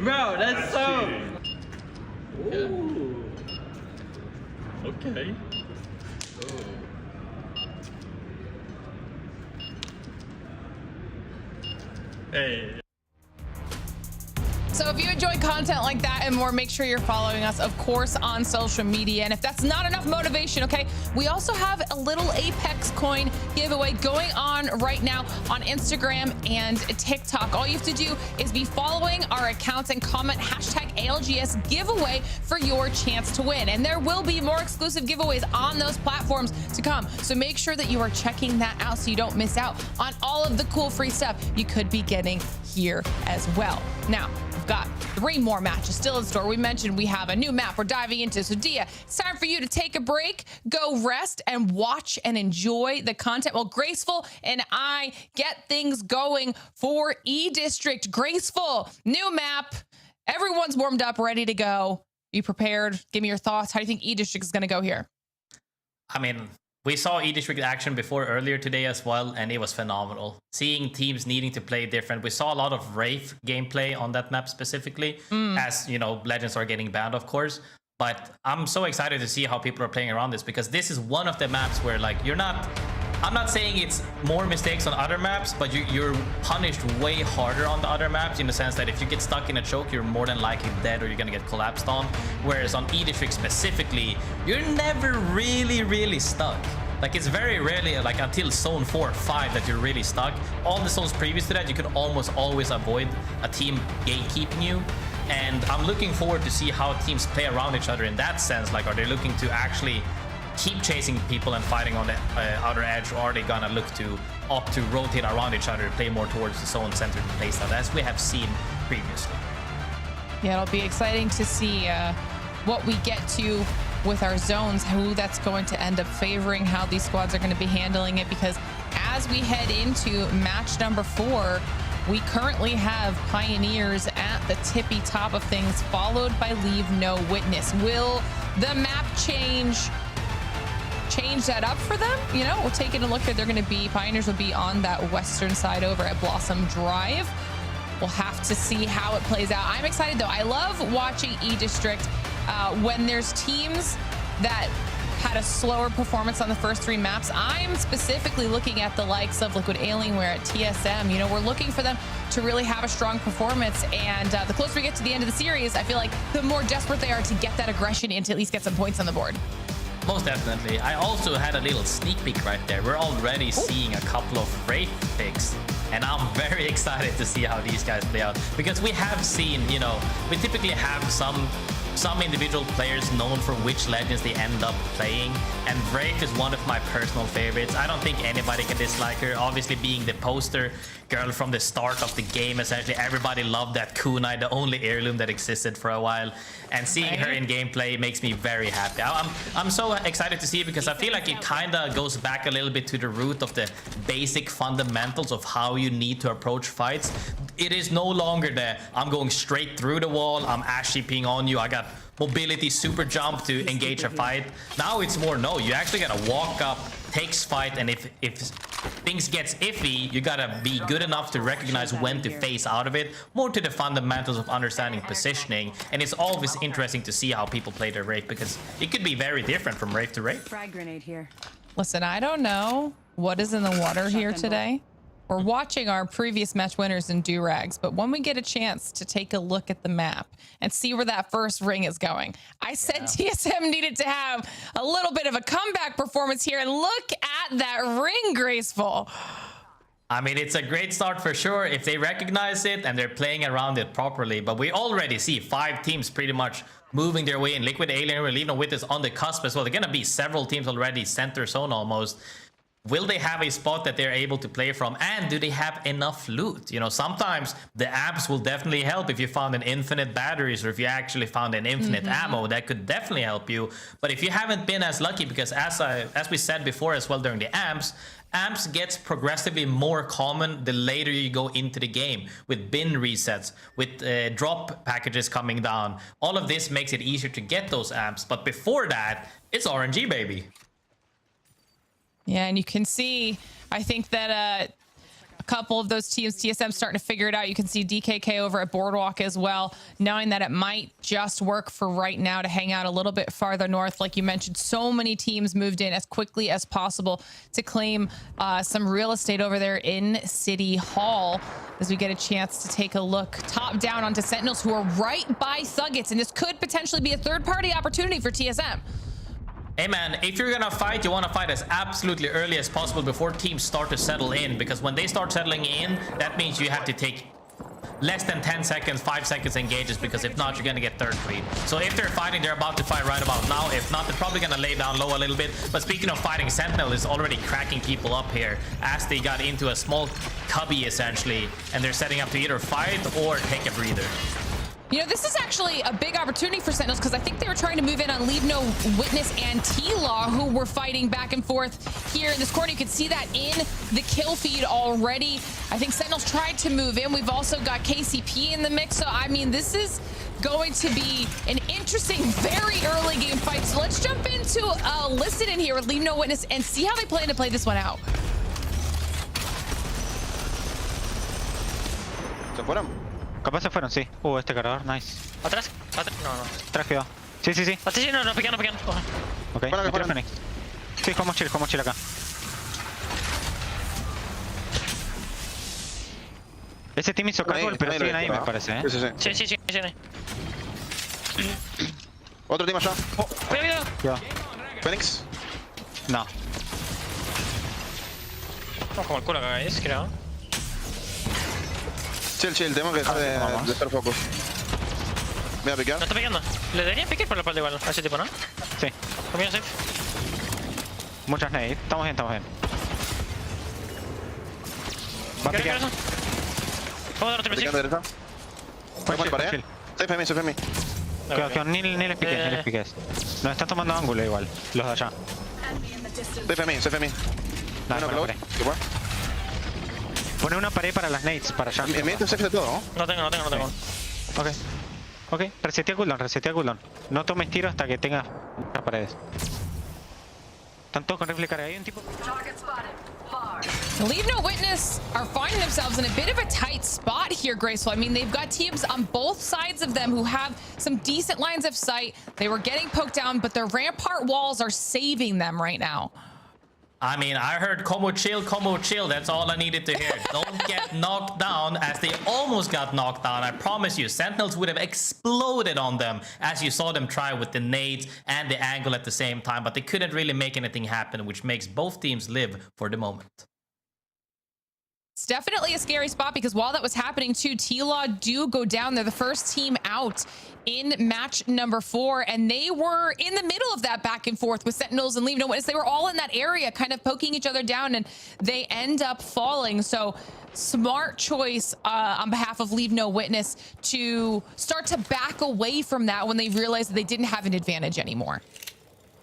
Bro, that's so. Ooh. Okay. Hey. So if you enjoy content like that and more, make sure you're following us, of course, on social media. And if that's not enough motivation, okay, we also have a little Apex coin giveaway going on right now on Instagram and TikTok. All you have to do is be following our accounts and comment hashtag ALGS giveaway for your chance to win. And there will be more exclusive giveaways on those platforms to come. So make sure that you are checking that out so you don't miss out on all of the cool free stuff you could be getting here as well. Now, we've got 3 more matches still in store. We mentioned we have a new map we're diving into. So Dia, it's time for you to take a break, go rest, and watch and enjoy the content while Graceful and I get things going for E-District. Graceful, new map. Everyone's warmed up, ready to go. You prepared? Give me your thoughts. How do you think E-District is going to go here? I mean, we saw E-District action before earlier today as well, and it was phenomenal. Seeing teams needing to play different. We saw a lot of Wraith gameplay on that map specifically, as, you know, Legends are getting banned, of course. But I'm so excited to see how people are playing around this, because this is one of the maps where, like, you're not... I'm not saying it's more mistakes on other maps, but you're punished way harder on the other maps, in the sense that if you get stuck in a choke, you're more than likely dead or you're gonna get collapsed on. Whereas on E-District specifically, you're never really stuck. Like, it's very rarely, like, until zone 4 or 5 that you're really stuck. All the zones previous to that, you could almost always avoid a team gatekeeping you. And I'm looking forward to see how teams play around each other in that sense. Like, are they looking to actually keep chasing people and fighting on the outer edge, or are they gonna look to opt to rotate around each other, play more towards the zone center playstyle, as we have seen previously? Yeah, it'll be exciting to see what we get to with our zones, who that's going to end up favoring, how these squads are going to be handling it, because as we head into match number 4, we currently have Pioneers at the tippy top of things, followed by LeaveNoWitness. Will the map change that up for them? You know, we're taking a look here. They're going to be, Pioneers will be on that western side over at Blossom Drive. We'll have to see how it plays out. I'm excited though. I love watching E-District when there's teams that had a slower performance on the first 3 maps. I'm specifically looking at the likes of Liquid Alienware at TSM. You know, we're looking for them to really have a strong performance. And the closer we get to the end of the series, I feel like the more desperate they are to get that aggression in to at least get some points on the board. Most definitely. I also had a little sneak peek right there. We're already seeing a couple of Wraith picks, and I'm very excited to see how these guys play out, because we have seen, you know, we typically have some individual players known for which Legends they end up playing, and Wraith is one of my personal favorites. I don't think anybody can dislike her. Obviously, being the poster girl from the start of the game, essentially everybody loved that kunai, the only heirloom that existed for a while, and seeing her in gameplay makes me very happy. I'm so excited to see it, because I feel like it kind of goes back a little bit to the root of the basic fundamentals of how you need to approach fights. It is no longer the I'm going straight through the wall, I'm ash-sheeping on you, I got mobility super jump to engage a fight. Now it's more, no, you actually gotta walk up, takes fight, and if things gets iffy, you gotta be good enough to recognize when to phase out of it. More to the fundamentals of understanding positioning, and it's always interesting to see how people play their Wraith, because it could be very different from Wraith to Wraith. Frag grenade here. Listen, I don't know what is in the water here today, We're watching our previous match winners in Durags, but when we get a chance to take a look at the map and see where that first ring is going, I said TSM needed to have a little bit of a comeback performance here, and look at that ring, Graceful. I mean, it's a great start for sure if they recognize it and they're playing around it properly. But we already see 5 teams pretty much moving their way in. Liquid, Alien, LeaveNoWitness on the cusp as well. They're going to be several teams already center zone almost. Will they have a spot that they're able to play from? And do they have enough loot? You know, sometimes the amps will definitely help if you found an infinite batteries or if you actually found an infinite ammo. That could definitely help you. But if you haven't been as lucky, because as we said before as well during the amps gets progressively more common the later you go into the game, with bin resets, with drop packages coming down. All of this makes it easier to get those amps. But before that, it's RNG, baby. Yeah, and you can see, I think that a couple of those teams, TSM starting to figure it out. You can see DKK over at Boardwalk as well, knowing that it might just work for right now to hang out a little bit farther north. Like you mentioned, so many teams moved in as quickly as possible to claim some real estate over there in City Hall. As we get a chance to take a look top down onto Sentinels, who are right by THUGGETS, and this could potentially be a third-party opportunity for TSM. Hey man, if you're gonna fight, you want to fight as absolutely early as possible before teams start to settle in, because when they start settling in, that means you have to take less than 10 seconds, 5 seconds engages, because if not, you're gonna get third creep. So if they're fighting, they're about to fight right about now. If not, they're probably gonna lay down low a little bit. But speaking of fighting, Sentinel is already cracking people up here as they got into a small cubby essentially, and they're setting up to either fight or take a breather. You know, this is actually a big opportunity for Sentinels, because I think they were trying to move in on LeaveNoWitness and T-Law, who were fighting back and forth here in this corner. You can see that in the kill feed already. I think Sentinels tried to move in. We've also got KCP in the mix. So, I mean, this is going to be an interesting, very early game fight. So let's jump into listen in here with LeaveNoWitness and see how they plan to play this one out. ¿Se fueron? Capaz se fueron, sí. Este cargador, nice. ¿Atrás? No. Atrás quedó. Sí. Sí, no, pequeño. Ok, metieron Phoenix. Sí, como chill acá. Ese team hizo cálculo, pero siguen ahí, me parece, Sí. Otro team allá. Cuidado. Phoenix. No. Vamos como el culo acá, creo. Chill, tenemos que dejar de estar focus. Voy a picar. No está picando. Le deberían picar por la espalda igual a ese tipo, ¿no? Sí. Conmigo safe. Muchas nades. Estamos bien. Va a picar. Vamos a dar otro Picando derecha. Vamos a pared. Safe me. Que ni les piques. Nos están tomando ángulo igual, los de allá. Safe me. No, close. Pone una pared para las nades, para allá. ¿Me safe de todo? No tengo. Ok. Resetea cooldown. No tomes tiro hasta que tengas las paredes. Están todos con rifle carga. Hay un tipo... LeaveNoWitness are finding themselves in a bit of a tight spot here, Graceful. I mean, they've got teams on both sides of them who have some decent lines of sight. They were getting poked down, but their rampart walls are saving them right now. I mean, I heard combo chill. That's all I needed to hear. Don't get knocked down, as they almost got knocked down. I promise you, Sentinels would have exploded on them, as you saw them try with the nades and the angle at the same time, but they couldn't really make anything happen, which makes both teams live for the moment. It's definitely a scary spot, because while that was happening too, T-Law do go down. They're the first team out in match number 4, and they were in the middle of that back and forth with Sentinels and LeaveNoWitness. They were all in that area kind of poking each other down, and they end up falling. So smart choice on behalf of LeaveNoWitness to start to back away from that when they realized that they didn't have an advantage anymore.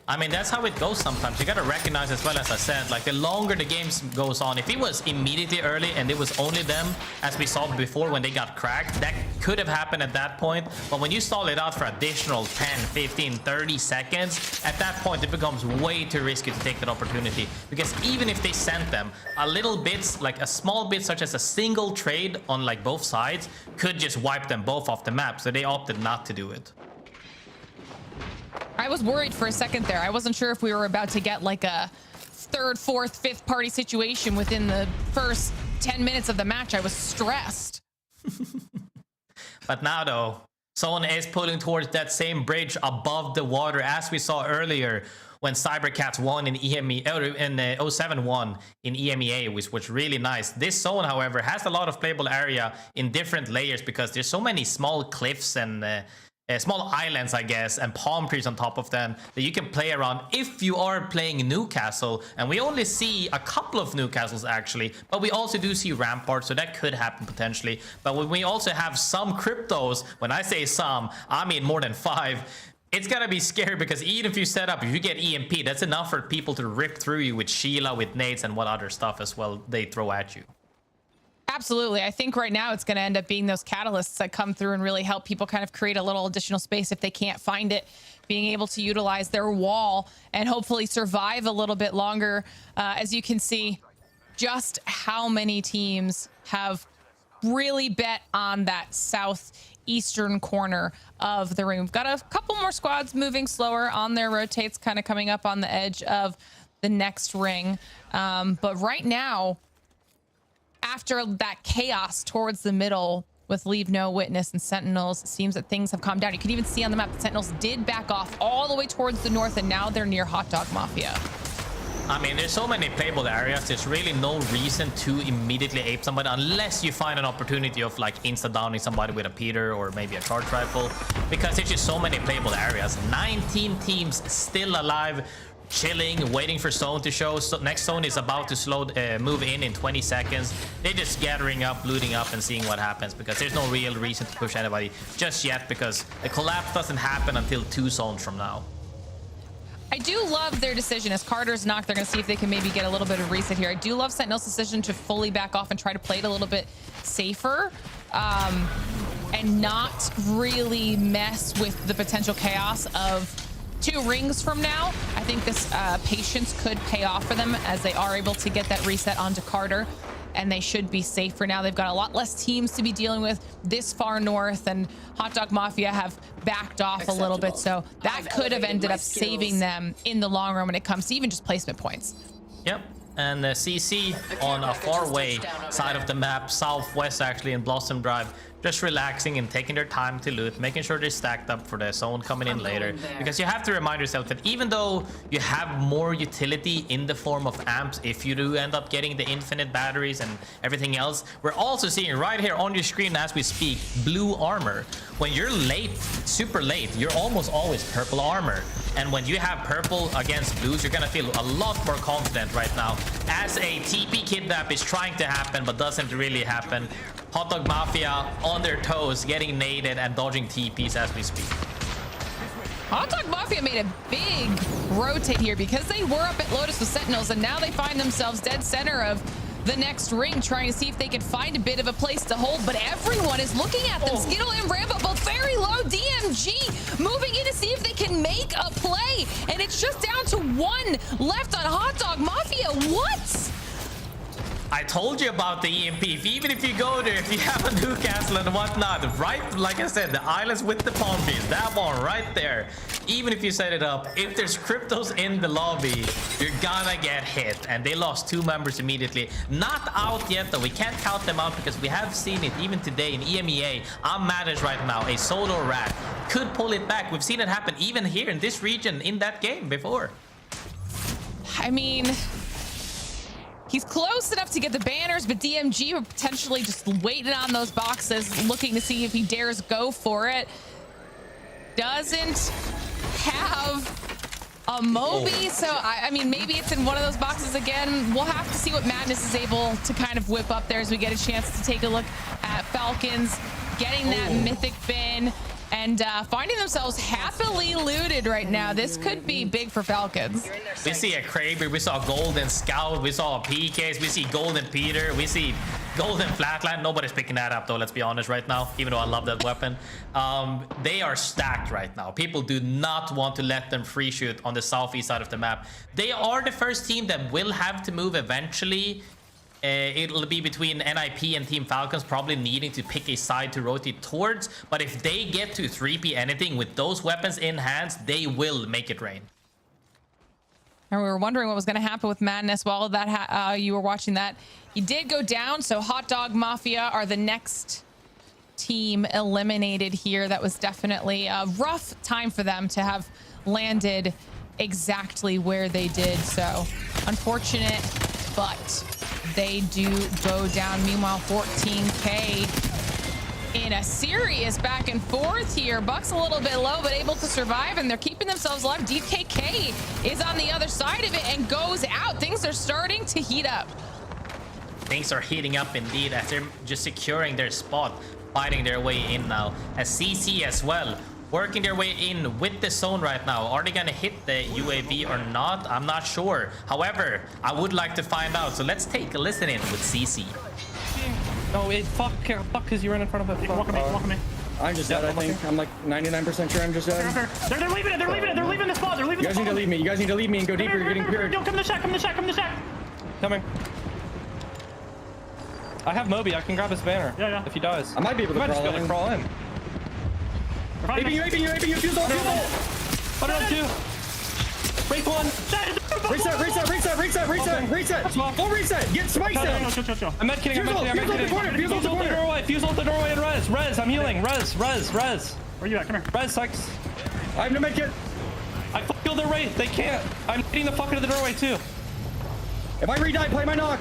I mean, that's how it goes sometimes. You gotta recognize as well, as I said, like the longer the game goes on, if it was immediately early and it was only them, as we saw before when they got cracked, that could have happened at that point. But when you stall it out for additional 10, 15, 30 seconds, at that point it becomes way too risky to take that opportunity. Because even if they sent them a little bit, like a small bit such as a single trade on like both sides, could just wipe them both off the map. So they opted not to do it. I was worried for a second there. I wasn't sure if we were about to get like a third, fourth, fifth party situation within the first 10 minutes of the match, I was stressed. But now though, someone is pulling towards that same bridge above the water as we saw earlier when Cybercats won in EMEA, in 07-1 in EMEA, which was really nice. This zone, however, has a lot of playable area in different layers because there's so many small cliffs and small islands, I guess, and palm trees on top of them that you can play around if you are playing Newcastle. And we only see a couple of Newcastles actually, but we also do see Rampart, so that could happen potentially. But when we also have some cryptos, when I say some, I mean more than 5, it's gonna be scary because even if you set up, if you get EMP, that's enough for people to rip through you with Sheila, with nades, and what other stuff as well they throw at you. Absolutely. I think right now it's going to end up being those catalysts that come through and really help people kind of create a little additional space if they can't find it, being able to utilize their wall and hopefully survive a little bit longer. As you can see, just how many teams have really bet on that southeastern corner of the ring. We've got a couple more squads moving slower on their rotates, kind of coming up on the edge of the next ring. But right now, after that chaos towards the middle with LeaveNoWitness and Sentinels, it seems that things have calmed down. You can even see on the map that Sentinels did back off all the way towards the north, and now they're near Hot Dog Mafia. I mean, there's so many playable areas, there's really no reason to immediately ape somebody unless you find an opportunity of like insta-downing somebody with a Peter or maybe a charge rifle, because there's just so many playable areas. 19 teams still alive, chilling, waiting for zone to show. So next zone is about to move in 20 seconds. They're just gathering up, looting up, and seeing what happens because there's no real reason to push anybody just yet because the collapse doesn't happen until 2 zones from now. I do love their decision. As Carter's knocked, they're going to see if they can maybe get a little bit of reset here. I do love Sentinel's decision to fully back off and try to play it a little bit safer and not really mess with the potential chaos of 2 rings from now. I think this patience could pay off for them as they are able to get that reset onto Carter, and they should be safe for now. They've got a lot less teams to be dealing with this far north, and Hot Dog Mafia have backed off a little bit, so that could have ended up saving them in the long run when it comes to even just placement points. Yep. And CC on a far away side of the map, southwest actually, in Blossom Drive, just relaxing and taking their time to loot, making sure they're stacked up for the zone coming in later. Because you have to remind yourself that even though you have more utility in the form of amps, if you do end up getting the infinite batteries and everything else, we're also seeing right here on your screen as we speak, blue armor. When you're late, super late, you're almost always purple armor. And when you have purple against blues, you're gonna feel a lot more confident right now. As a TP kidnap is trying to happen, but doesn't really happen. Hot Dog Mafia on their toes, getting naded and dodging TPs as we speak. Hot Dog Mafia made a big rotate here because they were up at Lotus with Sentinels, and now they find themselves dead center of the next ring, trying to see if they can find a bit of a place to hold, but everyone is looking at them. Skittle and Rambo both very low. DMG moving in to see if they can make a play, and it's just down to 1 left on Hot Dog Mafia. What? I told you about the EMP. Even if you go there, if you have a Newcastle and whatnot, right? Like I said, the islands with the palm trees, that one right there. Even if you set it up, if there's cryptos in the lobby, you're gonna get hit. And they lost 2 members immediately. Not out yet, though. We can't count them out because we have seen it even today in EMEA. I'm managed right now. A solo rat could pull it back. We've seen it happen even here in this region in that game before. I mean, he's close enough to get the banners, but DMG were potentially just waiting on those boxes, looking to see if he dares go for it. Doesn't have a Moby, so I mean, maybe it's in one of those boxes again. We'll have to see what Madness is able to kind of whip up there as we get a chance to take a look at Falcons getting that mythic bin and finding themselves happily looted right now. This could be big for Falcons. We see a Kraber, we saw Golden Scout, we saw a PKs, we see Golden Peter, we see Golden Flatline. Nobody's picking that up though, let's be honest right now, even though I love that weapon. They are stacked right now. People do not want to let them free shoot on the southeast side of the map. They are the first team that will have to move eventually. It'll be between NIP and Team Falcons, probably needing to pick a side to rotate towards. But if they get to 3P anything with those weapons in hands, they will make it rain. And we were wondering what was going to happen with Madness while that you were watching that. He did go down, so Hot Dog Mafia are the next team eliminated here. That was definitely a rough time for them to have landed exactly where they did. So unfortunate, but they do go down. Meanwhile, 14K in a serious back and forth here. Buck's a little bit low, but able to survive, and they're keeping themselves alive. DKK is on the other side of it and goes out. Things are starting to heat up. Things are heating up indeed as they're just securing their spot, fighting their way in now. As CC as well, working their way in with the zone right now. Are they gonna hit the UAV or not? I'm not sure. However, I would like to find out. So let's take a listen in with CC. No, wait, fuck, because you ran in front of it. Walk me. I'm just dead, I think. I'm like 99% sure I'm just dead. They're leaving it. They're leaving the spot. They're leaving the spot. You guys need to leave me. You guys need to leave me and go deeper. You're getting cleared. Come to the shack. Coming. I have Moby. I can grab his banner. Yeah. If he dies. I might be able to crawl in. Aping you. Fuse ult. What did I do? Break one. Reset. Full reset. Get spikes down. I'm med kidding. Fuse ult the doorway and res. I'm healing. Res. Where you at? Come here. Res sucks. I have no med kit. I killed their Wraith. They can't. I'm hitting the fuck out of the doorway too. If I re-die, play my knock.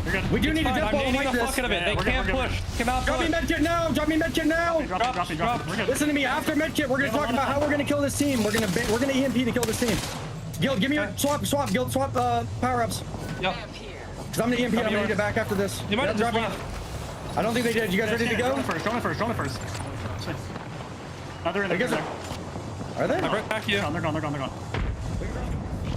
You're good. We do need a death ball I'm like the this. fuck out of it. They can't push. Cannot Drop me push. medkit now. Drop me medkit now. Drop. We're good. Listen to me. After medkit, we're gonna talk about how we're gonna kill this team. We're gonna EMP to kill this team. Guild, give me your swap. Guild, swap power ups. Yep. Cause I'm gonna EMP. I'm gonna need it back after this. You might have drop me. I don't think they did. You guys ready to go? Drone it first. They're in there. Are they? I brought back you. They're gone.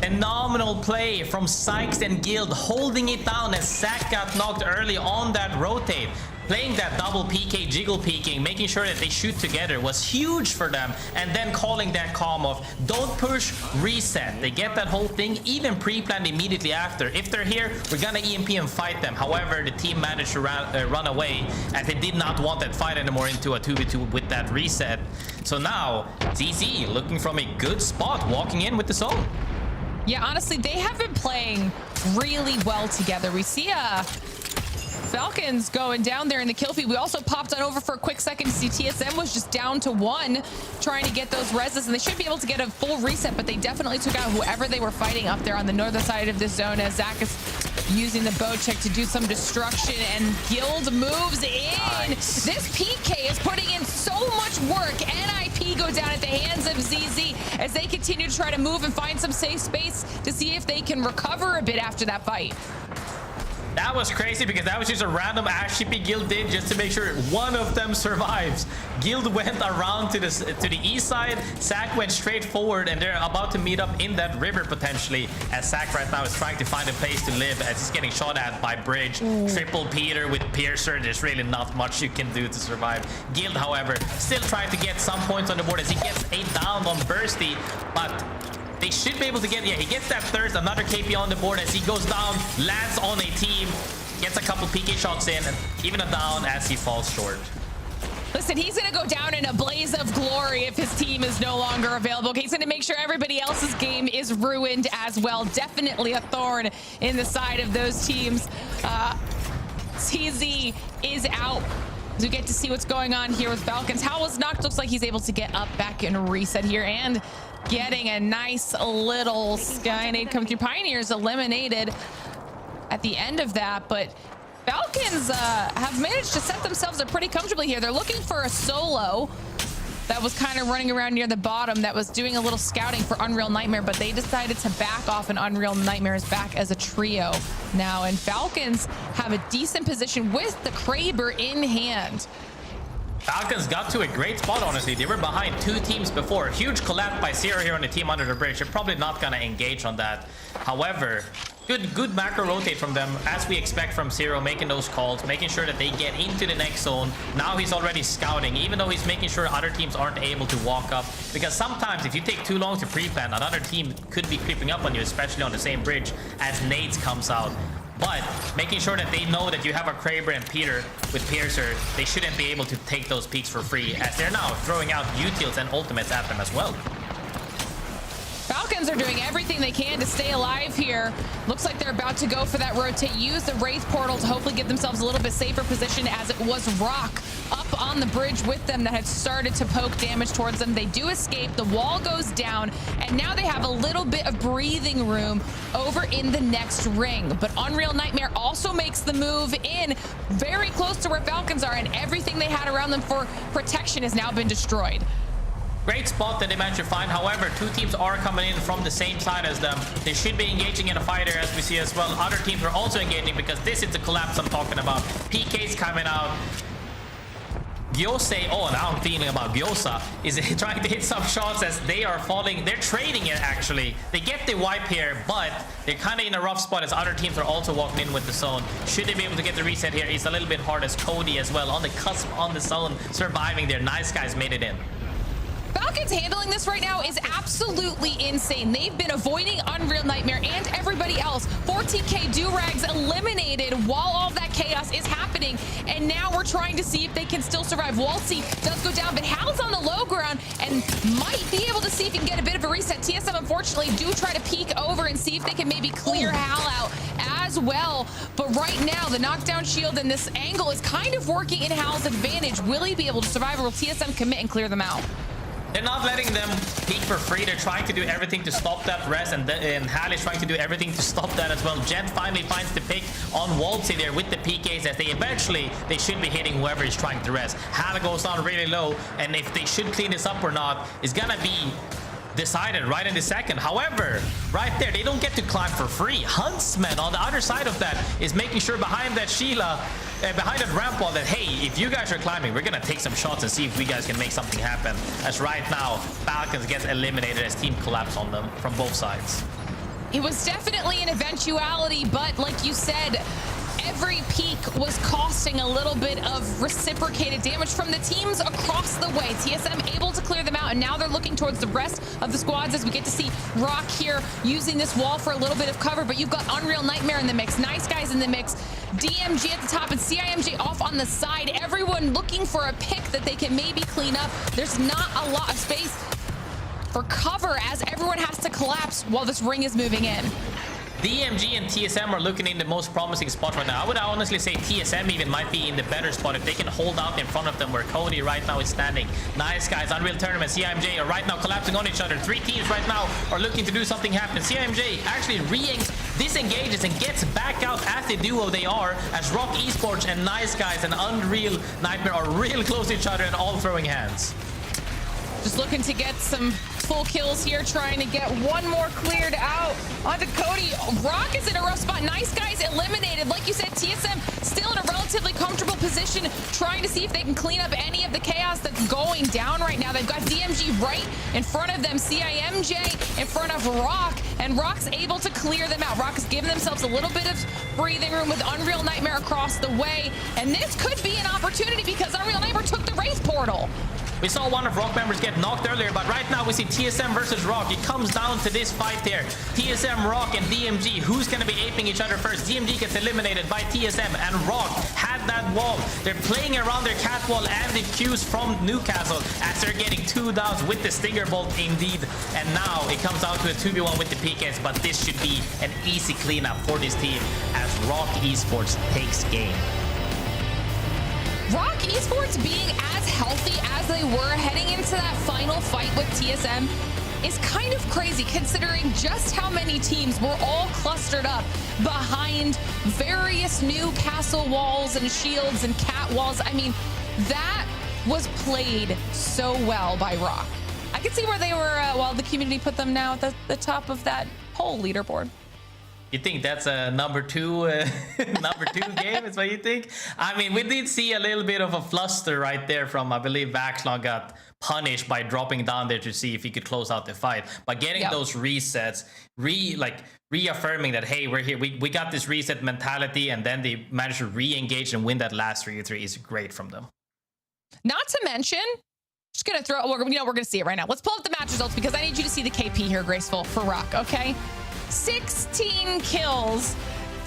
Phenomenal play from Sykes and Guild, holding it down as Zach got knocked early on that rotate. Playing that double PK, jiggle peeking, making sure that they shoot together was huge for them. And then calling that Comm of don't push, reset. They get that whole thing even pre-planned immediately after. If they're here, we're gonna EMP and fight them. However, the team managed to run away as they did not want that fight anymore into a 2v2 with that reset. So now, ZZ looking from a good spot, walking in with the zone. Yeah, honestly, they have been playing really well together. We see Falcons going down there in the kill feed. We also popped on over for a quick second to see TSM was just down to 1, trying to get those reses, and they should be able to get a full reset, but they definitely took out whoever they were fighting up there on the northern side of this zone as Zach is using the bow check to do some destruction, and Guild moves in. Nice. This PK is putting in so much work. NIP go down at the hands of ZZ as they continue to try to move and find some safe space to see if they can recover a bit after that fight. That was crazy because that was just a random ash chippy Guild did just to make sure one of them survives. Guild went around to the east side. Zach went straight forward, and they're about to meet up in that river potentially. As Zach right now is trying to find a place to live as he's getting shot at by Bridge. Triple Peter with Piercer. There's really not much you can do to survive. Guild, however, still trying to get some points on the board as he gets a down on Bursty, but they should be able to get, he gets that third, another KP on the board as he goes down, lands on a team, gets a couple PK shots in, and even a down as he falls short. Listen, he's going to go down in a blaze of glory if his team is no longer available. He's going to make sure everybody else's game is ruined as well. Definitely a thorn in the side of those teams. TZ is out. As we get to see what's going on here with Falcons. How was knocked? Looks like he's able to get up, back, and reset here, and getting a nice little Skynade come through. Pioneers eliminated at the end of that, but Falcons have managed to set themselves up pretty comfortably here. They're looking for a solo that was kind of running around near the bottom that was doing a little scouting for Unreal Nightmare, but they decided to back off, and Unreal Nightmare is back as a trio now, and Falcons have a decent position with the Kraber in hand. Falcons got to a great spot, honestly. They were behind 2 teams before. Huge collapse by Zero here on the team under the bridge. They're probably not gonna engage on that. However, good macro rotate from them, as we expect from Zero, making those calls, making sure that they get into the next zone. Now he's already scouting, even though he's making sure other teams aren't able to walk up. Because sometimes if you take too long to pre-plan, another team could be creeping up on you, especially on the same bridge as nades comes out. But making sure that they know that you have a Kraber and Peter with Piercer, they shouldn't be able to take those peaks for free, as they're now throwing out utils and ultimates at them as well. Falcons Falcons are doing everything they can to stay alive here. Looks like they're about to go for that rotate. Use the Wraith portal to hopefully get themselves a little bit safer position, as it was Rock up on the bridge with them that had started to poke damage towards them. They do escape. The wall goes down, and now they have a little bit of breathing room over in the next ring. But Unreal Nightmare also makes the move in very close to where Falcons are, and everything they had around them for protection has now been destroyed. Great spot that they managed to find. However, two teams are coming in from the same side as them. They should be engaging in a fight here, as we see as well. Other teams are also engaging, because this is the collapse I'm talking about. PK's coming out. Gyose, oh, now I'm feeling about Gyosa, is trying to hit some shots as they are falling. They're trading it, actually. They get the wipe here, but they're kind of in a rough spot as other teams are also walking in with the zone. Should they be able to get the reset here? It's a little bit hard as Cody as well on the cusp on the zone, surviving there. Nice guys made it in. Falcons handling this right now is absolutely insane. They've been avoiding Unreal Nightmare and everybody else. 14K Durags eliminated while all that chaos is happening, and now we're trying to see if they can still survive. Waltzy does go down, but Hal's on the low ground and might be able to see if he can get a bit of a reset. TSM, unfortunately, do try to peek over and see if they can maybe clear Hal out as well. But right now, the knockdown shield and this angle is kind of working in Hal's advantage. Will he be able to survive, or will TSM commit and clear them out? They're not letting them peek for free. They're trying to do everything to stop that rest, and Hal is trying to do everything to stop that as well. Jet finally finds the pick on Waltzy there with the PKs, as they should be hitting whoever is trying to rest. Hal goes down really low, and if they should clean this up or not is gonna be decided right in the second. However, right there, they don't get to climb for free. Huntsman on the other side of that is making sure behind that Sheila, behind that ramp wall, that hey, if you guys are climbing, we're gonna take some shots and see if we guys can make something happen. As right now, Falcons gets eliminated as team collapse on them from both sides. It was definitely an eventuality, but like you said, every peak was costing a little bit of reciprocated damage from the teams across the way. TSM able to clear them out, and now they're looking towards the rest of the squads as we get to see Rock here using this wall for a little bit of cover. But you've got Unreal Nightmare in the mix, Nice Guys in the mix, DMG at the top, and CIMJ off on the side. Everyone looking for a pick that they can maybe clean up. There's not a lot of space for cover as everyone has to collapse while this ring is moving in. DMG and TSM are looking in the most promising spot right now. I would honestly say TSM even might be in the better spot if they can hold out in front of them where Cody right now is standing. Nice Guys, Unreal Tournament, CIMJ are right now collapsing on each other. Three teams right now are looking to do something happen. CIMJ actually disengages and gets back out as the duo they are, as Rock Esports and Nice Guys and Unreal Nightmare are real close to each other and all throwing hands. Just looking to get some full kills here, trying to get one more cleared out onto Cody. Rock is in a rough spot. Nice Guys eliminated. Like you said, TSM still in a relatively comfortable position, trying to see if they can clean up any of the chaos that's going down right now. They've got DMG right in front of them, CIMJ in front of Rock, and Rock's able to clear them out. Rock has given themselves a little bit of breathing room with Unreal Nightmare across the way, and this could be an opportunity because Unreal Nightmare took the Wraith portal. We saw one of Rock members get knocked earlier, but right now we see TSM versus Rock. It comes down to this fight here. TSM, Rock, and DMG. Who's going to be aping each other first? DMG gets eliminated by TSM, and Rock had that wall. They're playing around their cat wall and the Qs from Newcastle as they're getting 2 downs with the Stinger Bolt indeed. And now it comes down to a 2v1 with the PKs, but this should be an easy cleanup for this team as Rock Esports takes game. Rock Esports being as healthy as they were heading into that final fight with TSM is kind of crazy, considering just how many teams were all clustered up behind various new castle walls and shields and cat walls. I mean, that was played so well by Rock. I could see where they were, while the community put them now at the top of that whole leaderboard. You think that's a number two game is what you think? I mean, we did see a little bit of a fluster right there from, I believe, Vaxlon got punished by dropping down there to see if he could close out the fight. But getting those resets, reaffirming that, hey, we're here, we got this reset mentality, and then they managed to re-engage and win that last 3-3 is great from them. Not to mention, just gonna throw, we're gonna see it right now. Let's pull up the match results because I need you to see the KP here, Graceful, for Rock, okay? 16 kills,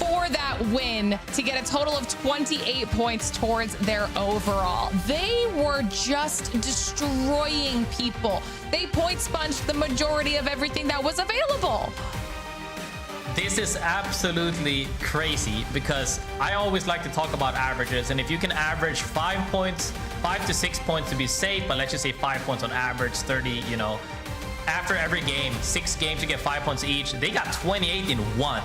for that win to get a total of 28 points towards their overall. They were just destroying people. They point sponged the majority of everything that was available. This is absolutely crazy because I always like to talk about averages, and if you can average 5 points, 5 to 6 points to be safe, but let's just say 5 points on average, 30, you know, after every game, 6 games to get 5 points each, they got 28 in 1.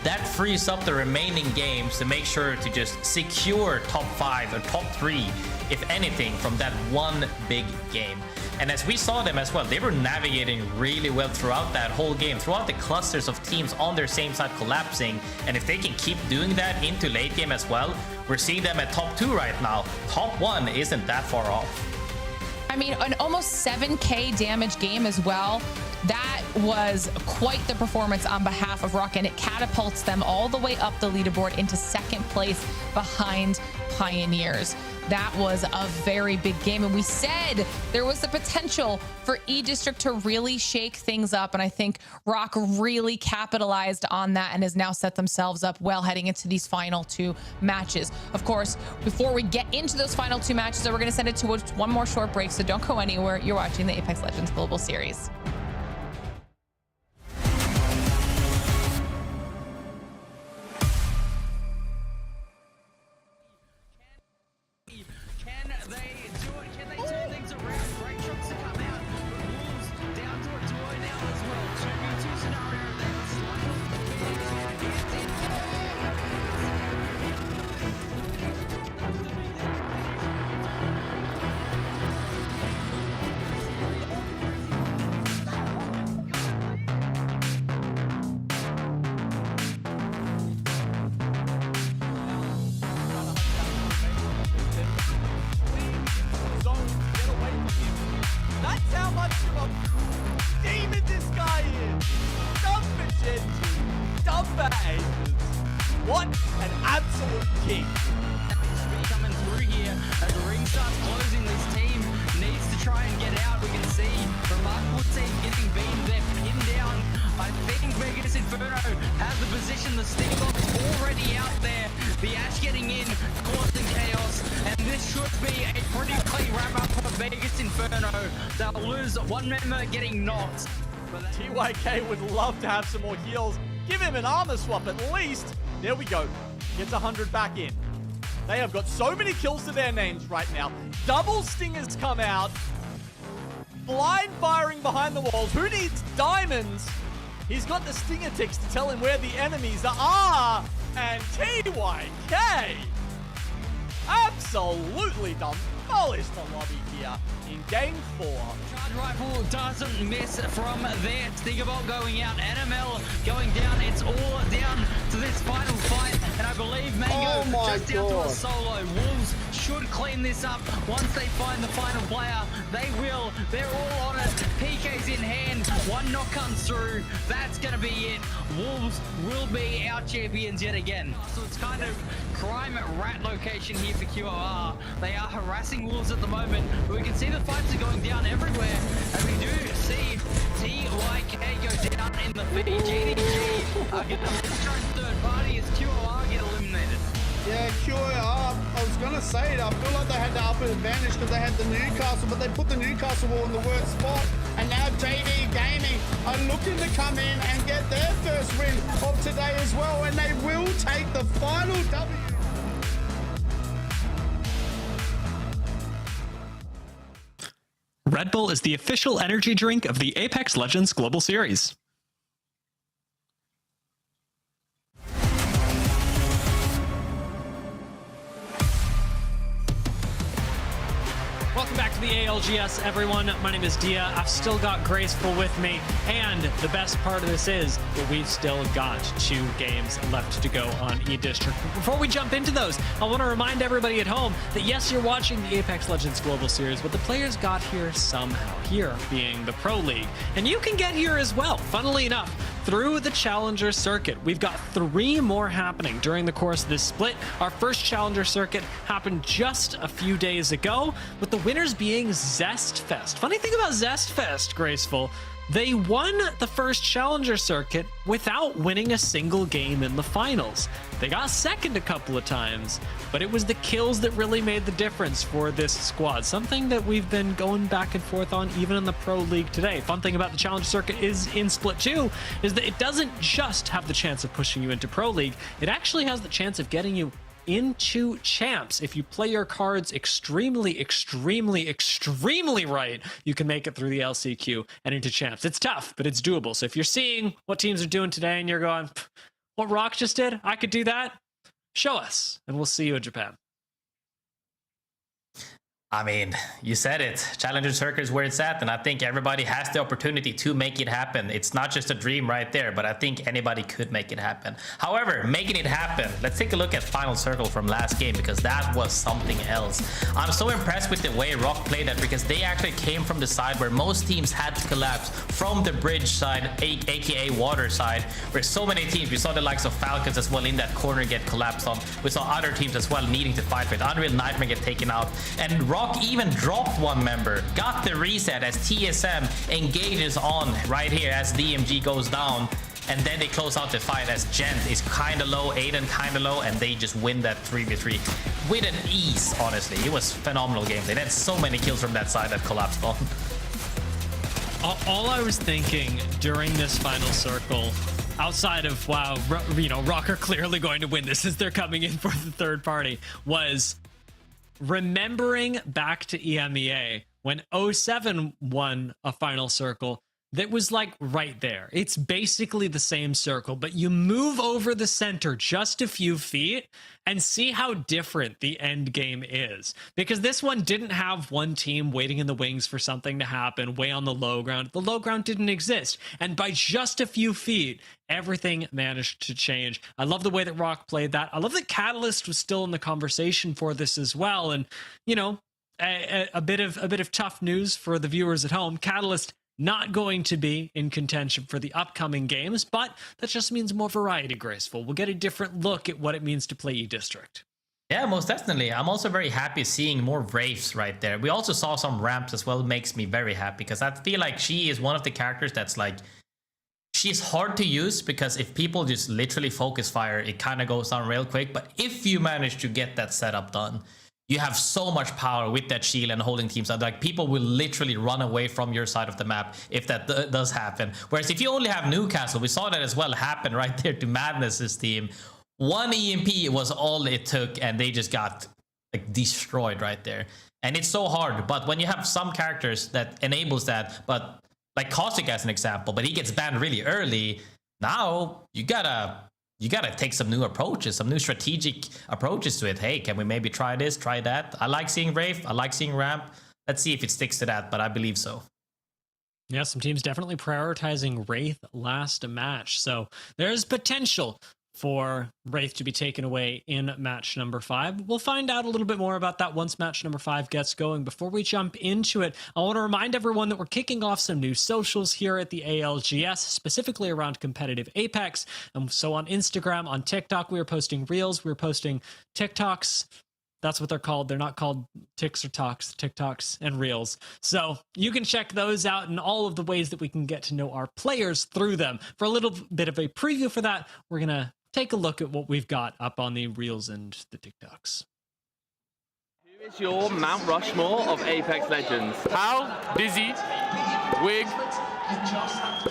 That frees up the remaining games to make sure to just secure top 5 or top 3, if anything, from that one big game. And as we saw them as well, they were navigating really well throughout that whole game, throughout the clusters of teams on their same side collapsing. And if they can keep doing that into late game as well, we're seeing them at top 2 right now. Top 1 isn't that far off. I mean, an almost 7K damage game as well. That was quite the performance on behalf of Rock, and it catapults them all the way up the leaderboard into 2nd place behind Pioneers. That was a very big game, and we said there was the potential for E-District to really shake things up, and I think Rock really capitalized on that and has now set themselves up well heading into these final 2 matches. Of course, before we get into those final 2 matches, we're going to send it to one more short break, so don't go anywhere. You're watching the Apex Legends Global Series. That's how much of a demon this guy is. Dumb for Genji, dumb for Aces. What an absolute king. Coming through here as Ring starts closing, this team needs to try and get out. We can see Remarkable team getting beamed, they're pinned down. I think Vegas Inferno has the position, the Sting Box already out there. The Ash getting in, causing chaos, and this should be a pretty clean wrap-up for Vegas Inferno. They'll lose one member getting knocked. TYK would love to have some more heals. Give him an armor swap at least. There we go. Gets 100 back in. They have got so many kills to their names right now. Double Stingers come out. Blind firing behind the walls. Who needs diamonds? He's got the Stinger ticks to tell him where the enemies are. And TYK absolutely demolished the lobby here in game 4. Charge rifle doesn't miss from there. Stinger bolt going out. NML going down. It's all down to this final fight. And I believe Mango just down to a solo. Wolves should clean this up once they find the final player. They will. They're all on it. PK's in hand. One knock comes through. That's going to be it. Wolves will be our champions yet again. So it's kind of crime rat location here for QOR. They are harassing Wolves at the moment. We can see the fights are going down everywhere. And we do see TYK go down in the feed. GDG are going to destroy third party as QOR get eliminated. Yeah, QOR, I was going to say it, I feel like they had the upper advantage because they had the Newcastle, but they put the Newcastle wall in the worst spot. And now JD Gaming are looking to come in and get their first win of today as well, and they will take the final W. Red Bull is the official energy drink of the Apex Legends Global Series. Welcome back to the ALGS, everyone. My name is Dia. I've still got Graceful with me, and the best part of this is that we've still got 2 games left to go on E-District. Before we jump into those, I want to remind everybody at home that yes, you're watching the Apex Legends Global Series, but the players got here somehow, here being the Pro League. And you can get here as well, funnily enough, through the Challenger Circuit. We've got 3 more happening during the course of this split. Our first Challenger Circuit happened just a few days ago, with the winners being Zest Fest. Funny thing about Zest Fest, Graceful, They won the first Challenger circuit without winning a single game in the finals. They got second a couple of times, but it was the kills that really made the difference for this squad. Something that we've been going back and forth on even in the Pro League today. Fun thing about the Challenger circuit is in Split 2 is that it doesn't just have the chance of pushing you into Pro League. It actually has the chance of getting you into champs. If you play your cards extremely right, you can make it through the LCQ and into champs. It's tough, but it's doable. So if you're seeing what teams are doing today and you're going, what Rock just did, I could do that, show us, and we'll see you in Japan. I mean, you said it. Challenger Circuit is where it's at, and I think everybody has the opportunity to make it happen. It's not just a dream right there, but I think anybody could make it happen. However, making it happen, let's take a look at Final Circle from last game, because that was something else. I'm so impressed with the way Rock played that, because they actually came from the side where most teams had to collapse from the bridge side, aka water side, where so many teams, we saw the likes of Falcons as well in that corner get collapsed on. We saw other teams as well needing to fight with Unreal Nightmare get taken out, and Rock even dropped one member, got the reset as TSM engages on right here as DMG goes down, and then they close out the fight as Gent is kind of low, Aiden kind of low, and they just win that 3v3 with an ease. Honestly, it was phenomenal gameplay. They had so many kills from that side that collapsed on. All I was thinking during this Final Circle, outside of, wow, you know, Rock are clearly going to win this as they're coming in for the third party, was remembering back to EMEA when 07 won a Final Circle that was like right there. It's basically the same circle, but you move over the center just a few feet and see how different the end game is. Because this one didn't have one team waiting in the wings for something to happen way on the low ground. The low ground didn't exist. And by just a few feet, everything managed to change. I love the way that Rock played that. I love that Catalyst was still in the conversation for this as well. And, you know, a bit of tough news for the viewers at home. Catalyst not going to be in contention for the upcoming games, but that just means more variety, Graceful. We'll get a different look at what it means to play E-District. Yeah, most definitely. I'm also very happy seeing more Wraiths right there. We also saw some ramps as well. Makes me very happy because I feel like she is one of the characters that's like, she's hard to use because if people just literally focus fire, it kind of goes down real quick. But if you manage to get that setup done, you have so much power with that shield and holding teams out. Like, people will literally run away from your side of the map if that does happen. Whereas if you only have Newcastle, we saw that as well happen right there to Madness's team. One EMP was all it took, and they just got like destroyed right there. And it's so hard. But when you have some characters that enables that, but like Caustic as an example, but he gets banned really early, now you gotta take some new approaches, some new strategic approaches to it. Hey, can we maybe try this, try that? I like seeing Wraith, I like seeing Ramp. Let's see if it sticks to that, but I believe so. Yeah, some teams definitely prioritizing Wraith last match. So there's potential for Wraith to be taken away in match number 5. We'll find out a little bit more about that once match number 5 gets going. Before we jump into it, I want to remind everyone that we're kicking off some new socials here at the ALGS, specifically around competitive Apex. And so on Instagram, on TikTok, we are posting Reels, we're posting TikToks. That's what they're called. They're not called Ticks or Talks, TikToks and Reels. So you can check those out and all of the ways that we can get to know our players through them. For a little bit of a preview for that, we're going to take a look at what we've got up on the Reels and the TikToks. Who is your Mount Rushmore of Apex Legends? Pal, Dizzy, Wig,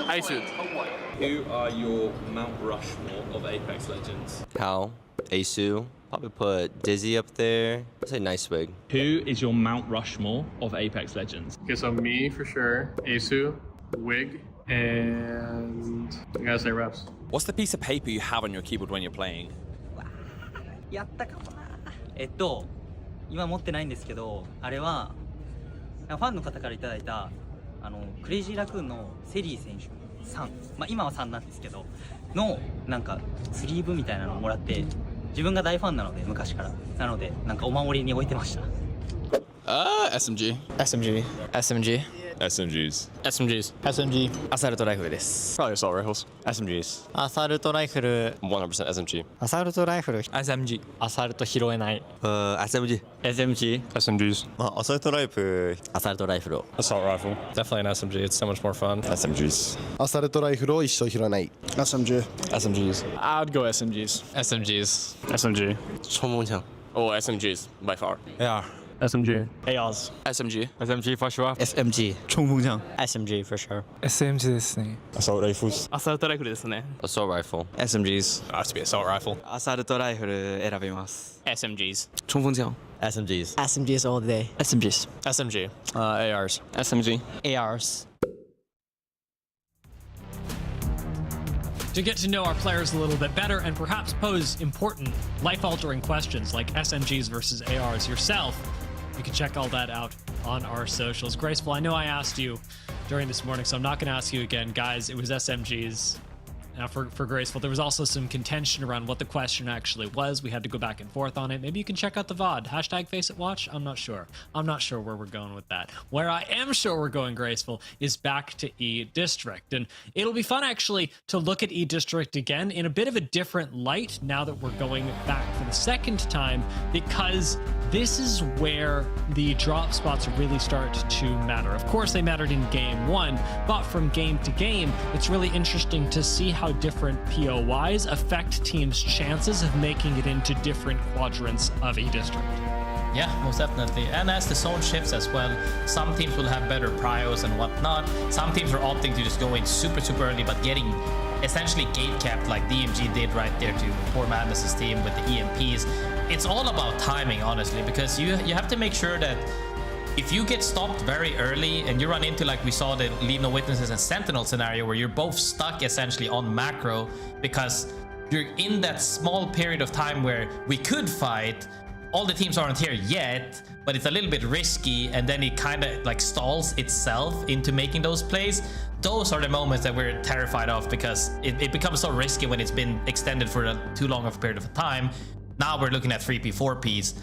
Asu. Who are your Mount Rushmore of Apex Legends? Pal, Asu. Probably put Dizzy up there. I'd say Nice Wig. Who is your Mount Rushmore of Apex Legends? Okay, so me for sure, Asu, Wig, and I gotta say Reps. What's the piece of paper you have on your keyboard when you're playing? やったかもな。今持ってないんですけど、あれはファンの方からいただいたクレイジーラクーンのセリー選手3、まあ今は3なんですけどのなんかスリーブみたいなのをもらって、自分が大ファンなので昔からなのでなんかお守りに置いてました。SMG. SMG. SMG. SMGs. SMGs. SMG. アサルトライフルです。 Probably assault rifles. SMGs。アサルトライフル。 100% SMG. アサルトライフル。 SMG。アサルト拾えない。SMG。SMG。 SMGs. アサルトライフル。アサルトライフル。 Assault rifle. Definitely an SMG. It's so much more fun. SMGs. アサルトライフルを一生拾わない。SMG。 SMGs. I'd go SMGs. SMGs. SMG. 冲锋枪。 Oh, SMGs by far. AR。 SMG. ARs. SMG. SMG for sure. SMG. 衝锋槍。SMG for sure. SMG ですね。 Assault rifles. アサルトライフルですね。 Assault rifle。 SMGs。 Has to be assault rifle. アサルトライフル選びます。 SMGs. 衝鋒槍。 SMGs。 SMGs all day. SMGs. SMG. ARs. SMG. ARs. To get to know our players a little bit better and perhaps pose important, life-altering questions like SMGs versus ARs yourself, you can check all that out on our socials. Graceful, I know I asked you during this morning, so I'm not going to ask you again. Guys, it was SMGs. Now, for Graceful, there was also some contention around what the question actually was. We had to go back and forth on it. Maybe you can check out the VOD. Hashtag FaceItWatch? I'm not sure. I'm not sure where we're going with that. Where I am sure we're going, Graceful, is back to E-District. And it'll be fun, actually, to look at E-District again in a bit of a different light now that we're going back for the second time, because this is where the drop spots really start to matter. Of course, they mattered in Game 1, but from game to game, it's really interesting to see how different POIs affect teams' chances of making it into different quadrants of E-District. Yeah, most definitely. And as the zone shifts as well, some teams will have better prios and whatnot. Some teams are opting to just go in super early, but getting essentially gate capped like DMG did right there to poor Madness's team with the EMPs. It's all about timing, honestly, because you have to make sure that if you get stopped very early and you run into, like we saw the LeaveNoWitnesses and Sentinel scenario, where you're both stuck essentially on macro because you're in that small period of time where we could fight, all the teams aren't here yet, but it's a little bit risky, and then it kind of like stalls itself into making those plays. Those are the moments that we're terrified of, because it becomes so risky when it's been extended for too long of a period of time. Now we're looking at 3P, 4Ps.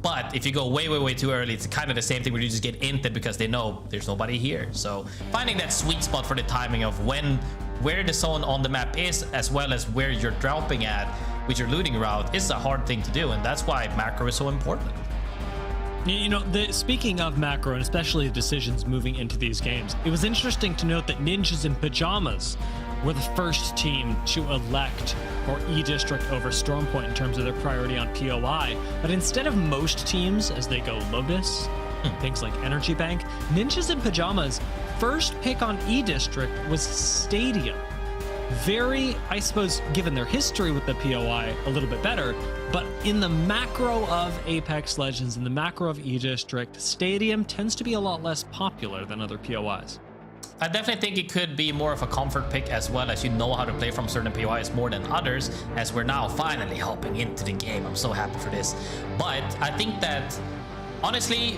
But if you go way too early, it's kind of the same thing where you just get inted because they know there's nobody here. So finding that sweet spot for the timing of where the zone on the map is, as well as where you're dropping at with your looting route, is a hard thing to do, and that's why macro is so important. You know, speaking of macro, and especially the decisions moving into these games, it was interesting to note that Ninjas in Pyjamas were the first team to elect for E-District over Stormpoint in terms of their priority on POI. But instead of most teams, as they go Lotus, things like Energy Bank, Ninjas in Pyjamas' first pick on E-District was Stadium. Very, I suppose, given their history with the POI, a little bit better, but in the macro of Apex Legends, in the macro of E-District, Stadium tends to be a lot less popular than other POIs. I definitely think it could be more of a comfort pick, as well as you know how to play from certain POIs more than others, as we're now finally hopping into the game. I'm so happy for this. But I think that, honestly,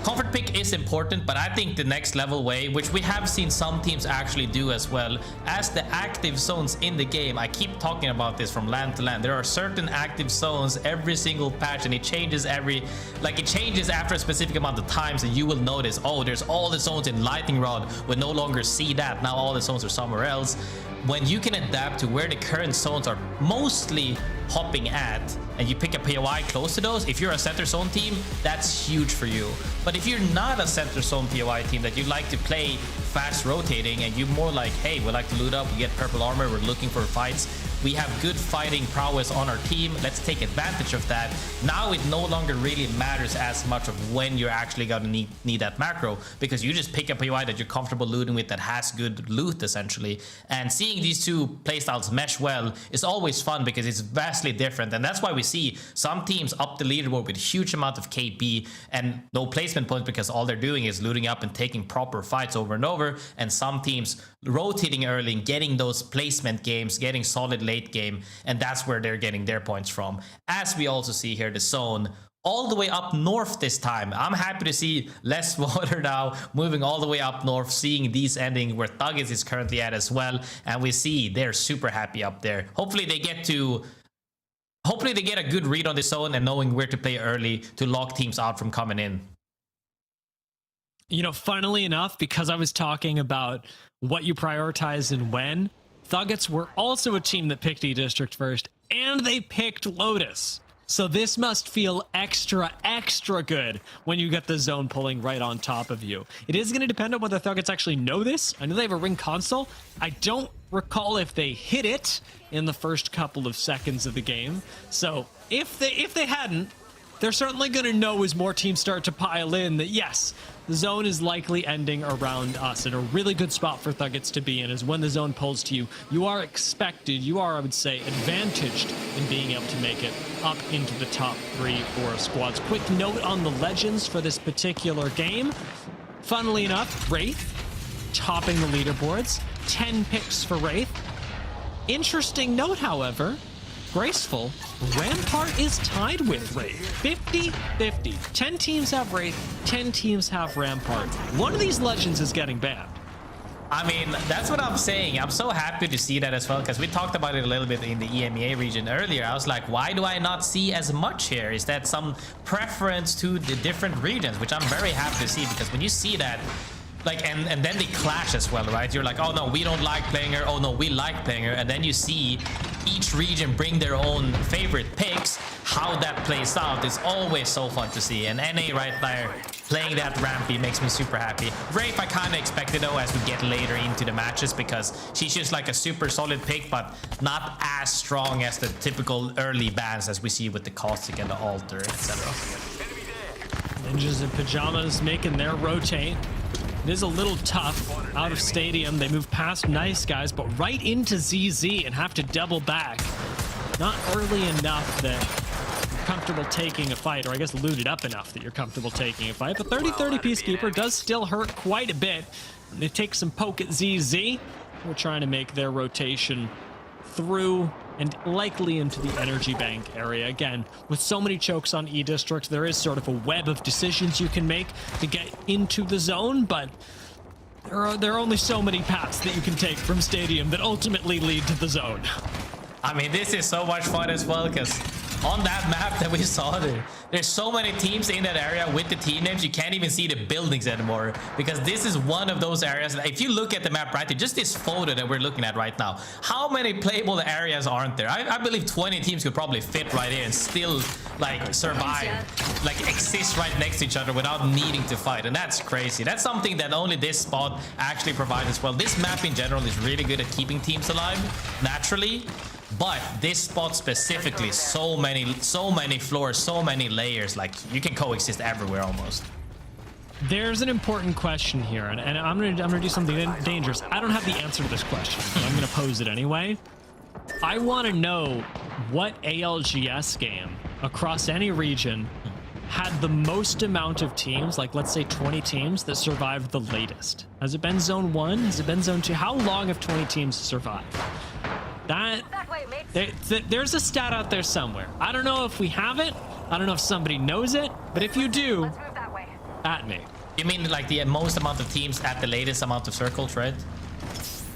comfort pick is important, but I think the next level way, which we have seen some teams actually do as well, as the active zones in the game, I keep talking about this from land to land, there are certain active zones every single patch, and it changes it changes after a specific amount of times, and you will notice, oh, there's all the zones in Lightning Rod, we no longer see that, now all the zones are somewhere else. When you can adapt to where the current zones are mostly hopping at, and you pick a POI close to those, if you're a center zone team, that's huge for you. But if you're not a center zone POI team, that you like to play fast rotating, and you're more like, hey, we like to loot up, we get purple armor, we're looking for fights, we have good fighting prowess on our team, let's take advantage of that. Now it no longer really matters as much of when you're actually gonna need that macro, because you just pick a POI that you're comfortable looting with, that has good loot essentially. And seeing these two playstyles mesh well is always fun, because it's vastly different, and that's why we see some teams up the leaderboard with huge amount of KP and no placement points, because all they're doing is looting up and taking proper fights over and over, and some teams rotating early and getting those placement games, getting solid late game, and that's where they're getting their points from. As we also see here, the zone all the way up north this time. I'm happy to see less water now moving all the way up north, seeing these ending where THUGGETS is currently at as well, and we see they're super happy up there. Hopefully they get a good read on the zone and knowing where to play early to lock teams out from coming in. You know, funnily enough, because I was talking about what you prioritize and when, THUGGETS were also a team that picked E-District first, and they picked Lotus. So this must feel extra good when you get the zone pulling right on top of you. It is going to depend on whether THUGGETS actually know this. I know they have a ring console. I don't recall if they hit it in the first couple of seconds of the game. So if they hadn't, they're certainly going to know as more teams start to pile in that, yes, the zone is likely ending around us. And a really good spot for THUGGETS to be in is when the zone pulls to you, you are expected, you are, I would say, advantaged in being able to make it up into the top 3-4 squads. Quick note on the legends for this particular game. Funnily enough, Wraith topping the leaderboards, 10 picks for Wraith. Interesting note, however, Graceful, Rampart is tied with Wraith. 50-50. 10 teams have Wraith, 10 teams have Rampart. One of these legends is getting banned. I mean, that's what I'm saying. I'm so happy to see that as well, because we talked about it a little bit in the EMEA region earlier. I was like, why do I not see as much here? Is that some preference to the different regions, which I'm very happy to see, because when you see that, like, and then they clash as well, right? You're like, oh no, we don't like playing her, oh no, we like playing her, and then you see each region bring their own favorite picks. How that plays out is always so fun to see, and NA right there playing that Rampy makes me super happy. Wraith I kind of expected though as we get later into the matches, because she's just like a super solid pick, but not as strong as the typical early bans as we see with the Caustic and the Altar, etc. Ninjas and Pyjamas making their rotate. It is a little tough out of Stadium. They move past Nice Guys, but right into ZZ and have to double back. Not early enough that you're comfortable taking a fight, or I guess looted up enough that you're comfortable taking a fight. But 30-30 Peacekeeper does still hurt quite a bit. They take some poke at ZZ. We're trying to make their rotation through and likely into the energy bank area. Again, with so many chokes on E-District, there is sort of a web of decisions you can make to get into the zone, but there are only so many paths that you can take from Stadium that ultimately lead to the zone. I mean, this is so much fun as well, because on that map that we saw there's so many teams in that area with the team names, you can't even see the buildings anymore, because this is one of those areas. If you look at the map right there, just this photo that we're looking at right now, how many playable areas aren't there? I believe 20 teams could probably fit right in and still like survive, like exist right next to each other without needing to fight, and that's crazy. That's something that only this spot actually provides as well. This map in general is really good at keeping teams alive naturally, but this spot specifically, so many floors, so many layers, like you can coexist everywhere almost. There's an important question here, and I'm gonna do something dangerous. I don't have the answer to this question, but I'm gonna pose it anyway. I want to know what ALGS game across any region had the most amount of teams, like let's say 20 teams, that survived the latest. Has it been Zone 1? Has it been Zone 2? How long have 20 teams survived? There's a stat out there somewhere. I don't know if we have it. I don't know if somebody knows it, but if you do, at me. You mean like the most amount of teams at the latest amount of circles, right?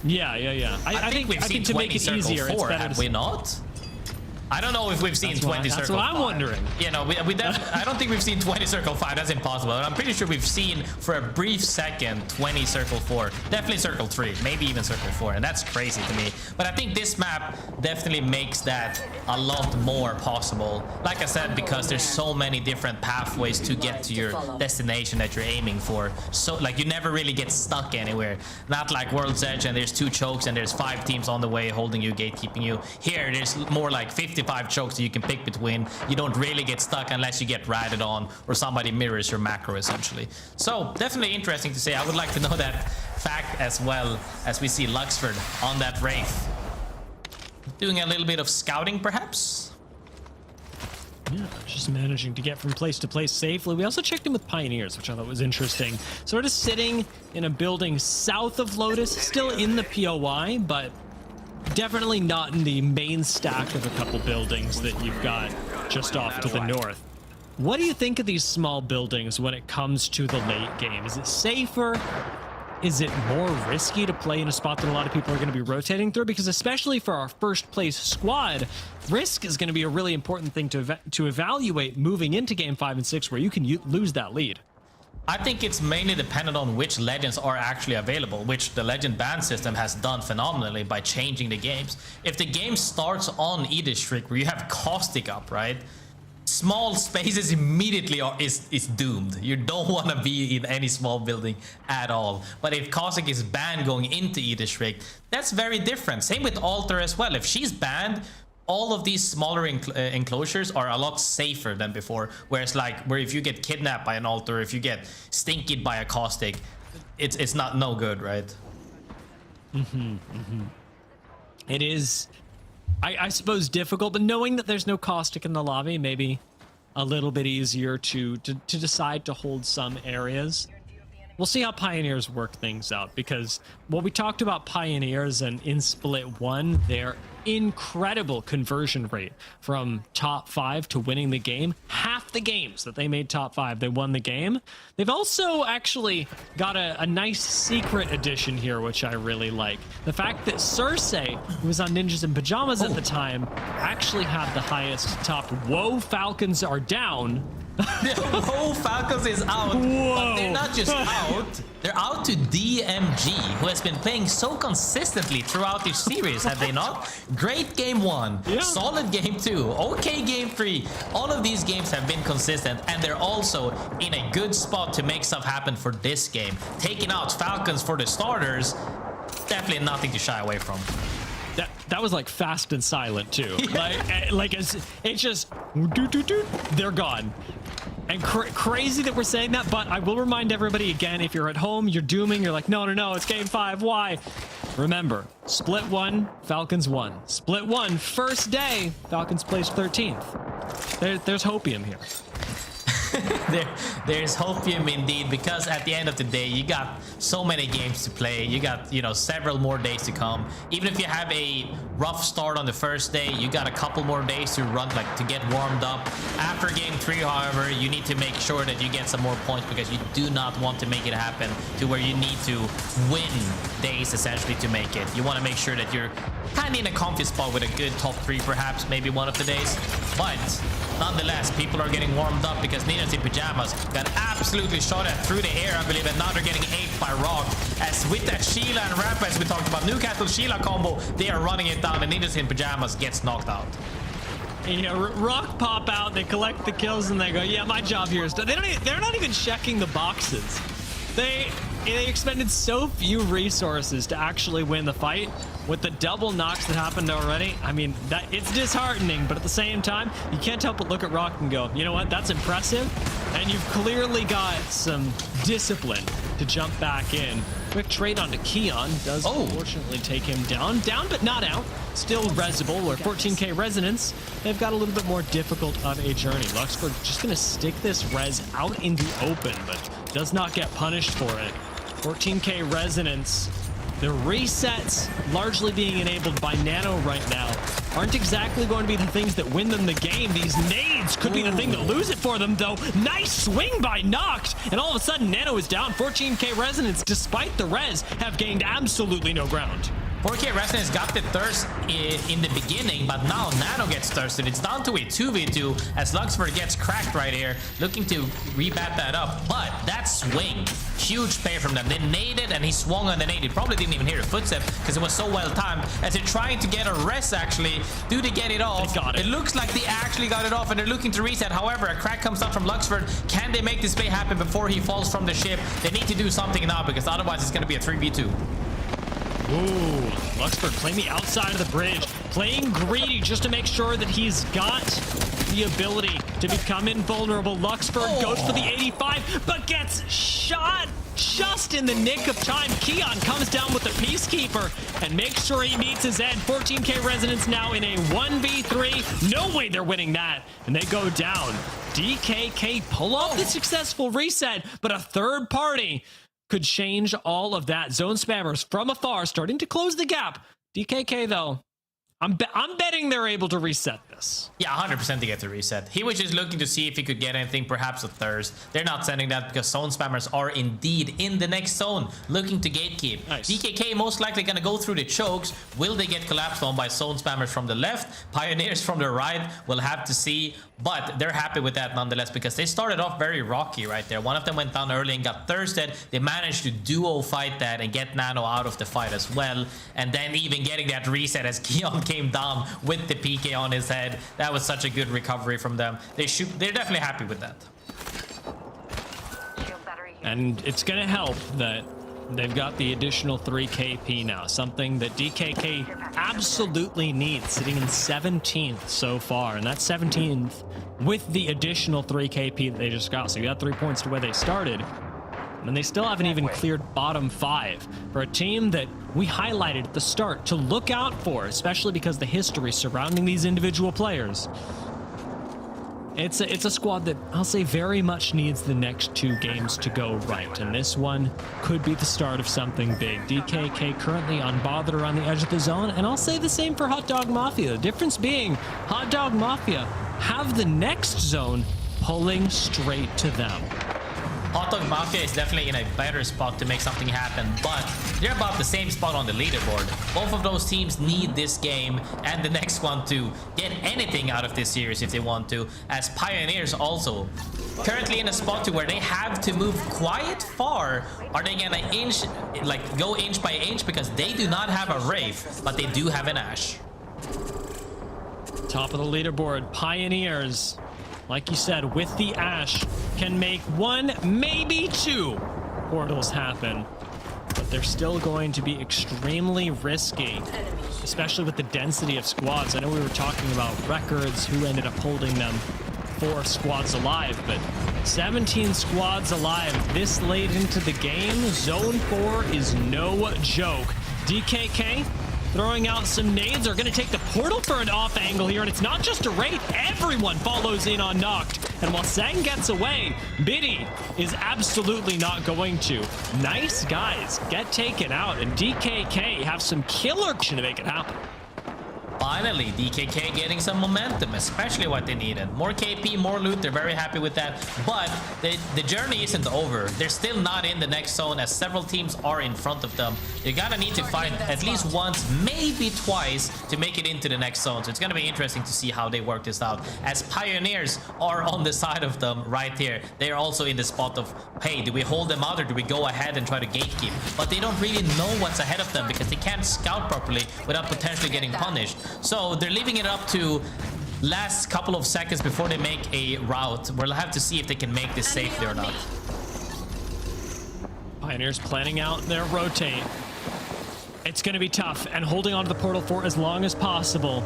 Yeah. I think we've seen 20 circle 4, have we not? I don't know if we've seen 20 circle 5. That's what I'm wondering. You know, I don't think we've seen 20 circle 5. That's impossible. And I'm pretty sure we've seen for a brief second 20 circle 4. Definitely circle 3, maybe even circle 4, and that's crazy to me. But I think this map definitely makes that a lot more possible. Like I said, because there's so many different pathways to get to your destination that you're aiming for. So like you never really get stuck anywhere. Not like World's Edge and there's 2 chokes and there's 5 teams on the way holding you, gatekeeping you. Here there's more like 55 chokes that you can pick between. You don't really get stuck unless you get ratted on or somebody mirrors your macro essentially. So definitely interesting to say. I would like to know that fact as well, as we see Luxford on that Wraith doing a little bit of scouting perhaps. Yeah, just managing to get from place to place safely. We also checked in with Pioneers, which I thought was interesting. Sort of sitting in a building south of Lotus, still in the POI, but definitely not in the main stack of a couple buildings that you've got just off to the north. What do you think of these small buildings when it comes to the late game? Is it safer? Is it more risky to play in a spot that a lot of people are going to be rotating through? Because especially for our first place squad, risk is going to be a really important thing to evaluate moving into game 5 and 6, where you can lose that lead. I think it's mainly dependent on which legends are actually available, which the legend ban system has done phenomenally by changing the games. If the game starts on E-District where you have Caustic up, right? Small spaces immediately is doomed. You don't want to be in any small building at all. But if Caustic is banned going into E-District, that's very different. Same with Alter as well. If she's banned, all of these smaller enclosures are a lot safer than before. Whereas like, where if you get kidnapped by an Alter, if you get stinkied by a Caustic, it's not no good, right? It is, I suppose, difficult, but knowing that there's no Caustic in the lobby, maybe a little bit easier to decide to hold some areas. We'll see how Pioneers work things out, because what we talked about Pioneers and in Split 1, their incredible conversion rate from top 5 to winning the game. Half the games that they made top 5, they won the game. They've also actually got a nice secret addition here, which I really like. The fact that Cersei, who was on Ninjas and Pyjamas at the time, actually had the highest top. Whoa, Falcons are down. Whoa, Falcons is out. Whoa. But they're not just out, they're out to DMG, who has been playing so consistently throughout this series, have they not? Great game 1, solid game 2, okay game 3. All of these games have been consistent, and they're also in a good spot to make stuff happen for this game. Taking out Falcons for the starters, definitely nothing to shy away from. That was like fast and silent too. Like it's just they're gone. And crazy that we're saying that, but I will remind everybody again, if you're at home, you're dooming, you're like, no, it's game 5, why? Remember, Split 1, Falcons won. Split 1, first day, Falcons placed 13th. There's hopium here. There's hopium indeed, because at the end of the day, you got so many games to play. You got, several more days to come. Even if you have a rough start on the first day, you got a couple more days to run, to get warmed up. After game 3, however, you need to make sure that you get some more points, because you do not want to make it happen to where you need to win days essentially to make it. You want to make sure that you're kind of in a comfy spot with a good top 3, perhaps, maybe one of the days. But nonetheless, people are getting warmed up because Ninjas in Pyjamas got absolutely shot at through the air, I believe, and now they're getting aped by Rock. As with that Sheila and Ramp, as we talked about, Newcastle Sheila combo, they are running it down, and Ninjas in Pyjamas gets knocked out. Rock pop out, they collect the kills, and they go, yeah, my job here is done. They're not even checking the boxes. They expended so few resources to actually win the fight. With the double knocks that happened already, I mean, it's disheartening, but at the same time, you can't help but look at Rock and go, you know what, that's impressive, and you've clearly got some discipline to jump back in. Quick trade onto Keon does unfortunately take him down but not out. Still Resable, or 14k Resonance. They've got a little bit more difficult of a journey. Luxford just gonna stick this res out in the open, but does not get punished for it. 14k Resonance. The resets largely being enabled by Nano right now aren't exactly going to be the things that win them the game. These nades could be the thing that lose it for them, though. Nice swing by Noct, and all of a sudden Nano is down. 14k Resonance, despite the res, have gained absolutely no ground. 4K Resonance got the thirst in the beginning, but now Nano gets thirsted. It's down to a 2v2 as Luxford gets cracked right here, looking to rebat that up. But that swing, huge play from them. They naded and he swung on the nade. He probably didn't even hear the footstep because it was so well timed. As they're trying to get a rest, actually, do they get it off? It looks like they actually got it off, and they're looking to reset. However, a crack comes out from Luxford. Can they make this play happen before he falls from the ship? They need to do something now, because otherwise it's going to be a 3v2. Ooh, Luxford playing the outside of the bridge, playing greedy just to make sure that he's got the ability to become invulnerable. Luxford goes for the 85, but gets shot just in the nick of time. Keon comes down with the Peacekeeper and makes sure he meets his end. 14k Resonance now in a 1v3. No way they're winning that, and they go down. DKK pull off the successful reset, but a third party could change all of that. Zone spammers from afar starting to close the gap. DKK, though, I'm betting they're able to reset this. Yeah, 100% to get the reset. He was just looking to see if he could get anything, perhaps a thirst. They're not sending that because zone spammers are indeed in the next zone, looking to gatekeep. Nice. DKK most likely going to go through the chokes. Will they get collapsed on by zone spammers from the left? Pioneers from the right? We'll have to see. But they're happy with that nonetheless because they started off very rocky right there. One of them went down early and got thirsted. They managed to duo fight that and get Nano out of the fight as well. And then even getting that reset as Keon came down with the PK on his head. That was such a good recovery from them. They're definitely happy with that. And it's going to help that they've got the additional 3 KP now, something that DKK absolutely needs, sitting in 17th so far, and that's 17th with the additional 3 KP that they just got. So you got 3 points to where they started, and they still haven't even cleared bottom 5 for a team that we highlighted at the start to look out for, especially because the history surrounding these individual players. It's a squad that I'll say very much needs the next 2 games to go right, and this one could be the start of something big. DKK currently unbothered around the edge of the zone, and I'll say the same for Hot Dog Mafia. The difference being Hot Dog Mafia have the next zone pulling straight to them. Hot Dog Mafia is definitely in a better spot to make something happen, but they're about the same spot on the leaderboard. Both of those teams need this game and the next one to get anything out of this series if they want to, as Pioneers also currently in a spot to where they have to move quite far. Are they gonna go inch by inch, because they do not have a Wraith, but they do have an Ashe. Top of the leaderboard, Pioneers, like you said, with the Ashe, can make 1, maybe 2 portals happen. But they're still going to be extremely risky, especially with the density of squads. I know we were talking about records, who ended up holding them 4 squads alive, but 17 squads alive this late into the game. Zone 4 is no joke. DKK throwing out some nades. Are going to take the portal for an off angle here, and it's not just a Wraith. Everyone follows in on Noct, and while Sang gets away, Biddy is absolutely not going to. Nice guys get taken out, and DKK have some killer action to make it happen. Finally, DKK getting some momentum, especially what they needed. More KP, more loot, they're very happy with that. But the journey isn't over. They're still not in the next zone, as several teams are in front of them. You're gonna need to fight at least once, maybe twice, to make it into the next zone. So it's gonna be interesting to see how they work this out, as Pioneers are on the side of them right here. They're also in the spot of, hey, do we hold them out or do we go ahead and try to gatekeep? But they don't really know what's ahead of them because they can't scout properly without potentially getting punished. So they're leaving it up to last couple of seconds before they make a route. We'll have to see if they can make this safely or not. Pioneers planning out their rotate. It's going to be tough, and holding on to the portal for as long as possible.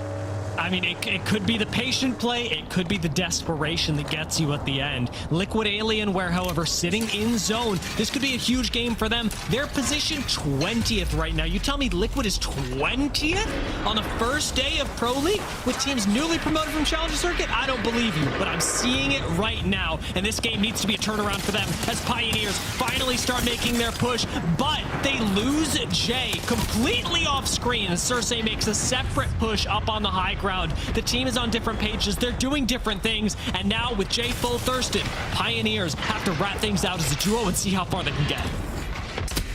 I mean, it could be the patient play, it could be the desperation that gets you at the end. Liquid Alienware, however, sitting in zone. This could be a huge game for them. They're positioned 20th right now. You tell me Liquid is 20th on the first day of Pro League with teams newly promoted from Challenger Circuit? I don't believe you, but I'm seeing it right now, and this game needs to be a turnaround for them as Pioneers finally start making their push, but they lose Jay completely off screen as Cersei makes a separate push up on the high ground. The team is on different pages, they're doing different things, and now with Jay full thirsted, Pioneers have to rat things out as a duo and see how far they can get.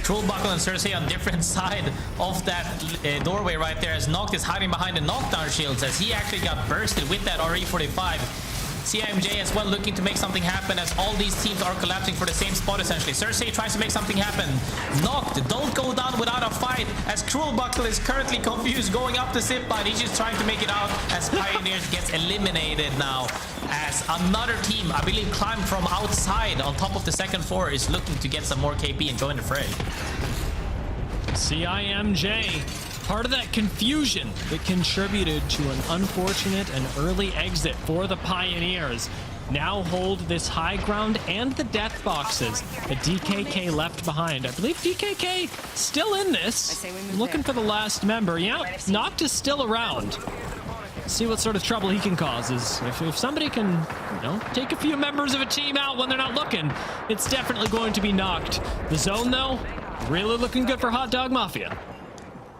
Trollbuckle and Cersei on different side of that doorway right there, as Noct is hiding behind the knockdown shields as he actually got bursted with that RE45. CIMJ as well looking to make something happen as all these teams are collapsing for the same spot essentially. Cersei tries to make something happen. Noct, don't go down without a fight, as Trollbuckle is currently confused going up the zip line. He's just trying to make it out as Pioneers gets eliminated now, as another team, I believe, climbed from outside on top of the second floor, is looking to get some more KP and join the fray. CIMJ, part of that confusion that contributed to an unfortunate and early exit for the Pioneers, now hold this high ground and the death boxes that DKK left behind. I believe DKK still in this, looking for the last member. Yeah, Noct is still around. See what sort of trouble he can cause. If somebody can, you know, take a few members of a team out when they're not looking, it's definitely going to be Noct. The zone, though, really looking good for Hot Dog Mafia.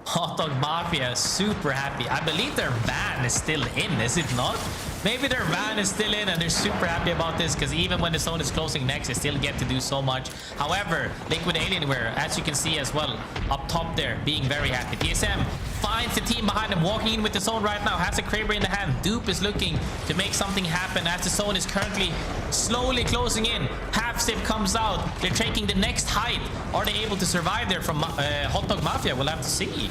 Hot Dog Mafia is super happy. I believe their ban is still in, is it not? Maybe their ban is still in and they're super happy about this because even when the zone is closing next, they still get to do so much. However, Liquid Alienware, as you can see as well, up top there, being very happy. DSM finds the team behind him, walking in with the zone right now, has a Kraber in the hand. Dupe is looking to make something happen as the zone is currently slowly closing in. Half Sip comes out. They're taking the next height. Are they able to survive there from Hot Dog Mafia? We'll have to see.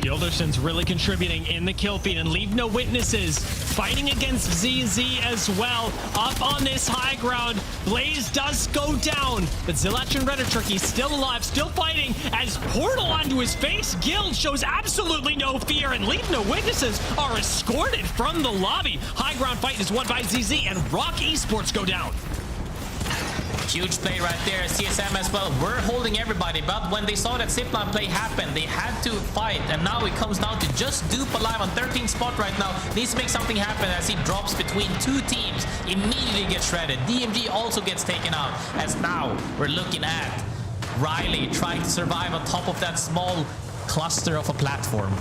Gilderson's really contributing in the kill feed, and LeaveNoWitnesses fighting against ZZ as well. Up on this high ground, Blaze does go down, but Zilach and Redatricky still alive, still fighting as Portal onto his face. Guild shows absolutely no fear, and LeaveNoWitnesses are escorted from the lobby. High ground fight is won by ZZ, and Rock Esports go down. Huge play right there. CSM as well. We're holding everybody, but when they saw that zipline play happen, they had to fight, and now it comes down to just Dupe alive on 13th spot right now. Needs to make something happen as he drops between two teams. Immediately gets shredded. DMG also gets taken out, as now we're looking at Riley trying to survive on top of that small cluster of a platform.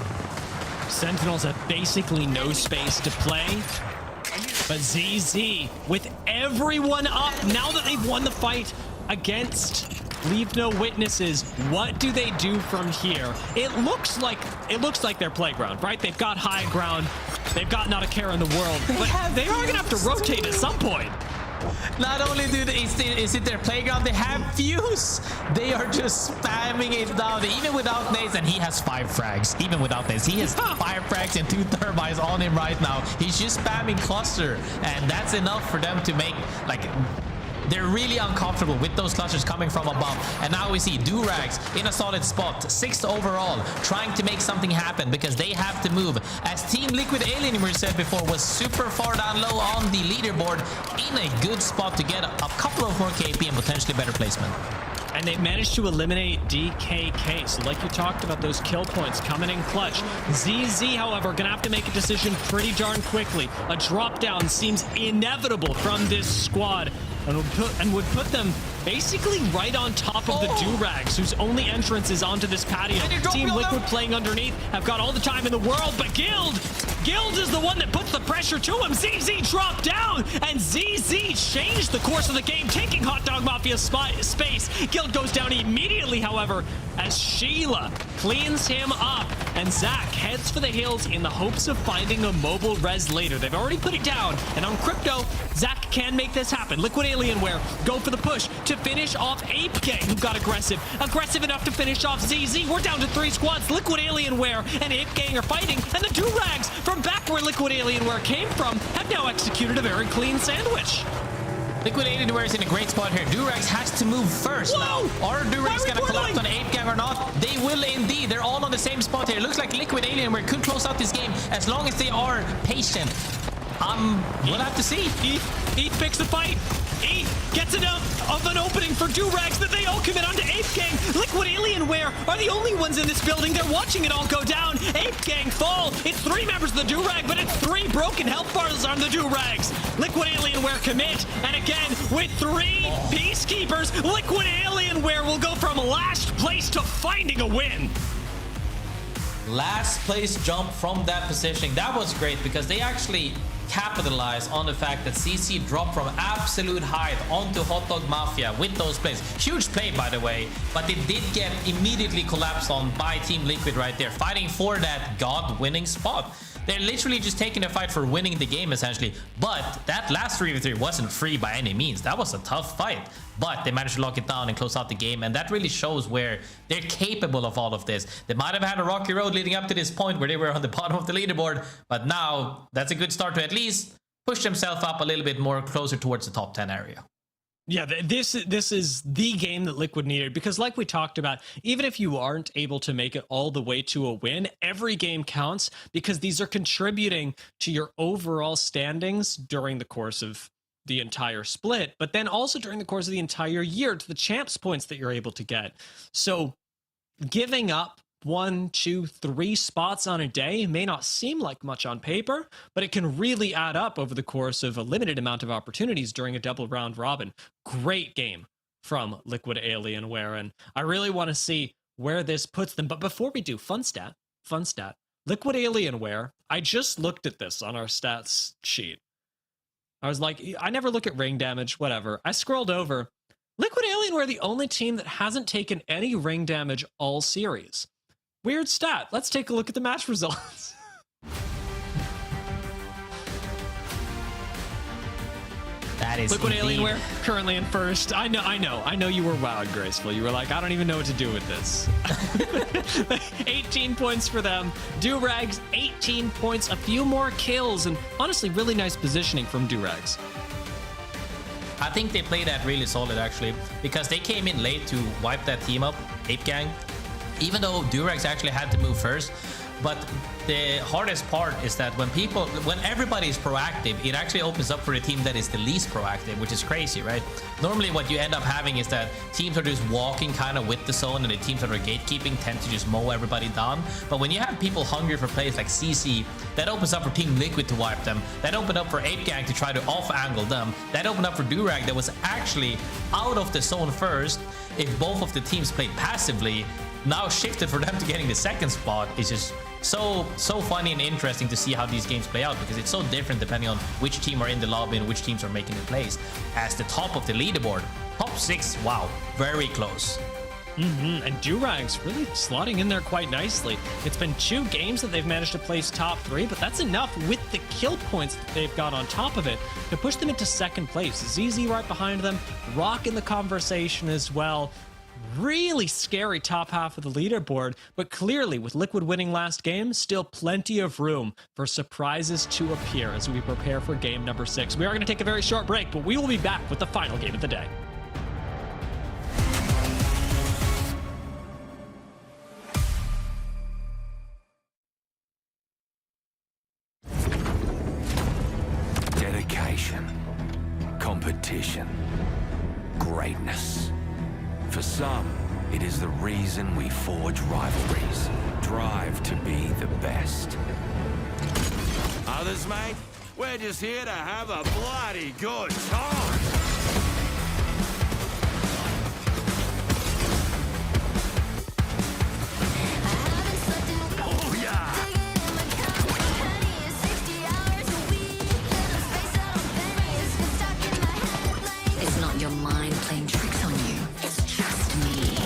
Sentinels have basically no space to play. But ZZ, with everyone up, now that they've won the fight against LeaveNoWitnesses, what do they do from here? It looks like their playground, right? They've got high ground, they've got not a care in the world, but they are gonna have to rotate at some point. Not only is it their playground, they have Fuse. They are just spamming it down, even without nades, and he has 5 frags. Even without nades, he has 5 frags and 2 turbines on him right now. He's just spamming cluster, and that's enough for them to make, like, they're really uncomfortable with those clusters coming from above. And now we see Durags in a solid spot, 6th overall, trying to make something happen because they have to move. As Team Liquid Alienware said before, was super far down low on the leaderboard, in a good spot to get a couple of more KP and potentially better placement. And they've managed to eliminate DKK. So like you talked about, those kill points coming in clutch. ZZ, however, gonna have to make a decision pretty darn quickly. A drop down seems inevitable from this squad, and would put them basically right on top of the Durags, whose only entrance is onto this patio. Team Liquid playing underneath have got all the time in the world, but Guild is the one that puts the pressure to him. ZZ dropped down, and ZZ changed the course of the game, taking Hot Dog Mafia's space. Guild goes down immediately, however, as Sheila cleans him up, and Zach heads for the hills in the hopes of finding a mobile res later. They've already put it down, and on Crypto, Zach can make this happen. Liquid Alienware go for the push to finish off Ape Gang, who got aggressive enough to finish off ZZ. We're down to 3 squads. Liquid Alienware and Ape Gang are fighting, and the Durags from back where Liquid Alienware came from have now executed a very clean sandwich. Liquid Alienware is in a great spot here. Durags has to move first. Whoa! Now, are Durags gonna collapse on Ape Gang or not? They will indeed. They're all on the same spot here. Looks like Liquid Alienware could close out this game as long as they are patient. We'll have to see. Eth picks the fight. Eth gets enough of an opening for Durags that they all commit onto Ape Gang. Liquid Alienware are the only ones in this building. They're watching it all go down. Ape Gang fall. It's 3 members of the Durag, but it's 3 broken health bars on the Durags. Liquid Alienware commit, and again, with 3 Peacekeepers, Liquid Alienware will go from last place to finding a win. Last place jump from that position. That was great because they actually capitalize on the fact that CC dropped from absolute height onto Hot Dog Mafia with those plays. Huge play, by the way, but it did get immediately collapsed on by Team Liquid right there, fighting for that god-winning spot. They're literally just taking a fight for winning the game, essentially. But that last 3v3 wasn't free by any means. That was a tough fight. But they managed to lock it down and close out the game. And that really shows where they're capable of all of this. They might have had a rocky road leading up to this point where they were on the bottom of the leaderboard. But now, that's a good start to at least push themselves up a little bit more closer towards the top 10 area. Yeah, this is the game that Liquid needed, because like we talked about, even if you aren't able to make it all the way to a win, every game counts because these are contributing to your overall standings during the course of the entire split, but then also during the course of the entire year to the champs points that you're able to get. So giving up 1, 2, 3 spots on a day may not seem like much on paper, but it can really add up over the course of a limited amount of opportunities during a double round robin. Great game from Liquid Alienware, and I really want to see where this puts them. But before we do, fun stat. Liquid Alienware, I just looked at this on our stats sheet. I was like, I never look at ring damage, whatever. I scrolled over. Liquid Alienware, the only team that hasn't taken any ring damage all series. Weird stat. Let's take a look at the match results. That is Liquid indeed. Alienware currently in first. I know you were wowed, Graceful. You were like, I don't even know what to do with this. 18 points for them. Durags, 18 points, a few more kills, and honestly, really nice positioning from Durags. I think they played that really solid, actually, because they came in late to wipe that team up, Ape Gang, even though Durags actually had to move first. But the hardest part is that when everybody is proactive, it actually opens up for a team that is the least proactive, which is crazy, right? Normally what you end up having is that teams are just walking kind of with the zone, and the teams that are gatekeeping tend to just mow everybody down. But when you have people hungry for plays like CC, that opens up for Team Liquid to wipe them. That opened up for Ape Gang to try to off-angle them. That opened up for Durag that was actually out of the zone first. If both of the teams played passively, now shifted for them to getting the second spot is just so funny and interesting to see how these games play out, because it's so different depending on which team are in the lobby and which teams are making the plays. As the top of the leaderboard, top 6, wow, very close. And Durags really slotting in there quite nicely. It's been 2 games that they've managed to place top 3, but that's enough with the kill points that they've got on top of it to push them into second place. ZZ right behind them, Rock in the conversation as well. Really scary top half of the leaderboard, but clearly with Liquid winning last game, still plenty of room for surprises to appear as we prepare for game number 6. We are going to take a very short break, but we will be back with the final game of the day. Dedication, competition, greatness. For some, it is the reason we forge rivalries, drive to be the best. Others, mate, we're just here to have a bloody good time. Oh, yeah. It's not your mind playing tricks on you. It's just me.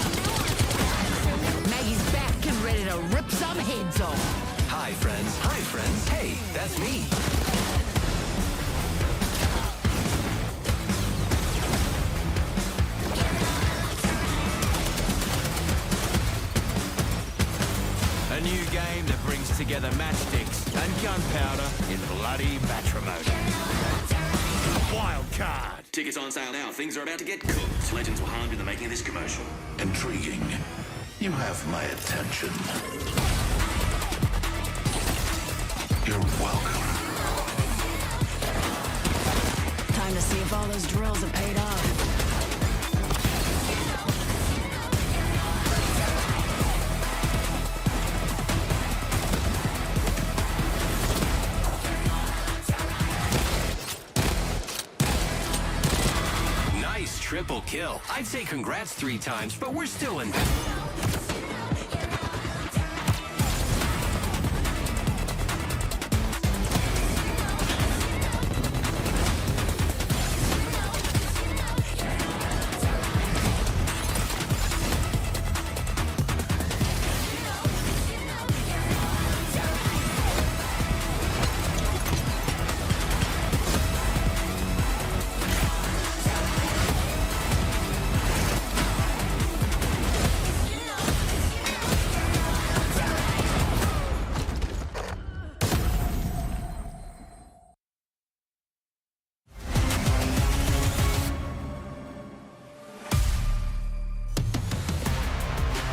Maggie's back and ready to rip some heads off. Hi, friends. Hi, friends. Hey, that's me. A new game that brings together matchsticks and gunpowder in bloody matrimony. Wild card. Tickets on sale now. Things are about to get cooked. Legends were harmed in the making of this commercial. Intriguing. You have my attention. You're welcome. Time to see if all those drills have paid off. Nice triple kill. I'd say congrats 3 times, but we're still in.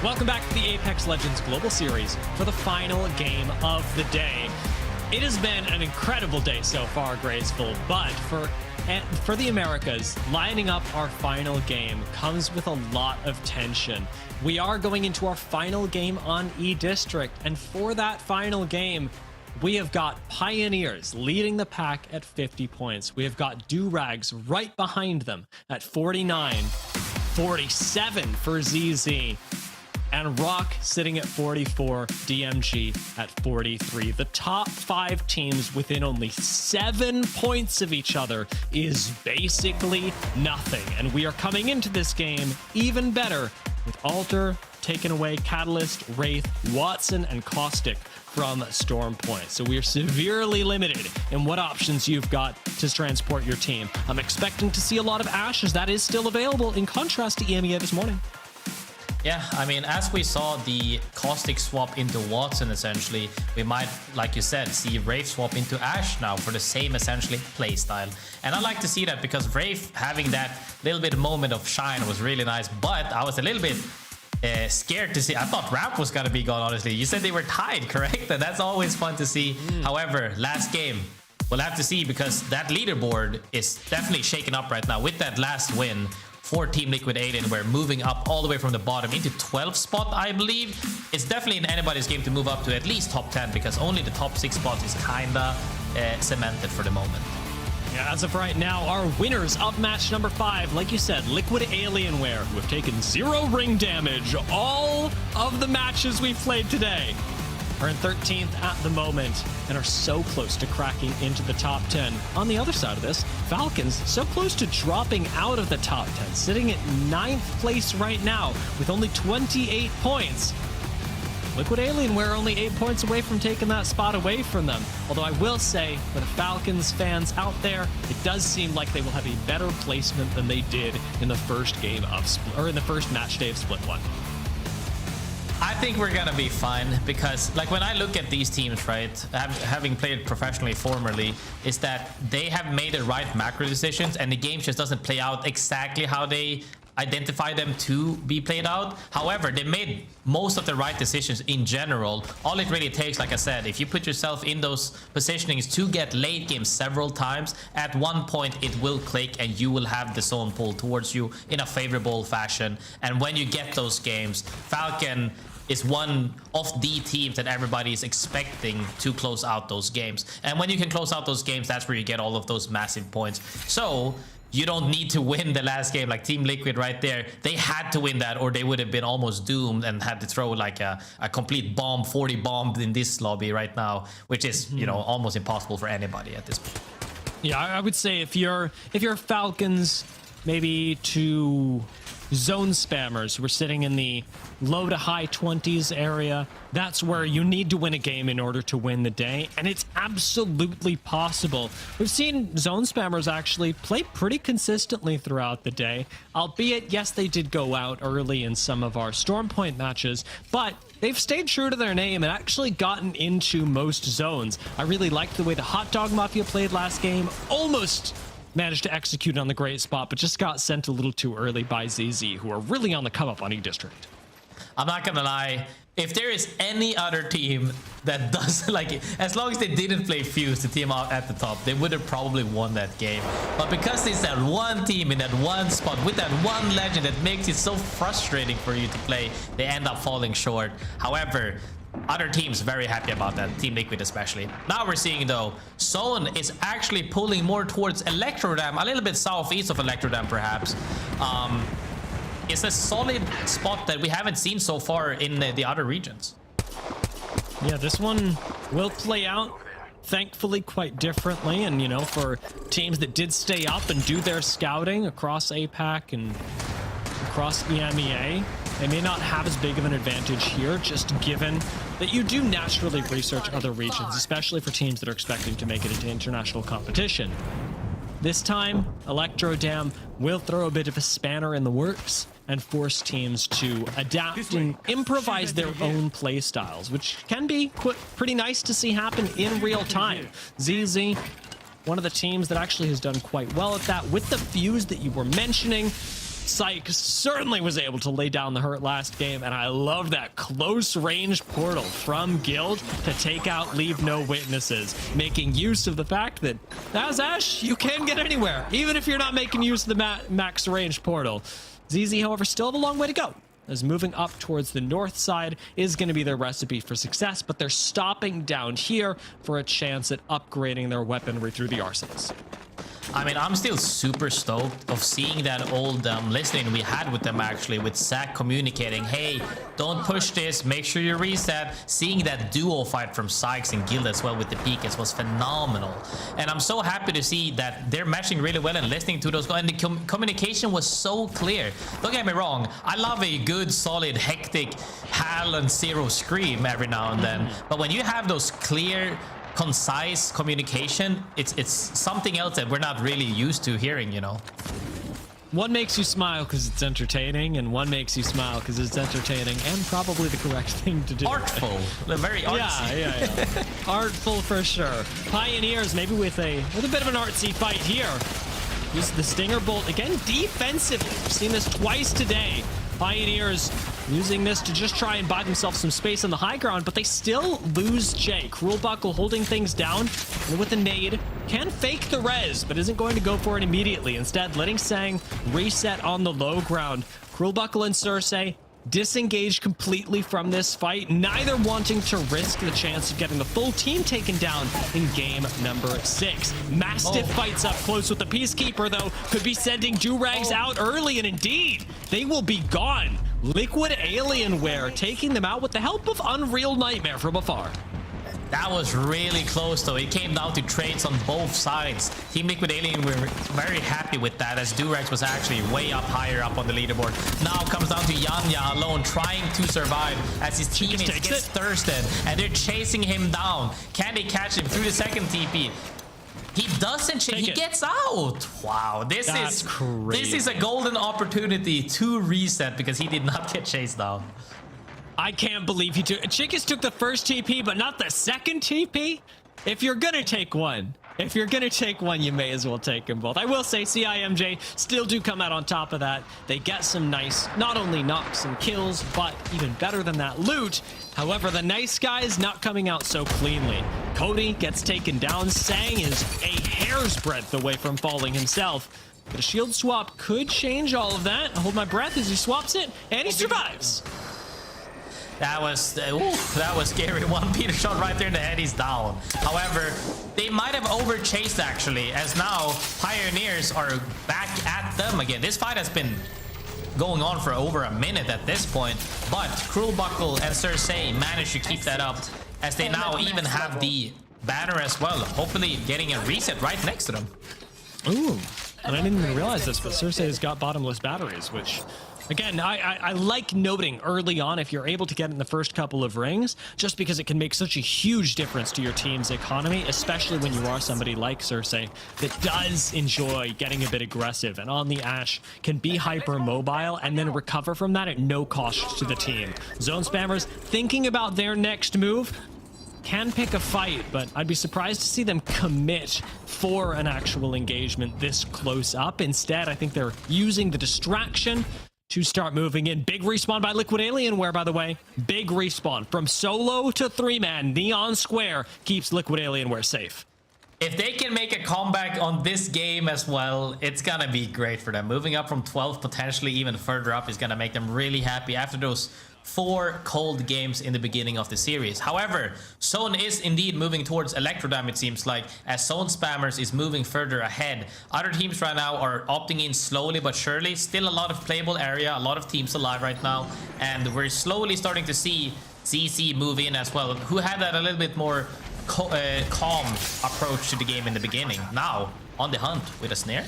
Welcome back to the Apex Legends Global Series for the final game of the day. It has been an incredible day so far, Graceful, but for the Americas, lining up our final game comes with a lot of tension. We are going into our final game on E-District, and for that final game, we have got Pioneers leading the pack at 50 points. We have got Durags right behind them at 49, 47 for ZZ. and Rock sitting at 44, DMG at 43. The top 5 teams within only 7 points of each other is basically nothing. And we are coming into this game even better with Alter taking away Catalyst, Wraith, Watson, and Caustic from Storm Point. So we are severely limited in what options you've got to transport your team. I'm expecting to see a lot of Ashe, as that is still available, in contrast to EMEA this morning. Yeah, I mean, as we saw the Caustic swap into Watson, essentially, we might, like you said, see Wraith swap into Ashe now for the same, essentially, playstyle. And I like to see that because Wraith having that little bit of moment of shine was really nice, but I was a little bit scared to see. I thought Ramp was gonna be gone, honestly. You said they were tied, correct? And that's always fun to see. However, last game, we'll have to see, because that leaderboard is definitely shaken up right now. With that last win for Team Liquid Alien, we're moving up all the way from the bottom into 12th spot, I believe. It's definitely in anybody's game to move up to at least top 10, because only the top 6 spots is kinda cemented for the moment. Yeah, as of right now, our winners of match number 5, like you said, Liquid Alienware, who have taken 0 ring damage all of the matches we've played today, are in 13th at the moment and are so close to cracking into the top 10. On the other side of this, Falcons so close to dropping out of the top 10, sitting at 9th place right now with only 28 points. Liquid Alienware only 8 points away from taking that spot away from them. Although I will say, for the Falcons fans out there, it does seem like they will have a better placement than they did in the first game of in the first match day of Split 1. I think we're gonna be fine, because like when I look at these teams, right, having played professionally formerly, is that they have made the right macro decisions and the game just doesn't play out exactly how they identify them to be played out. However, they made most of the right decisions in general. All it really takes, like I said, if you put yourself in those positionings to get late games several times, at one point it will click and you will have the zone pull towards you in a favorable fashion. And when you get those games, Falcon is one of the teams that everybody is expecting to close out those games. And when you can close out those games, that's where you get all of those massive points. So you don't need to win the last game like Team Liquid right there. They had to win that or they would have been almost doomed and had to throw like a complete bomb, 40 bombs in this lobby right now, which is, you know, almost impossible for anybody at this point. Yeah, I would say if you're Falcons, maybe to zone spammers, we're sitting in the low to high 20s area. That's where you need to win a game in order to win the day, and it's absolutely possible. We've seen zone spammers actually play pretty consistently throughout the day, albeit yes, they did go out early in some of our Storm Point matches, but they've stayed true to their name and actually gotten into most zones. I really liked the way the Hot Dog Mafia played last game. Almost managed to execute on the great spot, but just got sent a little too early by ZZ, who are really on the come up on E-District. I'm not gonna lie, if there is any other team that does, like, as long as they didn't play Fuse, the team out at the top, they would have probably won that game. But because it's that one team in that one spot with that one legend that makes it so frustrating for you to play, they end up falling short. However, other teams very happy about that, Team Liquid especially. Now we're seeing though, Zone is actually pulling more towards Electrodam, a little bit southeast of Electrodam perhaps. It's a solid spot that we haven't seen so far in the other regions. Yeah, this one will play out thankfully quite differently, and you know, for teams that did stay up and do their scouting across APAC and across EMEA, they may not have as big of an advantage here, just given that you do naturally research other regions, especially for teams that are expecting to make it into international competition. This time, Electrodam will throw a bit of a spanner in the works and force teams to adapt and improvise their own play styles, which can be pretty nice to see happen in real time. ZZ, one of the teams that actually has done quite well at that with the Fuse that you were mentioning. Psych certainly was able to lay down the hurt last game, and I love that close range portal from Guild to take out LeaveNoWitnesses, making use of the fact that as Ashe, you can get anywhere, even if you're not making use of the max range portal. ZZ, however, still have a long way to go, as moving up towards the north side is going to be their recipe for success, but they're stopping down here for a chance at upgrading their weaponry through the arsenals. I mean, I'm still super stoked of seeing that old listening we had with them, actually, with Zach communicating, hey, don't push this, make sure you reset. Seeing that duo fight from Sykes and Guild as well with the PKs was phenomenal. And I'm so happy to see that they're matching really well and listening to those guys. And the communication was so clear. Don't get me wrong, I love a good, solid, hectic HAL and Zero scream every now and then. But when you have those clear, concise communication, it's something else that we're not really used to hearing, you know. One makes you smile because it's entertaining, and one makes you smile because it's entertaining and probably the correct thing to do. Artful, very artsy. Yeah. Artful for sure. Pioneers maybe with a bit of an artsy fight here. Use the Stinger Bolt again defensively. We've seen this twice today. Pioneers using this to just try and buy themselves some space on the high ground, but they still lose Jay. Cruel Buckle holding things down, and with a nade, can fake the res, but isn't going to go for it immediately. Instead, letting Sang reset on the low ground. Cruel Buckle and Cersei disengaged completely from this fight, neither wanting to risk the chance of getting the full team taken down in game number 6. Mastiff fights up close with the Peacekeeper, though, could be sending Durags out early, and indeed, they will be gone. Liquid Alienware taking them out with the help of Unreal Nightmare from afar. That was really close, though. It came down to trades on both sides. Team Liquid Alien were very happy with that, as Durags was actually way up higher up on the leaderboard. Now comes down to Yanya alone, trying to survive as his teammates get thirsted, and they're chasing him down. Can they catch him through the second TP? He doesn't chase. He gets out. Wow, this is a golden opportunity to reset because he did not get chased down. I can't believe he took... Chickus took the first TP, but not the second TP? If you're gonna take one, you may as well take them both. I will say CIMJ still do come out on top of that. They get some nice, not only knocks and kills, but even better than that, loot. However, the nice guys not coming out so cleanly. Cody gets taken down. Sang is a hair's breadth away from falling himself. But a shield swap could change all of that. I hold my breath as he swaps it, and he survives. That was scary. One Peter shot right there in the head, he's down. However, they might have over-chased, actually, as now Pioneers are back at them again. This fight has been going on for over a minute at this point, but Cruel Buckle and Cersei managed to keep that up, as they now even have the banner as well, hopefully getting a reset right next to them. Ooh, and I didn't even realize this, but Cersei's got bottomless batteries, which... Again, I like noting early on if you're able to get in the first couple of rings, just because it can make such a huge difference to your team's economy, especially when you are somebody like Cersei that does enjoy getting a bit aggressive and on the Ashe can be hyper mobile and then recover from that at no cost to the team. Zone spammers thinking about their next move can pick a fight, but I'd be surprised to see them commit for an actual engagement this close up. Instead, I think they're using the distraction to start moving in. Big respawn by Liquid Alienware, by the way. Big respawn from solo to 3-man. Neon Square keeps Liquid Alienware safe. If they can make a comeback on this game as well, it's gonna be great for them. Moving up from 12th, potentially even further up, is gonna make them really happy after those 4 cold games in the beginning of the series. However, Zone is indeed moving towards Electrodam, it seems like, as Zone Spammers is moving further ahead. Other teams right now are opting in slowly but surely. Still a lot of playable area, a lot of teams alive right now, and we're slowly starting to see ZZ move in as well, who had that a little bit more calm approach to the game in the beginning. Now, on the hunt with a snare.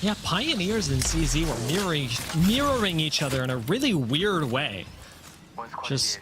Yeah, Pioneers and CZ were mirroring each other in a really weird way. Just,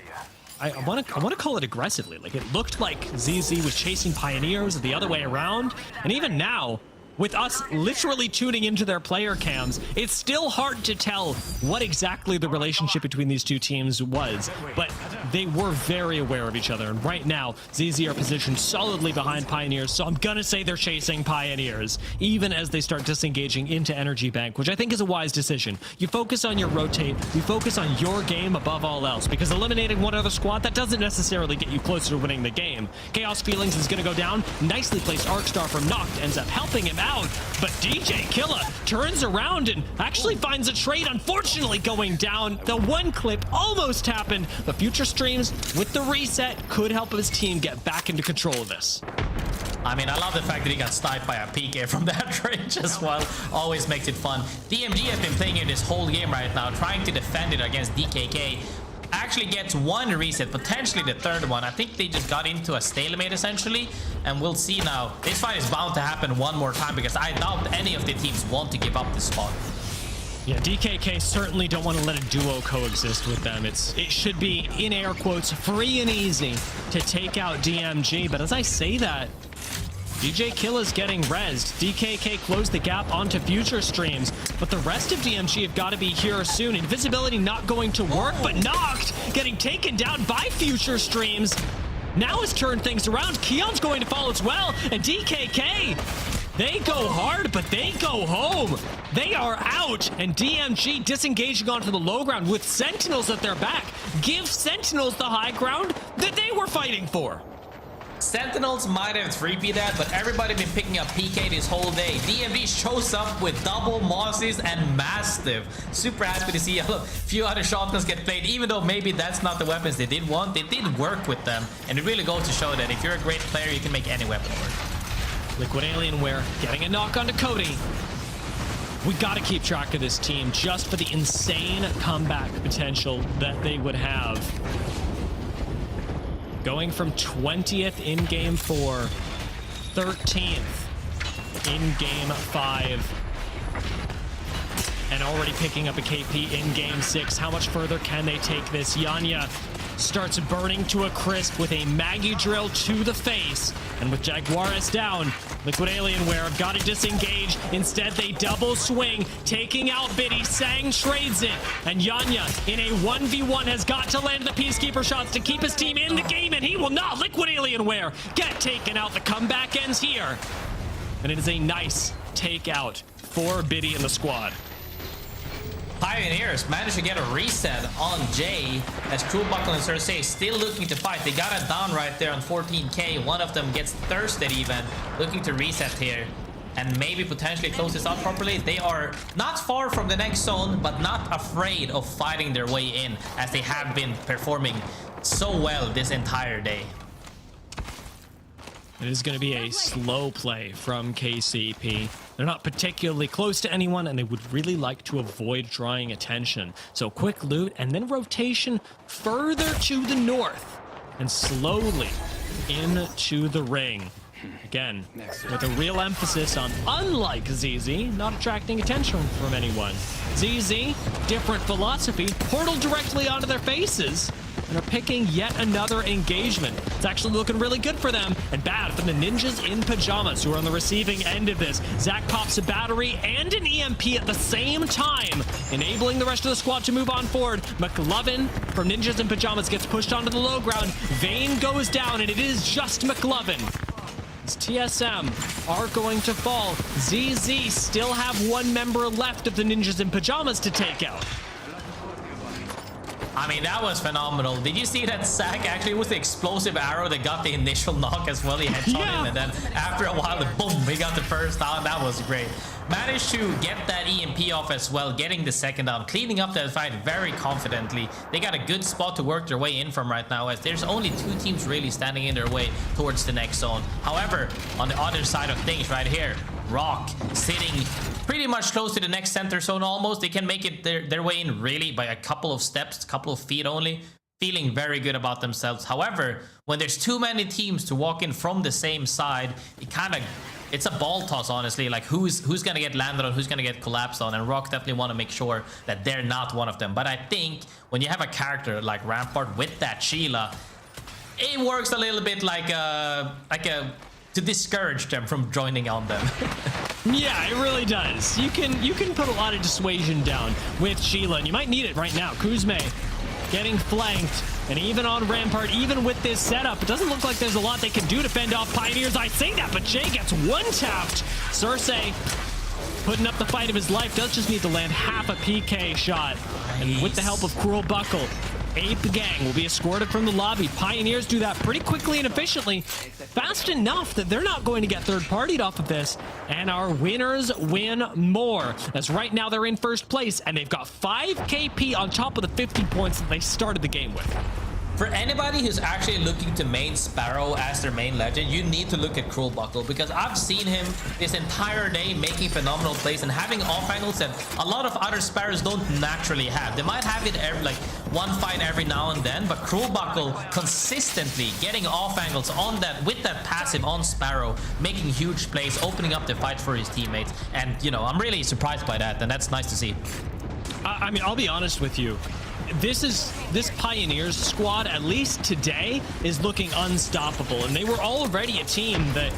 I want to call it aggressively. Like, it looked like ZZ was chasing Pioneers the other way around, and even now, with us literally tuning into their player cams, it's still hard to tell what exactly the relationship between these two teams was, but they were very aware of each other. And right now, ZZ are positioned solidly behind Pioneers, so I'm gonna say they're chasing Pioneers, even as they start disengaging into Energy Bank, which I think is a wise decision. You focus on your rotate, you focus on your game above all else, because eliminating one other squad, that doesn't necessarily get you closer to winning the game. Chaos Feelings is gonna go down. Nicely placed Arcstar from Noct ends up helping him out, but DJ Killa turns around and actually finds a trade, unfortunately going down. The one clip almost happened, but future streams with the reset could help his team get back into control of this. I mean, I love the fact that he got sniped by a PK from that range as well. Always makes it fun. DMG has been playing it this whole game right now, trying to defend it against DKK. Actually gets one reset, potentially the third one. I think they just got into a stalemate essentially, and we'll see now. This fight is bound to happen one more time because I doubt any of the teams want to give up this spot. Yeah, DKK certainly don't want to let a duo coexist with them. It should be, in air quotes, free and easy to take out DMG. But as I say that, DJ Kill is getting rezzed. DKK closed the gap onto future streams, but the rest of DMG have got to be here soon. Invisibility not going to work, but knocked, getting taken down by future streams. Now has turned things around. Keon's going to fall as well, and DKK, they go hard, but they go home. They are out, and DMG disengaging onto the low ground with Sentinels at their back. Give Sentinels the high ground that they were fighting for. Sentinels might have 3P that, but everybody been picking up PK this whole day. DMV shows up with double Mossies and Mastiff. Super happy to see a few other shotguns get played, even though maybe that's not the weapons they did want. They did work with them, and it really goes to show that if you're a great player, you can make any weapon work. Liquid Alienware getting a knock onto Cody. We got to keep track of this team just for the insane comeback potential that they would have. Going from 20th in Game 4, 13th in Game 5, and already picking up a KP in Game 6. How much further can they take this? Yanya starts burning to a crisp with a Maggie drill to the face, and with Jaguares down, Liquid Alienware have got to disengage. Instead, they double swing, taking out Biddy. Sang trades it, and Yanya in a 1v1 has got to land the Peacekeeper shots to keep his team in the game, and he will not. Liquid Alienware get taken out. The comeback ends here, and it is a nice takeout for Biddy and the squad. Pioneers managed to get a reset on Jay as Cruel Buckle and Cersei still looking to fight. They got it down right there on 14k. One of them gets thirsted even, looking to reset here and maybe potentially close this out properly. They are not far from the next zone, but not afraid of fighting their way in, as they have been performing so well this entire day. It is going to be a slow play from KCP. They're not particularly close to anyone, and they would really like to avoid drawing attention. So quick loot, and then rotation further to the north, and slowly into the ring. Again, with a real emphasis on, unlike ZZ, not attracting attention from anyone. ZZ, different philosophy, portal directly onto their faces, and are picking yet another engagement. It's actually looking really good for them, and bad for the Ninjas in Pyjamas, who are on the receiving end of this. Zach pops a battery and an EMP at the same time, enabling the rest of the squad to move on forward. McLovin from Ninjas in Pyjamas gets pushed onto the low ground. Vayne goes down, and it is just McLovin. TSM are going to fall. ZZ still have one member left of the Ninjas in Pyjamas to take out. I mean, that was phenomenal. Did you see that Sack actually was the explosive arrow that got the initial knock as well? He headshot him, and then after a while, boom, he got the first down. That was great. Managed to get that EMP off as well, getting the second down, cleaning up that fight very confidently. They got a good spot to work their way in from right now, as there's only two teams really standing in their way towards the next zone. However, on the other side of things right here, Rock sitting pretty much close to the next center zone almost. They can make it their way in really by a couple of steps, a couple of feet only. Feeling very good about themselves. However, when there's too many teams to walk in from the same side, it's a ball toss, honestly. Like who's gonna get landed on, who's gonna get collapsed on, and Rock definitely want to make sure that they're not one of them. But I think when you have a character like Rampart with that Sheila, it works a little bit like a to discourage them from joining on them. Yeah, it really does. You can put a lot of dissuasion down with Sheila, and you might need it right now. Kuzme getting flanked, and even on Rampart, even with this setup, it doesn't look like there's a lot they can do to fend off Pioneers. I say that, but Jay gets one-tapped. Cersei putting up the fight of his life, does just need to land half a PK shot. And with the help of Cruel Buckle, Ape Gang will be escorted from the lobby. Pioneers do that pretty quickly and efficiently, fast enough that they're not going to get third-partied off of this, and our winners win more, as right now they're in first place, and they've got 5 KP on top of the 50 points that they started the game with. For anybody who's actually looking to main Sparrow as their main legend, you need to look at Cruel Buckle, because I've seen him this entire day making phenomenal plays and having off angles that a lot of other Sparrows don't naturally have. They might have it every, like one fight every now and then, but Cruel Buckle consistently getting off angles on that with that passive on Sparrow, making huge plays, opening up the fight for his teammates. And you know, I'm really surprised by that, and that's nice to see. I mean, I'll be honest with you. This Pioneers squad, at least today, is looking unstoppable, and they were already a team that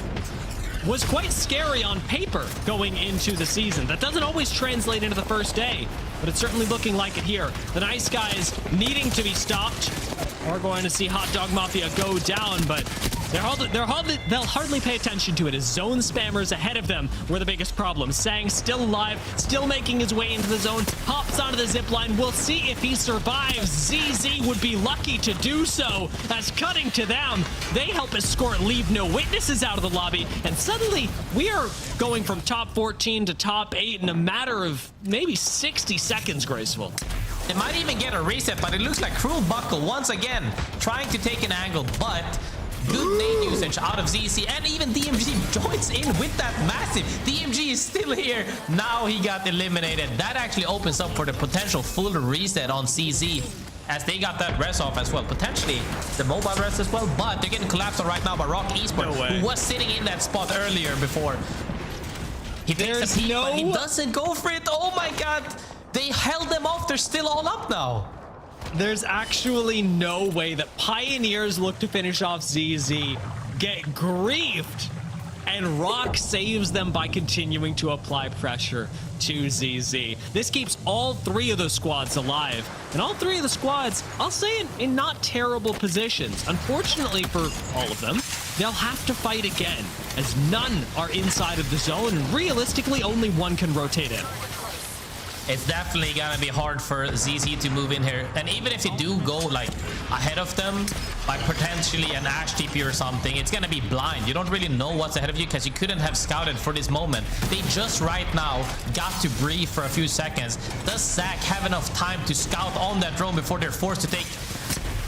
was quite scary on paper going into the season. That doesn't always translate into the first day, but it's certainly looking like it here. The Nice Guys needing to be stopped. We're going to see Hot Dog Mafia go down, but they'll hardly pay attention to it as zone spammers ahead of them were the biggest problem. Sang still alive, still making his way into the zone, hops onto the zip line. We'll see if he survives. ZZ would be lucky to do so, as cutting to them, they help escort LeaveNoWitnesses out of the lobby, and suddenly we are going from top 14 to top 8 in a matter of maybe 60 seconds, Graceful. It might even get a reset, but it looks like Cruel Buckle once again trying to take an angle, but good nade usage out of ZZ, and even DMG joins in with that massive. DMG is still here. Now he got eliminated. That actually opens up for the potential full reset on CZ, as they got that res off as well. Potentially the mobile res as well, but they're getting collapsed on right now by Rock Esports, who was sitting in that spot earlier before. He takes a peek, but he doesn't go for it. Oh my god. They held them off. They're still all up now. There's actually no way that Pioneers look to finish off ZZ, get griefed, and Rock saves them by continuing to apply pressure to ZZ. This keeps all three of the squads alive, and all three of the squads, I'll say, in not terrible positions. Unfortunately for all of them, they'll have to fight again, as none are inside of the zone, and realistically only one can rotate in. It's definitely gonna be hard for ZZ to move in here, and even if they do go like ahead of them by potentially an Ash TP or something, it's gonna be blind. You don't really know what's ahead of you because you couldn't have scouted for this moment. They just right now got to breathe for a few seconds. Does Zach have enough time to scout on that drone before they're forced to take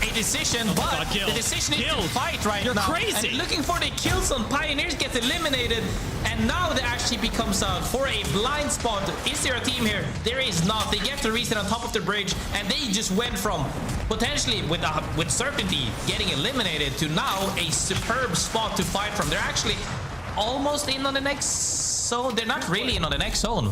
a decision? But the decision is to fight right now. You're crazy. And looking for the kills on Pioneers gets eliminated, and now the Ash TP comes out for a blind spot. Is there a team here? There is not. They get the reset on top of the bridge, and they just went from potentially with certainty getting eliminated to now a superb spot to fight from. They're actually almost in on the next zone. They're not really in on the next zone.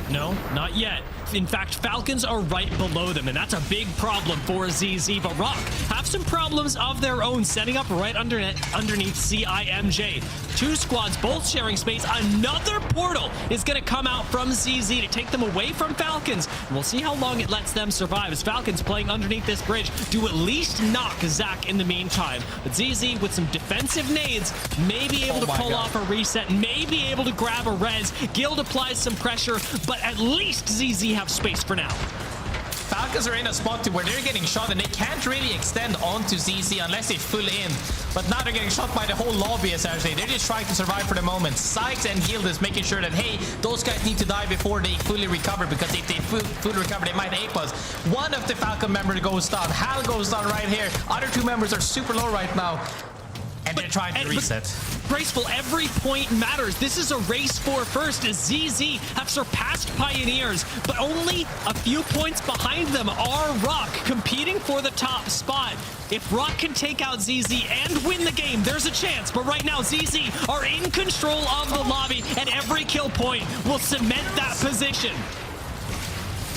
No, not yet. In fact, Falcons are right below them, and that's a big problem for ZZ. But Rock have some problems of their own, setting up right underneath CIMJ. Two squads both sharing space. Another portal is going to come out from ZZ to take them away from Falcons. We'll see how long it lets them survive, as Falcons playing underneath this bridge do at least knock Zach in the meantime. But ZZ with some defensive nades may be able to pull off a reset, may be able to grab a res. Guild applies some pressure, but at least ZZ have space for now. Falcons are in a spot to where they're getting shot, and they can't really extend onto ZZ unless they full in. But now they're getting shot by the whole lobby, essentially. They're just trying to survive for the moment. Sykes and Guild is making sure that, hey, those guys need to die before they fully recover, because if they fully recover, they might ape us. One of the Falcon members goes down. Hal goes down right here. Other two members are super low right now, and they're trying to reset. Graceful, every point matters. This is a race for first, as ZZ have surpassed Pioneers, but only a few points behind them are Rock, competing for the top spot. If Rock can take out ZZ and win the game, there's a chance. But right now, ZZ are in control of the lobby, and every kill point will cement that position.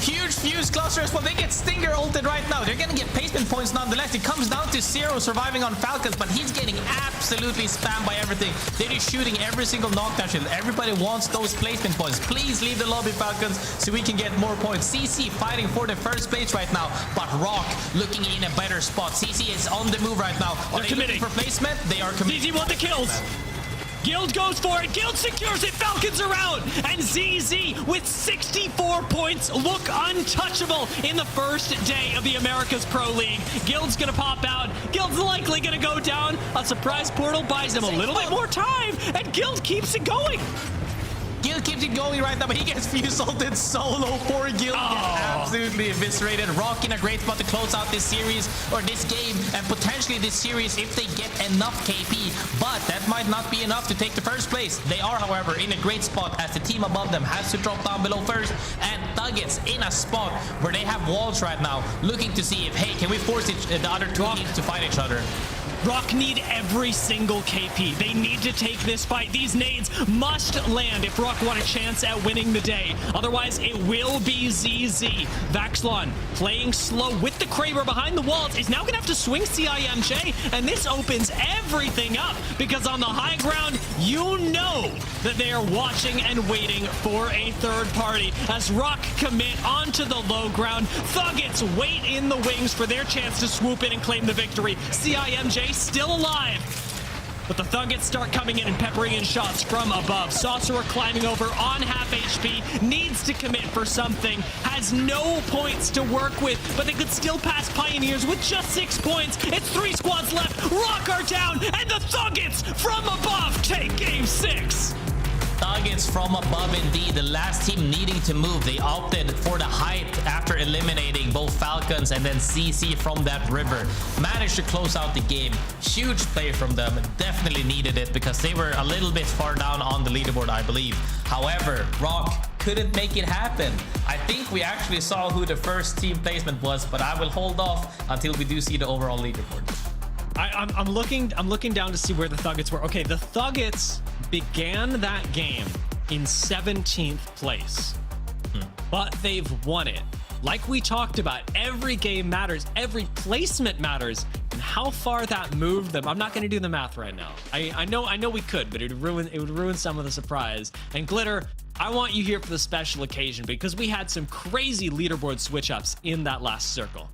Huge fuse clusters, but they get Stinger ulted right now. They're gonna get placement points nonetheless. It comes down to Zero surviving on Falcons, but he's getting absolutely spammed by everything. They're just shooting every single knockdown shield. Everybody wants those placement points. Please leave the lobby, Falcons, so we can get more points. CC fighting for the first place right now, but Rock looking in a better spot. CC is on the move right now. Are they looking for placement? They are committing. ZZ want the kills. Guild goes for it. Guild secures it. Falcons are out. And ZZ with 64 points look untouchable in the first day of the Americas Pro League. Guild's going to pop out. Guild's likely going to go down. A surprise portal buys him a little bit more time, and Guild keeps it going. Guild keeps engine going right now, but he gets fuse-ulted solo. Poor Gil gets absolutely eviscerated. Rock in a great spot to close out this series, or this game, and potentially this series if they get enough KP. But that might not be enough to take the first place. They are, however, in a great spot as the team above them has to drop down below first, and THUGGETS in a spot where they have walls right now, looking to see if, hey, can we force the other two teams to fight each other? Rock need every single KP. They need to take this fight. These nades must land if Rock want a chance at winning the day. Otherwise, it will be ZZ. Vaxlon playing slow with the Kraber behind the walls is now going to have to swing CIMJ, and this opens everything up because on the high ground, you know that they are watching and waiting for a third party as Rock commit onto the low ground. THUGGETS wait in the wings for their chance to swoop in and claim the victory. CIMJ still alive, but the THUGGETS start coming in and peppering in shots from above. Sorcerer climbing over on half HP, needs to commit for something, has no points to work with, but they could still pass Pioneers with just 6 points. It's 3 squads left. Rock are down, and the THUGGETS from above take game 6. THUGGETS from above indeed. The last team needing to move. They opted for the height after eliminating both Falcons and then CC from that river. Managed to close out the game. Huge play from them. Definitely needed it because they were a little bit far down on the leaderboard, I believe. However, Rock couldn't make it happen. I think we actually saw who the first team placement was, but I will hold off until we do see the overall leaderboard. I'm looking down to see where the THUGGETS were. Okay, the THUGGETS began that game in 17th place, but they've won it. Like we talked about, every game matters, every placement matters, and how far that moved them. I'm not going to do the math right now. I know we could, but it would ruin some of the surprise. And Glitter, I want you here for the special occasion because we had some crazy leaderboard switch ups in that last circle.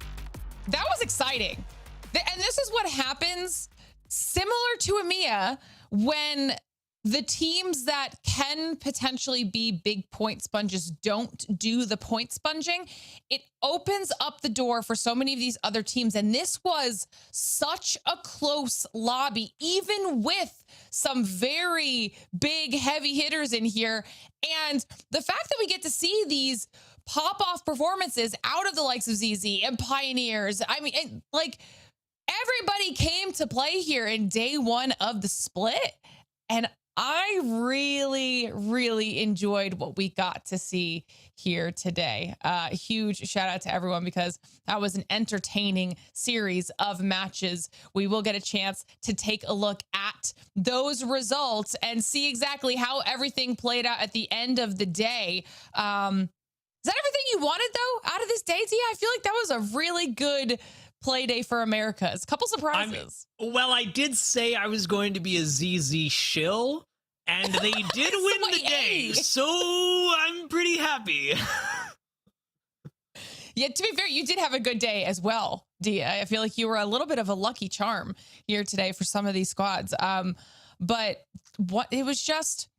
That was exciting. And this is what happens similar to EMEA when the teams that can potentially be big point sponges don't do the point sponging. It opens up the door for so many of these other teams. And this was such a close lobby, even with some very big heavy hitters in here. And the fact that we get to see these pop-off performances out of the likes of ZZ and Pioneers, I mean, like, everybody came to play here in day one of the split. And I really, really enjoyed what we got to see here today. Huge shout out to everyone because that was an entertaining series of matches. We will get a chance to take a look at those results and see exactly how everything played out at the end of the day. Is that everything you wanted, though, out of this day, Tia? I feel like that was a really good play day for Americas. A couple surprises. Well, I did say I was going to be a ZZ shill, and they did win the day, so I'm pretty happy. Yeah, to be fair, you did have a good day as well, Dia. I feel like you were a little bit of a lucky charm here today for some of these squads. But what it was just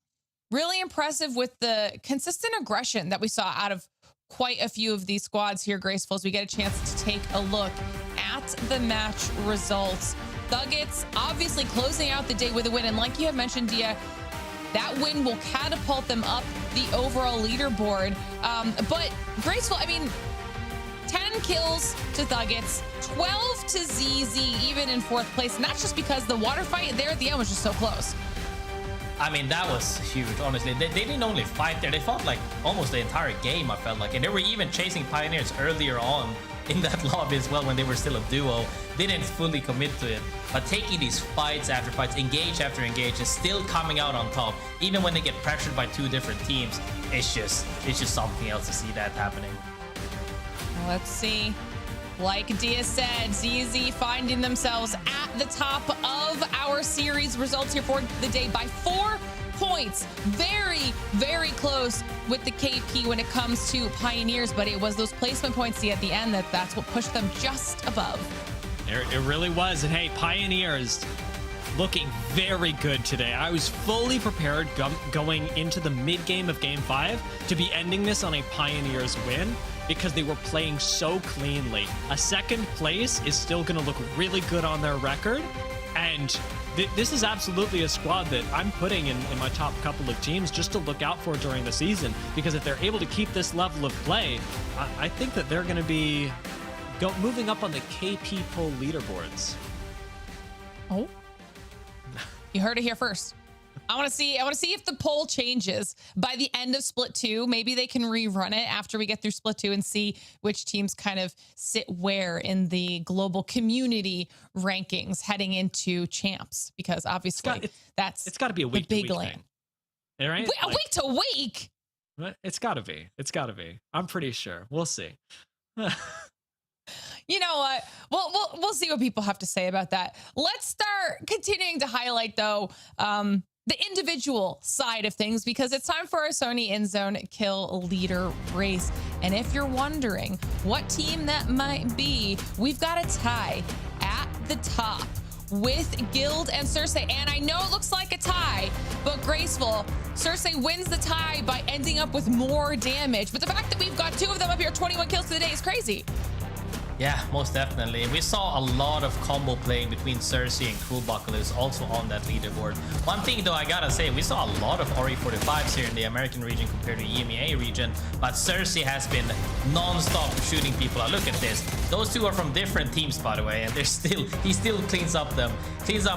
really impressive with the consistent aggression that we saw out of quite a few of these squads here, Graceful, as we get a chance to take a look at the match results. THUGGETS obviously closing out the day with a win, and like you have mentioned, Dia, that win will catapult them up the overall leaderboard. But Graceful, I mean, 10 kills to THUGGETS, 12 to ZZ, even in 4th place, and that's just because the water fight there at the end was just so close. I mean, that was huge, honestly. They didn't only fight there, they fought like almost the entire game, I felt like. And they were even chasing Pioneers earlier on in that lobby as well when they were still a duo. They didn't fully commit to it. But taking these fights after fights, engage after engage, and still coming out on top, even when they get pressured by 2 different teams, it's just something else to see that happening. Let's see. Like Dia said, ZZ finding themselves at the top of our series results here for the day by 4 points. Very, very close with the KP when it comes to Pioneers, but it was those placement points at the end that's what pushed them just above. It really was. And hey, Pioneers looking very good today. I was fully prepared going into the mid-game of Game 5 to be ending this on a Pioneers win, because they were playing so cleanly. A 2nd place is still going to look really good on their record. And this is absolutely a squad that I'm putting in my top couple of teams just to look out for during the season, because if they're able to keep this level of play, I think that they're going to be moving up on the KP poll leaderboards. Oh, you heard it here first. I want to see if the poll changes by the end of Split 2. Maybe they can rerun it after we get through Split 2 and see which teams kind of sit where in the global community rankings heading into champs, because obviously it's got to be a week to week thing. All right? Week to week. It's got to be. It's got to be. I'm pretty sure. We'll see. You know what? We'll see what people have to say about that. Let's start continuing to highlight, though, the individual side of things, because it's time for our Sony InZone Kill Leader race. And if you're wondering what team that might be, we've got a tie at the top with Guild and Cersei. And I know it looks like a tie, but Graceful, Cersei wins the tie by ending up with more damage. But the fact that we've got two of them up here, 21 kills today, is crazy. Yeah, most definitely. We saw a lot of combo playing between Cersei and Cruelbuckle is also on that leaderboard. One thing though, I gotta say, we saw a lot of RE45s here in the American region compared to EMEA region, but Cersei has been non-stop shooting people out. Look at this. Those two are from different teams, by the way, and he still cleans up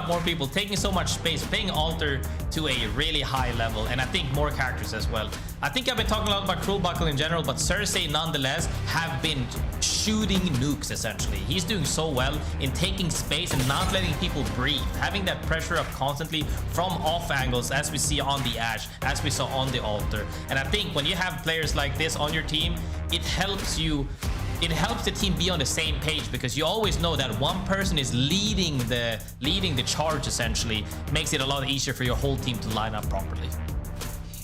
more people, taking so much space, playing Alter to a really high level, and I think more characters as well. I think I've been talking a lot about Cruelbuckle in general, but Cersei nonetheless have been shooting nukes essentially. He's doing so well in taking space and not letting people breathe, having that pressure up constantly from off angles, as we see on the Ashe, as we saw on the Altar. And I think when you have players like this on your team, it helps the team be on the same page, because you always know that one person is leading the charge essentially. Makes it a lot easier for your whole team to line up properly.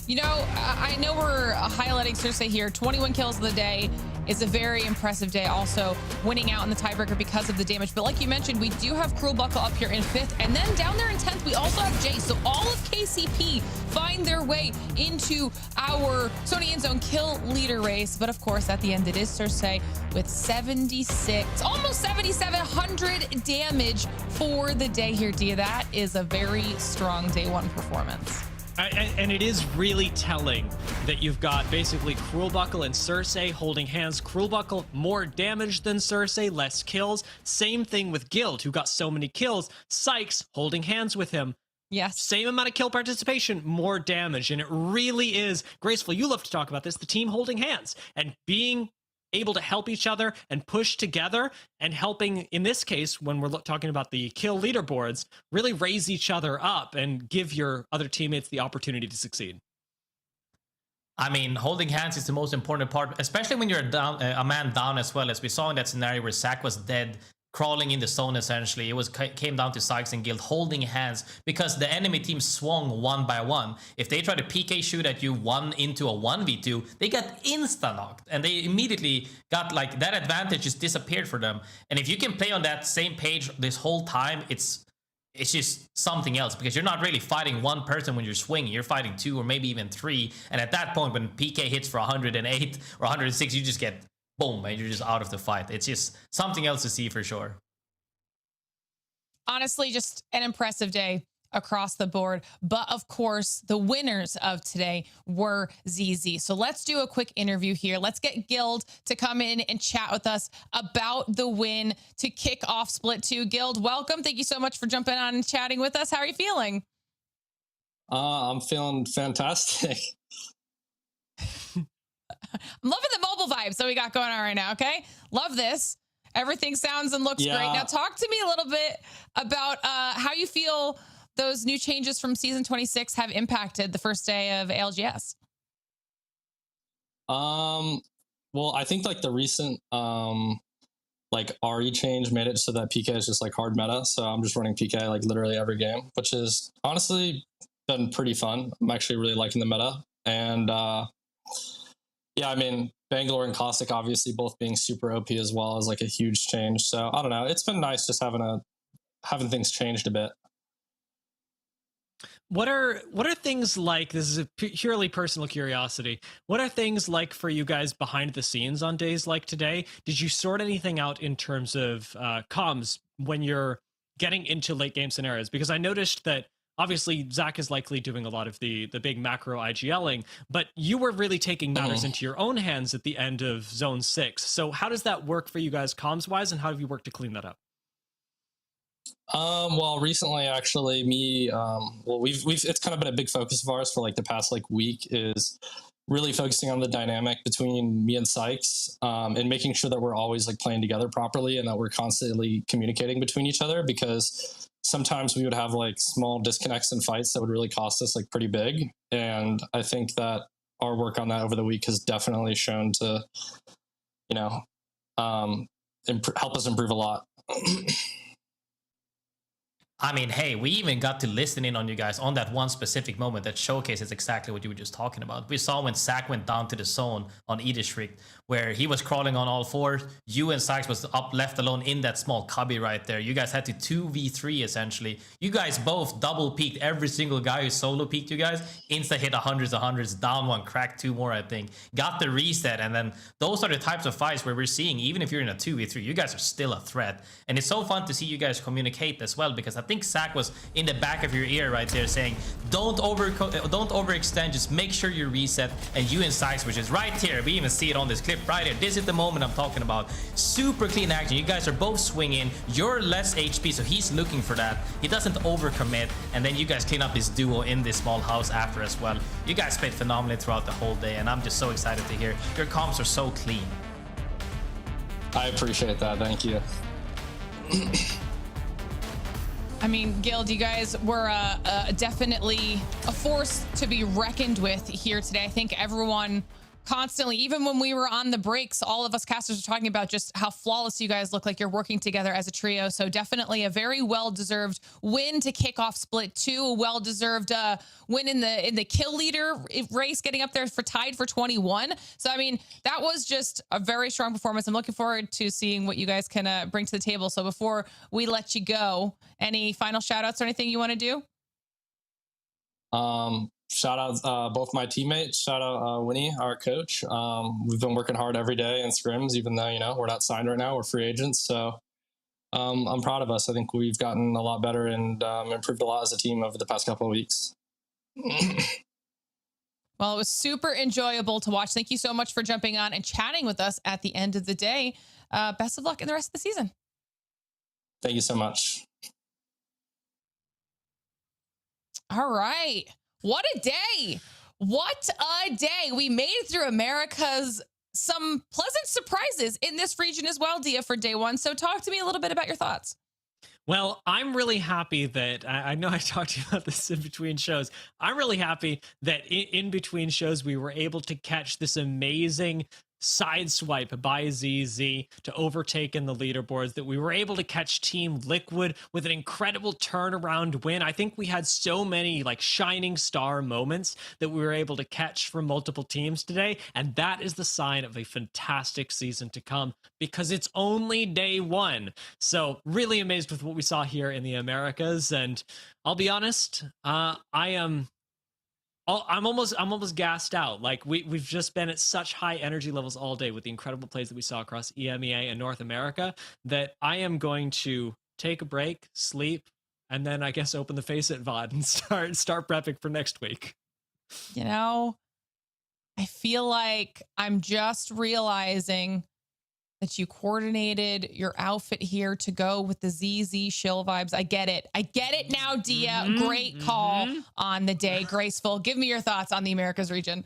You know, I know we're highlighting Cersei here. 21 kills of the day is a very impressive day. Also winning out in the tiebreaker because of the damage. But like you mentioned, we do have Cruelbuckle up here in 5th. And then down there in 10th, we also have Jay. So all of KCP find their way into our Sony InZone Kill Leader race. But of course, at the end, it is Cersei with 76, almost 7,700 damage for the day here, Dia. That is a very strong day one performance. And it is really telling that you've got basically Cruelbuckle and Cersei holding hands. Cruelbuckle more damage than Cersei, less kills. Same thing with Guild, who got so many kills. Sykes holding hands with him. Yes. Same amount of kill participation, more damage. And it really is, Graceful, you love to talk about this, the team holding hands and being able to help each other and push together, and helping, in this case, when we're talking about the kill leaderboards, really raise each other up and give your other teammates the opportunity to succeed. I mean, holding hands is the most important part, especially when you're a man down as well, as we saw in that scenario where Zac was dead, crawling in the zone essentially. It came down to Sykes and Guild holding hands because the enemy team swung one by one. If they try to PK shoot at you one into a 1v2, they got insta-knocked and they immediately got like that advantage just disappeared for them. And if you can play on that same page this whole time, it's just something else, because you're not really fighting one person when you're swinging, you're fighting two or maybe even three. And at that point, when PK hits for 108 or 106, you just get boom, and you're just out of the fight. It's just something else to see for sure. Honestly, just an impressive day across the board. But of course, the winners of today were ZZ. So let's do a quick interview here. Let's get Guild to come in and chat with us about the win to kick off Split 2. Guild, welcome. Thank you so much for jumping on and chatting with us. How are you feeling? I'm feeling fantastic. I'm loving the mobile vibes that we got going on right now, okay? Love this. Everything sounds and looks great. Now talk to me a little bit about how you feel those new changes from Season 26 have impacted the first day of ALGS. Well, I think like the recent like RE change made it so that PK is just like hard meta. So I'm just running PK like literally every game, which is honestly been pretty fun. I'm actually really liking the meta. And yeah, I mean, Bangalore and Caustic obviously both being super OP as well is like a huge change. So I don't know. It's been nice just having things changed a bit. What are things like, this is a purely personal curiosity, what are things like for you guys behind the scenes on days like today? Did you sort anything out in terms of comms when you're getting into late game scenarios? Because I noticed that obviously Zach is likely doing a lot of the big macro IGLing, but you were really taking matters into your own hands at the end of Zone 6. So how does that work for you guys comms wise, and how have you worked to clean that up? Well, recently, actually, it's kind of been a big focus of ours for like the past like week, is really focusing on the dynamic between me and Sykes, and making sure that we're always like playing together properly and that we're constantly communicating between each other, because sometimes we would have like small disconnects in fights that would really cost us like pretty big. And I think that our work on that over the week has definitely shown to, help us improve a lot. I mean, hey, we even got to listen in on you guys on that one specific moment that showcases exactly what you were just talking about. We saw when Zach went down to the zone on District, where he was crawling on all fours. You and Sykes was up left alone in that small cubby right there. You guys had to 2v3 essentially. You guys both double peaked every single guy who solo peaked you guys. Insta hit hundreds, down one, cracked 2 more, I think. Got the reset, and then those are the types of fights where we're seeing, even if you're in a 2v3, you guys are still a threat. And it's so fun to see you guys communicate as well, because I think Zach was in the back of your ear right there saying, don't overextend, just make sure you reset. And you and Sykes, which is right here, we even see it on this clip right here. This is the moment I'm talking about. Super clean action. You guys are both swinging. You're less HP, so he's looking for that. He doesn't overcommit, and then you guys clean up this duo in this small house after as well. You guys played phenomenally throughout the whole day, and I'm just so excited to hear your comps are so clean. I appreciate that. Thank you. I mean, Guild, you guys were definitely a force to be reckoned with here today. I think everyone constantly, even when we were on the breaks, all of us casters are talking about just how flawless you guys look like you're working together as a trio. So definitely a very well-deserved win to kick off Split 2, a well-deserved win in the kill leader race, getting up there for tied for 21. So, I mean, that was just a very strong performance. I'm looking forward to seeing what you guys can bring to the table. So before we let you go, any final shout outs or anything you want to do? Shout out both my teammates. Shout out Winnie, our coach. We've been working hard every day in scrims, even though, we're not signed right now. We're free agents. So I'm proud of us. I think we've gotten a lot better and improved a lot as a team over the past couple of weeks. Well, it was super enjoyable to watch. Thank you so much for jumping on and chatting with us at the end of the day. Best of luck in the rest of the season. Thank you so much. All right. What a day. What a day. We made it through America's some pleasant surprises in this region as well, Dia, for day one. So talk to me a little bit about your thoughts. Well, I'm really happy that I know I talked to you about this in between shows. I'm really happy that in between shows, we were able to catch this amazing side swipe by ZZ to overtake in the leaderboards, that we were able to catch Team Liquid with an incredible turnaround win. I think we had so many like shining star moments that we were able to catch from multiple teams today, and that is the sign of a fantastic season to come, because it's only day one. So really amazed with what we saw here in the Americas, and I'll be honest, I'm almost gassed out. Like we've just been at such high energy levels all day with the incredible plays that we saw across EMEA and North America, that I am going to take a break, sleep, and then I guess open the Faceit VOD and start prepping for next week. I feel like I'm just realizing that you coordinated your outfit here to go with the ZZ shill vibes. I get it now, Dia. Great call on the day. Graceful. Give me your thoughts on the Americas region.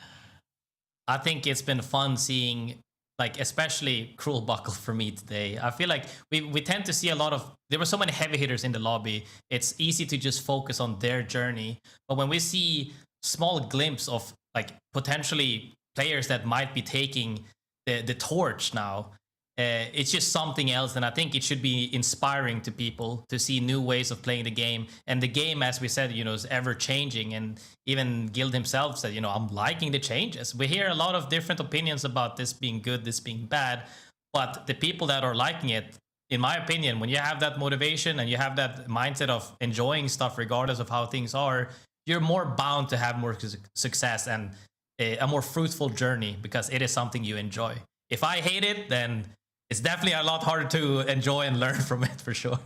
I think it's been fun seeing, like, especially Cruel Buckle for me today. I feel like we tend to see there were so many heavy hitters in the lobby. It's easy to just focus on their journey. But when we see small glimpse of like potentially players that might be taking the torch now, it's just something else, and I think it should be inspiring to people to see new ways of playing the game. And the game, as we said, is ever changing, and even Guild himself said, I'm liking the changes. We hear a lot of different opinions about this being good, this being bad, but the people that are liking it, in my opinion, when you have that motivation and you have that mindset of enjoying stuff regardless of how things are, you're more bound to have more success and a more fruitful journey, because it is something you enjoy. If I hate it, then it's definitely a lot harder to enjoy and learn from it, for sure.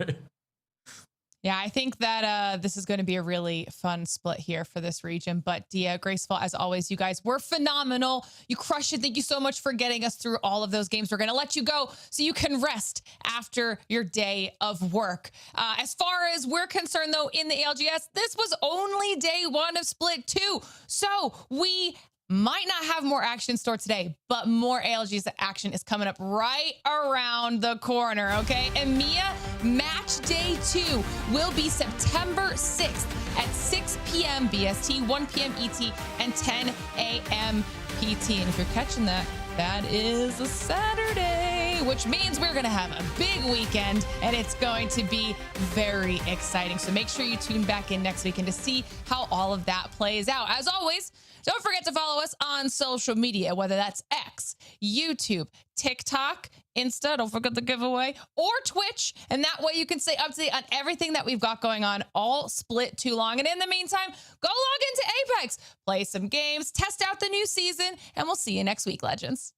Yeah, I think that this is going to be a really fun split here for this region. But Dia, Graceful, as always, you guys were phenomenal. You crushed it. Thank you so much for getting us through all of those games. We're going to let you go so you can rest after your day of work. As far as we're concerned, though, in the ALGS, this was only day 1 of Split 2. So we might not have more action in store today, but more ALGS action is coming up right around the corner, okay? EMEA match day 2 will be September 6th at 6 p.m. BST, 1 p.m. ET, and 10 a.m. PT. And if you're catching that, that is a Saturday, which means we're going to have a big weekend, and it's going to be very exciting. So make sure you tune back in next weekend to see how all of that plays out. As always, don't forget to follow us on social media, whether that's X, YouTube, TikTok, Insta, don't forget the giveaway, or Twitch. And that way you can stay up to date on everything that we've got going on all Split 2 long. And in the meantime, go log into Apex, play some games, test out the new season, and we'll see you next week, Legends.